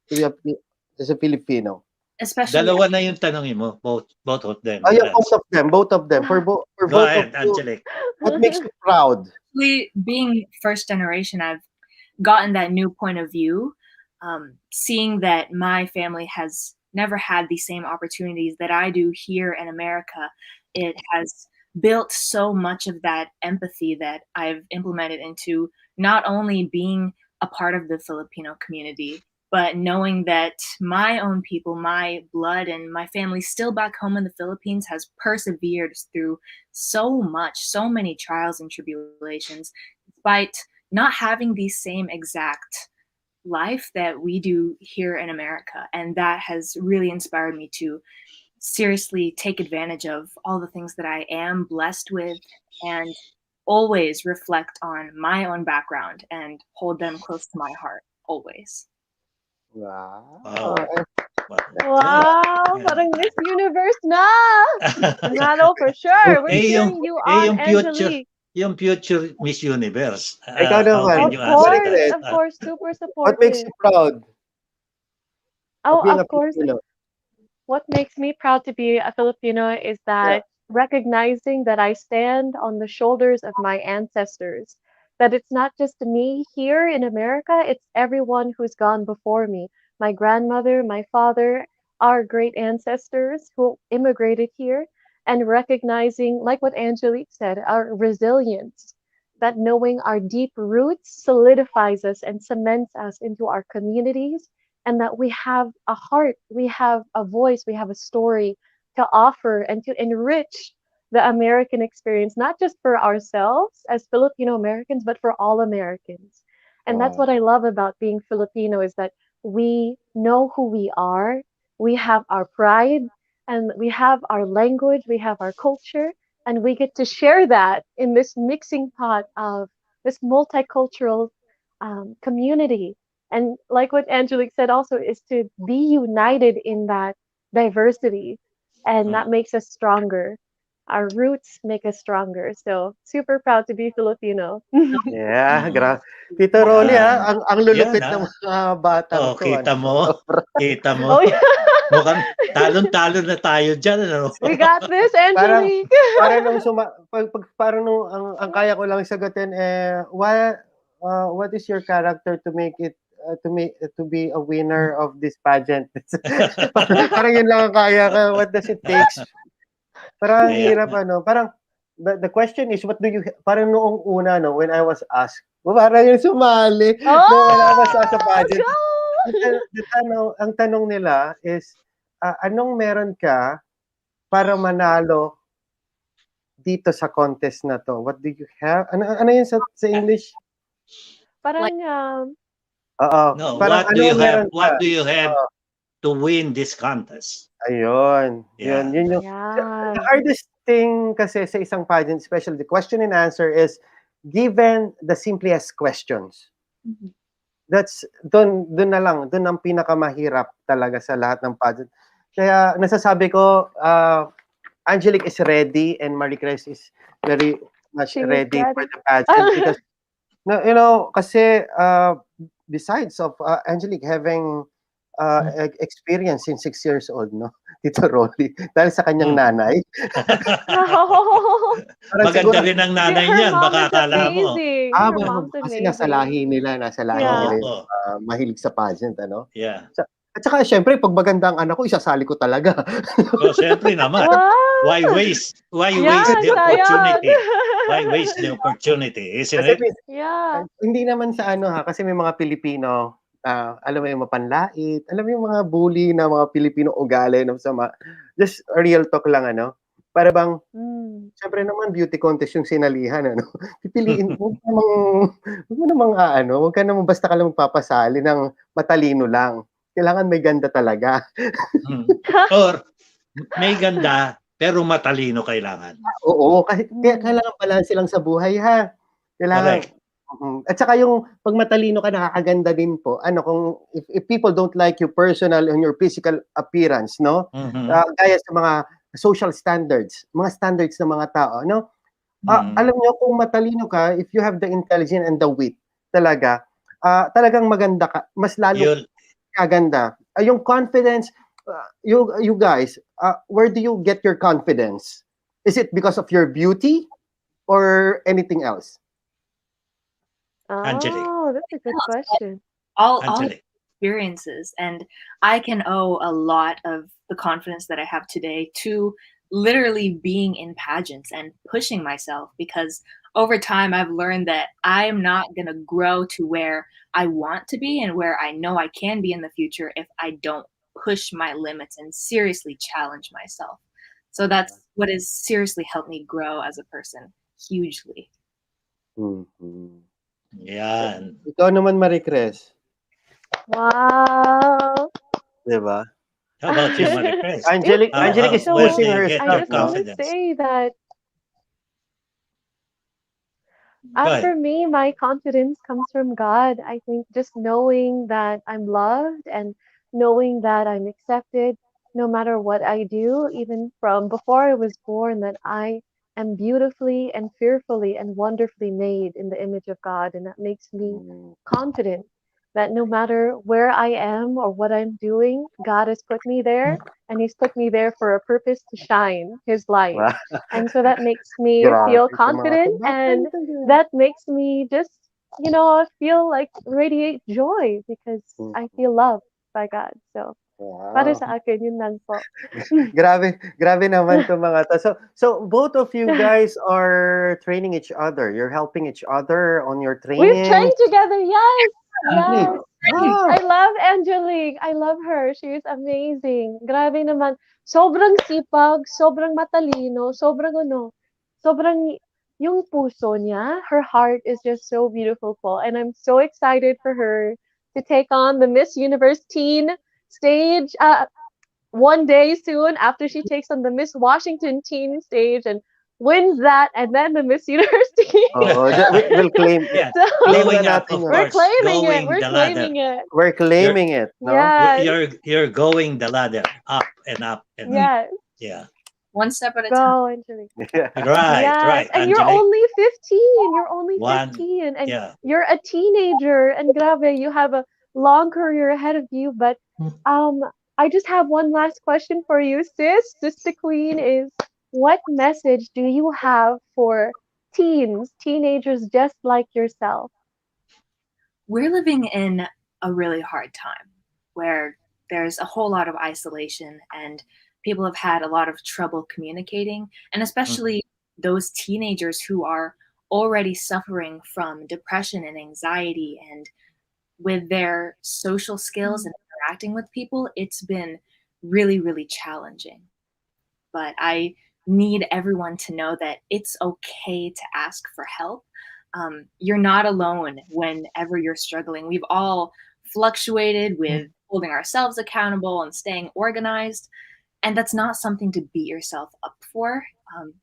S5: to be as a Filipino?
S10: Especially
S2: Dalawa na yung tanongin mo, both of them.
S5: Yeah, both of them. For
S2: Go
S5: both
S2: ahead,
S5: of you,
S2: Angelique.
S5: what makes you proud?
S10: being first generation, I've gotten that new point of view, seeing that my family has never had the same opportunities that I do here in America. It has built so much of that empathy that I've implemented into not only being a part of the Filipino community, but knowing that my own people, my blood and my family still back home in the Philippines has persevered through so much, so many trials and tribulations, despite not having the same exact life that we do here in America. And that has really inspired me to seriously take advantage of all the things that I am blessed with and always reflect on my own background and hold them close to my heart always.
S5: Wow.
S7: Wow, parang Miss Universe na! Panalo for sure. We're cheering you on, Angelique.
S2: Yung future Miss Universe.
S5: Ikaw naman.
S7: Of course, super supportive.
S5: What makes you proud?
S7: Oh,
S5: being a
S7: of course.
S5: Filipino?
S7: What makes me proud to be a Filipino is that recognizing that I stand on the shoulders of my ancestors. That it's not just me here in America, it's everyone who's gone before me. My grandmother, my father, our great ancestors who immigrated here, and recognizing, like what Angelique said, our resilience. That knowing our deep roots solidifies us and cements us into our communities, and that we have a heart, we have a voice, we have a story to offer and to enrich the American experience, not just for ourselves as Filipino Americans, but for all Americans. And that's what I love about being Filipino is that we know who we are, we have our pride, and we have our language, we have our culture, and we get to share that in this mixing pot of this multicultural community. And like what Angelique said also is to be united in that diversity, and that makes us stronger. Our roots make us stronger. So super proud to be Filipino.
S5: Yeah, Tito Ronnie, ang lulupit ng mga batang to.
S2: Kita mo. Kita mo.
S7: Oh, yeah.
S2: Mukhang talon-talon na tayo dyan. Ano?
S7: We got this, Angelique.
S5: Parang nung ang kaya ko lang sagutin what is your character to make it to be a winner of this pageant? Parang yun lang ang kaya ka. What does it take? Parang hirap parang the question is what do you parang noong una when I was asked parang yung sumali when I was asked sa pageant. Ang tanong nila is anong meron ka para manalo dito sa contest na to? What do you have? Ano yun sa English?
S7: Parang,
S5: Oo.
S2: No,
S5: Parang
S2: what do you have?
S5: meron ka?
S2: What do you have
S5: Oo.
S2: to win this contest?
S5: Ayun.
S2: Yeah.
S5: Yun yung
S7: yeah.
S5: the hardest thing kasi sa isang pageant, especially the question and answer, is given the simplest questions. That's doon na lang, doon ang pinakamahirap talaga sa lahat ng pageant. Kaya nasasabi ko, Angelique is ready and Marie Chris is very much
S7: She was
S5: ready for
S7: ready.
S5: the pageant because you know, kasi besides of Angelique having experience since 6 years old, no? Tito Rolly, dahil sa kanyang nanay.
S7: No.
S5: Parang
S2: Maganda
S5: siguro,
S2: rin ang nanay
S7: Her
S2: niyan,
S7: mom
S2: baka
S7: is
S2: akala mo.
S7: amazing. Her mom's
S5: kasi nasa
S7: amazing.
S5: lahi nila
S7: Yeah.
S5: yung mahilig sa pageant, ano?
S2: Yeah.
S5: At saka syempre, pag maganda ang anak ko, isasali ko talaga.
S2: So, siyempre naman.
S7: Wow.
S2: Why waste
S7: Yeah,
S2: the
S7: sayang.
S2: opportunity? Why waste the opportunity, isn't
S5: Kasi
S2: it?
S7: Yeah.
S5: hindi naman sa ano ha, kasi may mga Pilipino, alam mo yung mapanlait, alam mo yung mga bully na mga Pilipino ugali na masama. Just a real talk lang, ano? Para bang, syempre naman beauty contest yung sinalihan, ano? Pipiliin mo, huwag mo namang huwag ka naman basta ka lang magpapasali ng matalino lang. Kailangan may ganda talaga.
S2: Or may ganda pero matalino kailangan.
S5: Oo, kasi kailangan balanse lang sa buhay, ha? Kailangan.
S2: Correct.
S5: At saka yung pag matalino ka, nakakaganda din po. Ano, kung if people don't like you personal on your physical appearance, no? Gaya sa mga social standards, mga standards ng mga tao, no? Alam niyo, kung matalino ka, if you have the intelligence and the wit, talaga, talagang maganda ka, mas lalo kaganda. Yung confidence, you guys, where do you get your confidence? Is it because of your beauty or anything else?
S2: Angelique.
S7: Oh, that's a good question.
S10: All
S2: Angelique.
S10: experiences, and I can owe a lot of the confidence that I have today to literally being in pageants and pushing myself, because over time I've learned that I'm not going to grow to where I want to be and where I know I can be in the future if I don't push my limits and seriously challenge myself. So that's what has seriously helped me grow as a person hugely.
S2: Yan.
S5: Ikaw naman, Marie Chris.
S7: Wow.
S5: Diba?
S2: How about you, Marie Chris?
S5: Angelique is
S2: where
S5: pushing
S2: do you get
S7: I
S2: your
S7: just want to
S2: confidence?
S7: say that
S2: Go ahead.
S7: for me, my confidence comes from God. I think just knowing that I'm loved and knowing that I'm accepted no matter what I do, even from before I was born, that I am beautifully and fearfully and wonderfully made in the image of God. And that makes me confident that no matter where I am or what I'm doing, God has put me there, and He's put me there for a purpose to shine His light. And so that makes me feel confident, and that makes me just, feel like radiate joy because I feel loved by God. So, para sa akin, yun lang po.
S5: Grabe naman to mga to. So both of you guys are training each other. You're helping each other on your training.
S7: We've trained together, yes. Yes.
S5: Ah.
S7: I love Angelique. I love her. She is amazing. Grabe naman. Sobrang sipag, sobrang matalino, sobrang yung puso niya, her heart is just so beautiful po. And I'm so excited for her to take on the Miss Universe teen stage one day soon after she takes on the Miss Washington teen stage and wins that, and then the Miss Universe teen.
S5: We'll claim.
S2: Yeah.
S7: So,
S2: Going up, of
S7: we're
S2: course.
S7: claiming it.
S2: Going
S7: We're
S2: the ladder.
S7: claiming it.
S5: We're claiming it. No?
S7: Yes.
S2: You're going the ladder up and up and up.
S7: Yes.
S2: Yeah.
S10: One step at a time.
S7: Go, Angelique.
S2: Right,
S7: Yes.
S2: right.
S7: And you're
S2: Angelique.
S7: only 15. You're only
S2: One.
S7: 15. And
S2: Yeah.
S7: you're a teenager. And grabe, you have a long career ahead of you. But I just have one last question for you, sis. Sister Queen, is what message do you have for teenagers just like yourself?
S10: We're living in a really hard time where there's a whole lot of isolation and people have had a lot of trouble communicating, and especially those teenagers who are already suffering from depression and anxiety, and with their social skills and interacting with people, it's been really, really challenging. But I need everyone to know that it's okay to ask for help. You're not alone whenever you're struggling. We've all fluctuated with holding ourselves accountable and staying organized. And that's not something to beat yourself up for,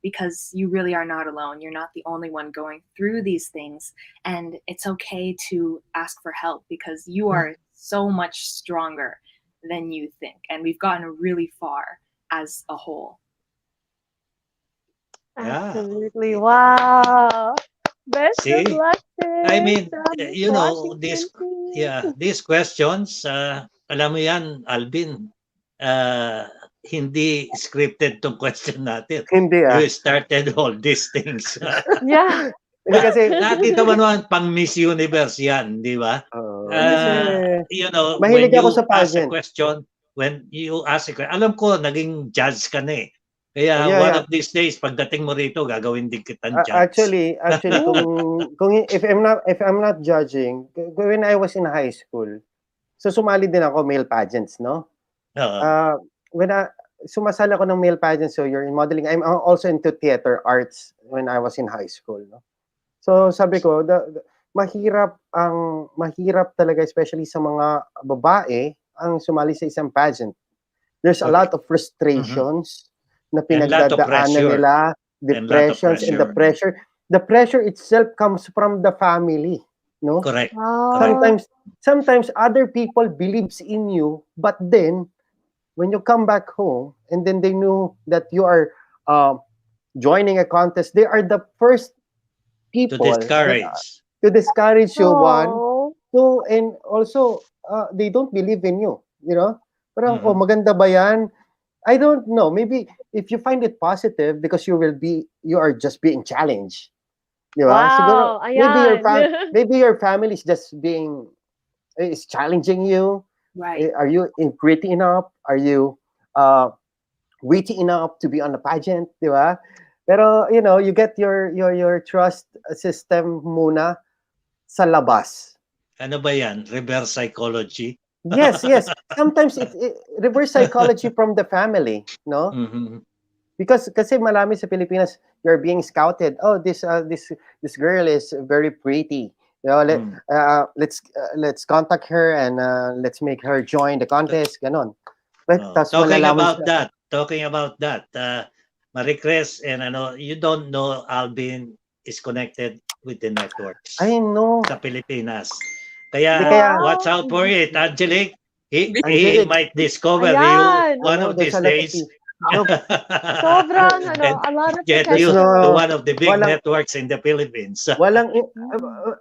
S10: because you really are not alone. You're not the only one going through these things. And it's okay to ask for help because you are so much stronger than you think. And we've gotten really far as a whole.
S2: Yeah.
S7: Absolutely. Wow. Best
S2: See?
S7: of luck,
S2: I mean,
S7: sis,
S2: you know,
S7: Washington.
S2: these questions, alam mo yan, Alvin, hindi scripted tong question natin.
S5: Hindi
S2: You started all these things.
S7: Yeah.
S5: Kasi,
S2: Nakita mo naman, pang Miss Universe yan, di ba?
S5: kasi
S2: You know,
S5: mahilig
S2: when
S5: ako
S2: you
S5: sa
S2: ask a
S5: pageant.
S2: question, alam ko, naging judge ka na eh. Kaya
S5: Yeah,
S2: one
S5: yeah.
S2: of these days, pagdating mo rito, gagawin din kitang judge.
S5: Actually, kung if I'm not judging, when I was in high school, so sumali din ako male pageants, no? When sumasali ako ng male pageants, so you're in modeling. I'm also into theater arts when I was in high school, no? So sabi ko, mahirap talaga, especially sa mga babae, ang sumali sa isang pageant. There's a lot of frustrations na pinagdadaanan nila, depressions, and the pressure itself comes from the family, no?
S2: Correct.
S5: Sometimes other people believes in you, but then when you come back home and then they know that you are joining a contest, they are the first people to discourage you, one, two, and also they don't believe in you, you know? Parang, maganda ba yan? I don't know. Maybe if you find it positive because you are just being challenged. Di ba?
S7: Wow,
S5: Siguro, maybe your family is just is challenging you.
S10: Right.
S5: Are you pretty enough? Are you witty enough to be on a pageant? Di ba? Pero, you know, you get your trust system muna sa labas.
S2: Ano ba yan? Reverse psychology?
S5: Yes. Sometimes it reverse psychology from the family, no? Because kasi marami sa Pilipinas, you're being scouted. Oh, this girl is very pretty. You know, let's contact her and let's make her join the contest. Ganon. But
S2: talking about that, Maricres, and you don't know Alvin is connected with the networks.
S5: I know.
S2: Sa Pilipinas. Kaya watch out for it, Angelique. He might discover you one of these days.
S7: Sobrang, a lot of
S2: get you to one of the big networks in the Philippines.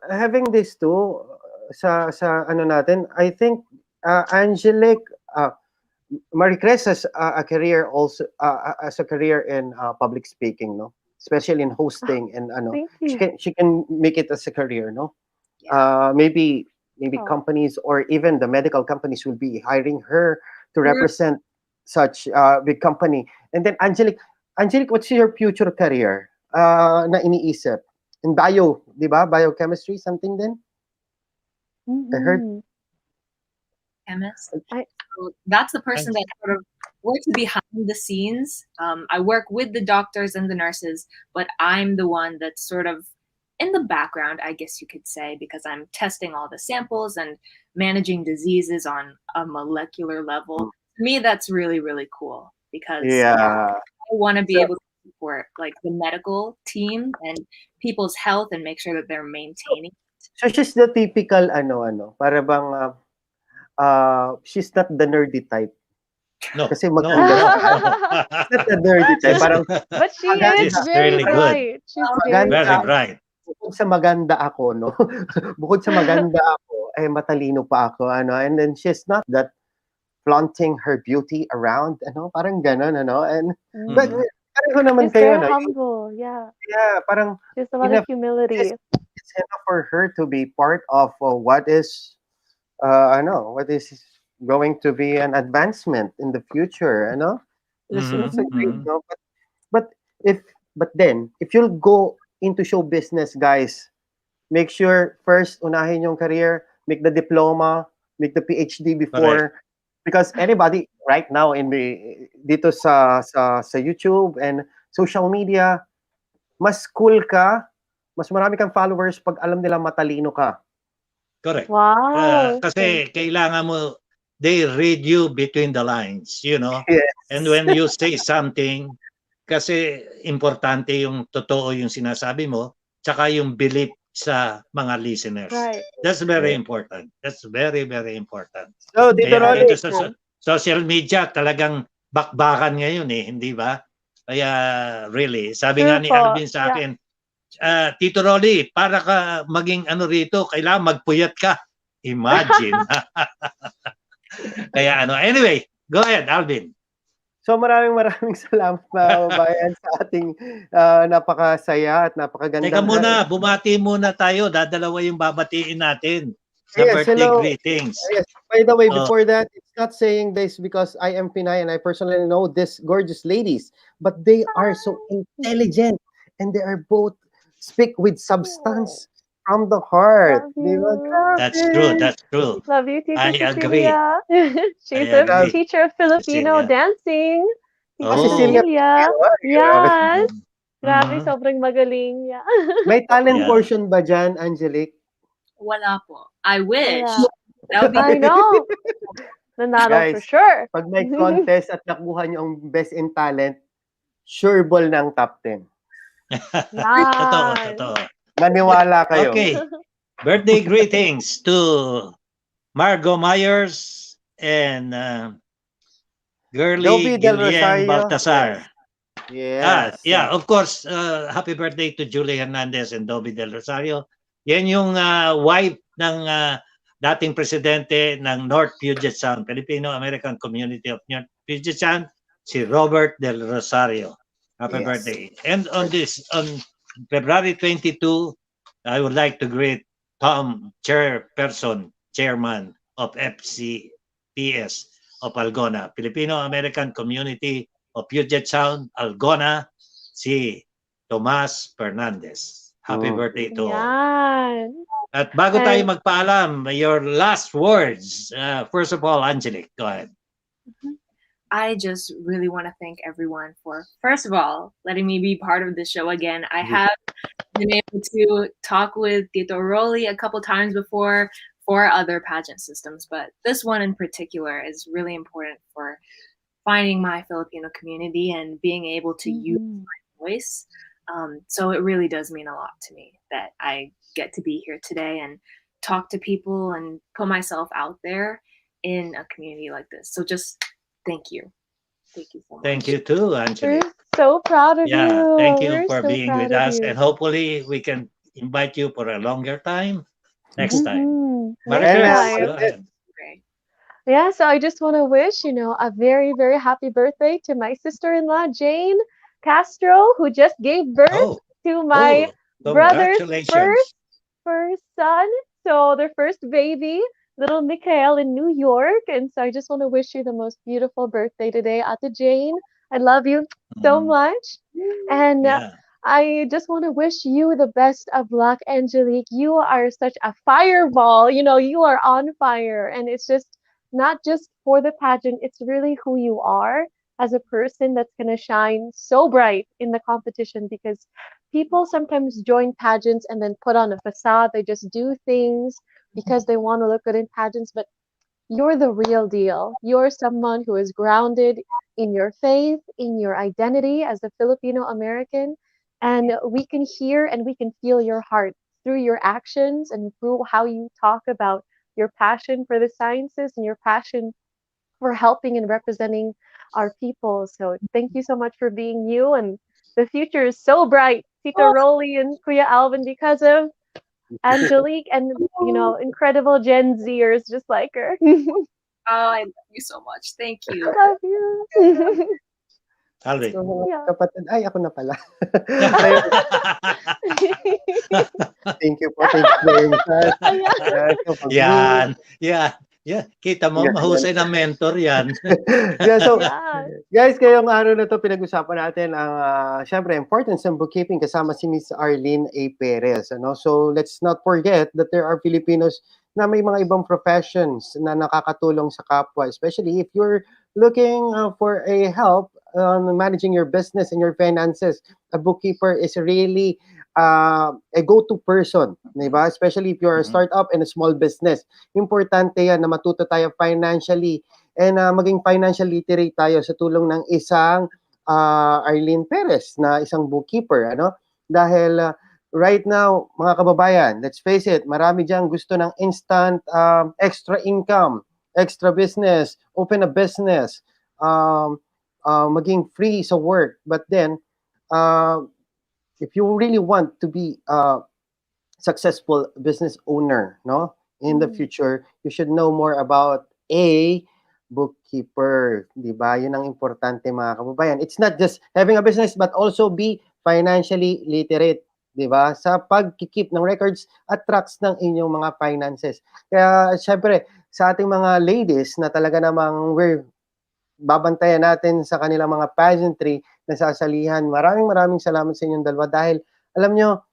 S5: Having this too, sa ano natin, I think Angelique, Maricres has a career also as a career in public speaking, no? Especially in hosting and she can make it as a career, no? Maybe companies or even the medical companies will be hiring her to represent such big company. And then Angelique, what's your future career na iniisip? In bio, di ba? Biochemistry, something then? I heard.
S10: Chemist. So that's the person that sort of works behind the scenes. I work with the doctors and the nurses, but I'm the one that's sort of in the background, I guess you could say, because I'm testing all the samples and managing diseases on a molecular level. To me, that's really, really cool because I want to be able to support like the medical team and people's health and make sure that they're maintaining it.
S5: So she's the typical para bang she's not the nerdy type.
S2: No.
S5: Kasi maganda. She's not the nerdy type. Parang,
S7: but she is very bright. She's
S2: very bright.
S5: Bukod sa maganda ako, no? Bukod sa maganda ako, matalino pa ako, and then she's not that flaunting her beauty around, parang ganon, and but pareho naman kayo,
S7: very humble, yeah.
S5: Yeah, parang
S7: just a lot of humility.
S5: It's enough for her to be part of what is going to be an advancement in the future, It's a great, but then if you'll go into show business, guys, make sure first unahin yung career, make the diploma, make the PhD before, because anybody right now dito sa YouTube and social media, mas cool ka, mas marami kang followers pag alam nila matalino ka.
S2: Correct.
S7: Wow.
S2: Kasi kailangan mo, they read you between the lines, you know.
S5: Yes.
S2: And when you say something, kasi importante yung totoo yung sinasabi mo, tsaka yung belief sa mga listeners.
S7: Right.
S2: That's very important. That's very, very important.
S5: So, Tito
S2: Kaya
S5: Rolly,
S2: ito sa social media, talagang bakbakan ngayon eh, hindi ba? Kaya really, sabi nga ni
S7: True po.
S2: Alvin sa akin, Tito Rolly, para ka maging ano rito, kailangan magpuyat ka. Imagine. Kaya anyway, go ahead, Alvin.
S5: so maraming salamat mga kababayan sa ating napakasaya at napakagandang...
S2: Teka muna, bumati muna tayo. Dadalawa yung babatiin natin sa
S5: Yes,
S2: birthday
S5: hello.
S2: greetings.
S5: Yes. By the way, before that, it's not saying this because I am Pinay and I personally know these gorgeous ladies, but they are so intelligent and they are both speak with substance from the heart.
S7: Love you.
S2: That's true. That's true.
S7: Love you, Tita
S2: I agree.
S7: Cecilia. She's
S2: I
S7: a
S2: agree.
S7: teacher of Filipino
S2: Cecilia.
S7: dancing. Tita
S2: Oh.
S7: Cecilia. Yes. Grabe,
S2: Mhm.
S7: sobrang magaling. Yeah.
S5: May talent
S2: Yeah.
S5: portion ba dyan, Angelique?
S10: Wala po. I wish.
S7: Wala.
S10: That would be
S7: I know. Nanalo for
S5: Guys,
S7: sure.
S5: pag may contest at nakuha niyo ang best in talent, sure ball ng top 10.
S2: Totoo,
S7: Yan.
S2: totoo.
S5: Maniwala kayo.
S2: Okay. Birthday greetings to Margo Myers and Girly
S5: Dobby Del
S2: Guillen
S5: Rosario.
S2: Baltasar.
S5: Yes.
S2: Yeah, of course, happy birthday to Julie Hernandez and Dobby Del Rosario. Yan yung wife ng dating presidente ng North Puget Sound, Filipino-American Community of North Puget Sound, si Robert Del Rosario. Happy
S5: Yes.
S2: birthday. And on February 22, I would like to greet Tom, chairman of FCPS of Algona, Filipino-American Community of Puget Sound, Algona, si Tomas Fernandez. Happy birthday to all.
S7: Yan.
S2: At bago tayo magpaalam, your last words. First of all, Angelique, go ahead.
S10: I just really want to thank everyone for, first of all, letting me be part of the show again. I have been able to talk with Tito Rolly a couple times before for other pageant systems, but this one in particular is really important for finding my Filipino community and being able to use my voice. So it really does mean a lot to me that I get to be here today and talk to people and put myself out there in a community like this. So just thank you. Thank you so much.
S2: Thank you too, Angelique.
S7: We're so proud of you.
S2: Yeah, thank you
S7: We're
S2: for
S7: so
S2: being
S7: proud
S2: with
S7: of
S2: us,
S7: you.
S2: and hopefully we can invite you for a longer time next time.
S7: Mhm.
S2: Marie
S7: Next
S2: Chris,
S7: time.
S2: go ahead.
S10: Great.
S7: Yeah, so I just want to wish, a very, very happy birthday to my sister-in-law, Jane Castro, who just gave birth
S2: Oh,
S7: to my
S2: oh,
S7: brother's
S2: congratulations.
S7: first son. So their first baby, little Mikhail in New York. And so I just want to wish you the most beautiful birthday today, Ate Jane. I love you so much. And
S2: Yeah.
S7: I just want to wish you the best of luck, Angelique. You are such a fireball. You are on fire. And it's just not just for the pageant, it's really who you are as a person that's going to shine so bright in the competition, because people sometimes join pageants and then put on a facade. They just do things because they want to look good in pageants, but you're the real deal. You're someone who is grounded in your faith, in your identity as a Filipino American, and we can hear and we can feel your heart through your actions and through how you talk about your passion for the sciences and your passion for helping and representing our people. So thank you so much for being you, and the future is so bright, Tito Rolly and Kuya Alvin, because of Angelique and incredible Gen Zers just like her.
S10: Oh, I love you so much. Thank you.
S7: Love you.
S2: Alvin.
S5: So, mga
S7: Yeah.
S5: kapatid, ay, ako na pala. Thank you po. Thank you very much.
S2: Yan. Yeah. Kita mo,
S5: Yeah,
S2: mahusay na mentor yan.
S5: Yeah, so,
S7: Yeah.
S5: guys, ngayong araw na to pinag-usapan natin ang syempre importance ng bookkeeping kasama si Miss Arlene A. Perez. So let's not forget that there are Filipinos na may mga ibang professions na nakakatulong sa kapwa, especially if you're looking for a help managing your business and your finances, a bookkeeper is really a go-to person, di ba? Especially if you're a startup and a small business. Importante yan na matuto tayo financially and maging financial literate tayo sa tulong ng isang Arlene Perez na isang bookkeeper, ano? Dahil right now, mga kababayan, let's face it, marami diyang gusto ng instant extra income, extra business, open a business, maging free sa work. But then, if you really want to be a successful business owner, no, in the future, you should know more about a bookkeeper, di ba? Yun ang importante, mga kababayan. It's not just having a business, but also be financially literate, di ba? Sa pag-keep ng records at tracks ng inyong mga finances. Kaya, syempre, sa ating mga ladies na talaga namang babantayan natin sa kanilang mga pageantry na sasalihan, maraming salamat sa inyong dalawa dahil, alam nyo,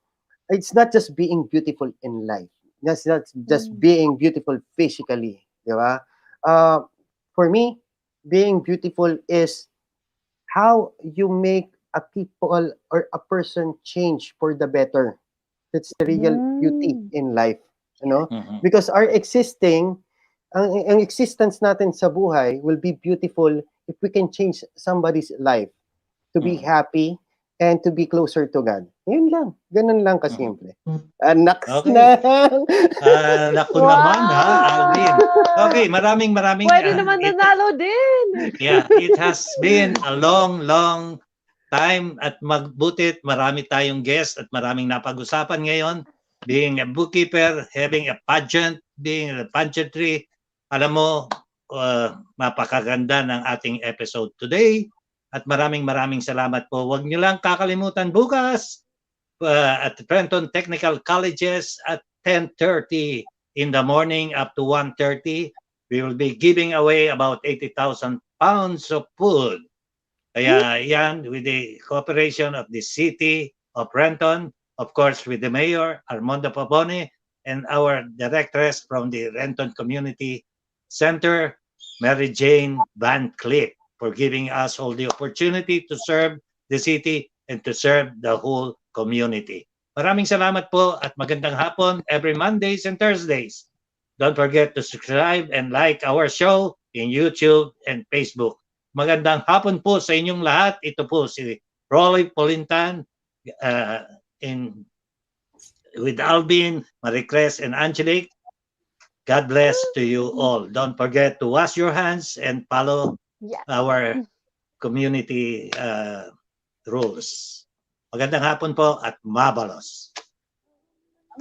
S5: it's not just being beautiful in life. That's not just being beautiful physically, di ba? For me, being beautiful is how you make a people or a person change for the better. That's the real beauty in life, you know? Because our existence natin sa buhay will be beautiful if we can change somebody's life to be happy and to be closer to God. Yun lang. Ganun lang kasimple. Next na.
S2: Naku naman, ha, Alvin. Okay, maraming
S7: Pwede naman nanalo din.
S2: Yeah, it has been a long time at magbutit. Marami tayong guest at maraming napag-usapan ngayon. Being a bookkeeper, having a pageant, being a pageantry. Alam mo, mapakaganda ng ating episode today. At maraming salamat po. Huwag niyo lang kakalimutan bukas at Trenton Technical Colleges at 10:30 in the morning up to 1:30. We will be giving away about 80,000 pounds of food. Kaya yan, with the cooperation of the City of Renton, of course with the Mayor, Armando Pabone, and our directress from the Renton Community Center, Mary Jane Van Cliff, for giving us all the opportunity to serve the city and to serve the whole community. Maraming salamat po at magandang hapon every Mondays and Thursdays. Don't forget to subscribe and like our show in YouTube and Facebook. Magandang hapon po sa inyong lahat. Ito po si Rolly Polintan with Alvin, Maricres, and Angelique. God bless to you all. Don't forget to wash your hands and follow our community rules. Magandang hapon po at mabalos.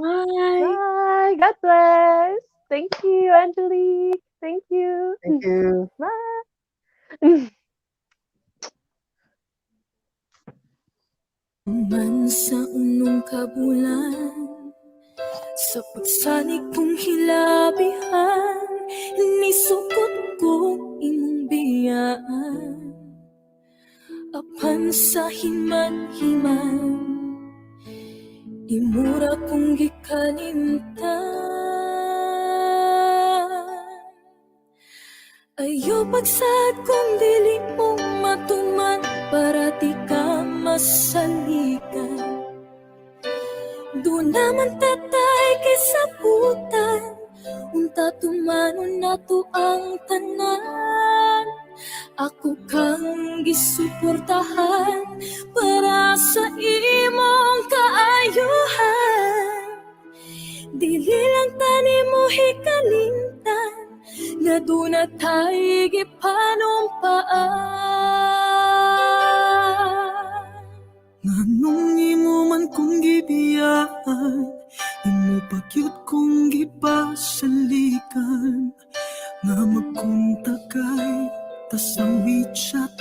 S7: Bye. God bless. Thank you, Angelique. Thank you.
S5: Thank you.
S7: Bye.
S6: Man sa unong kabulan, sa pagsalig kong hilabihan, nisukot ko imong biyaan. Apan sa himan-himan, imura kong gikalimtan. Ayaw pagsad kung dili mong matuman, para di ka masalikan. Doon naman tatay kay sabutan, unta tumanon na to ang tanan. Ako kang gisuportahan para sa imong kaayuhan. Dili lang tani mo hikalimtan, nga doon na tayo gipanumpaan. Nganong imo man kong gibiyaan, imo pagyud kong gipasalikan, nga magkontakay ta sa WeChat,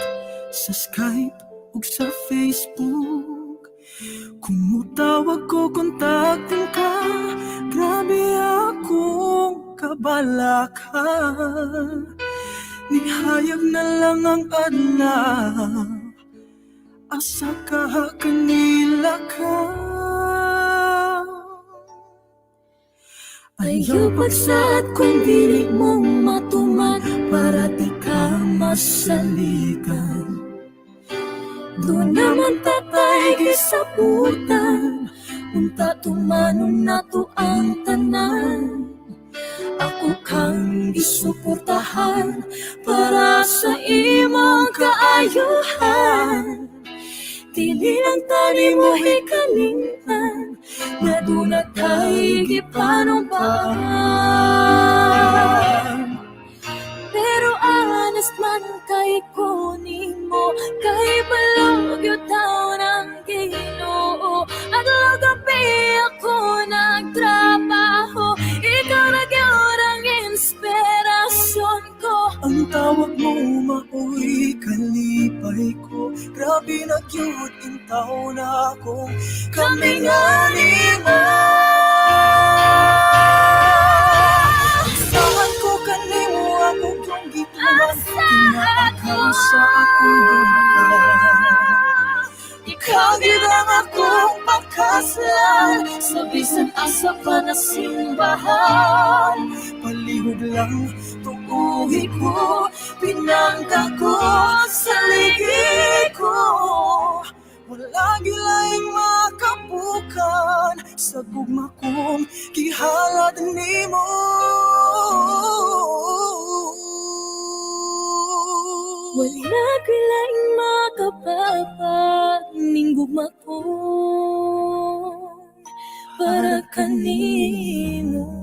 S6: sa Skype ug sa Facebook. Kung mutawag ko, kontaktin ka, grabe akong kabalaka. Nihayag na lang ang adlaw, asa ka kanila ka. Ayaw pagsad kung dili mong matuman, para di ka masalikan. Doon naman tatay gisabutan, unta tumanon na to ang tanan. Ako kang gisuportahan para sa imong kaayuhan. Dili lang tani mo hikalimtan, na doon na tayo gipanumpaan. Pero honest man kay kunin mo, kay balogyo taon ang Ginoo. At gabi ako nagtrabaho, ikaw na gyud ang inspirasyon ko. Ang tawag mo maoy kalipay ko, grabe na cute intaw na akong kami nga lima. Saan ko kanimo ako kung gituwa, tinaakaw sa akong buhay. Ikaw gid ang akong pakaslan, sa bisan asa pa na simbahan. Palihog lang tuuhi ko, pinangga ko sa ligi ko. Wala gilaing makabukan sa gugma kong gihalad nimo. Wala gilaing makapapa ning gugma kong para kanimo.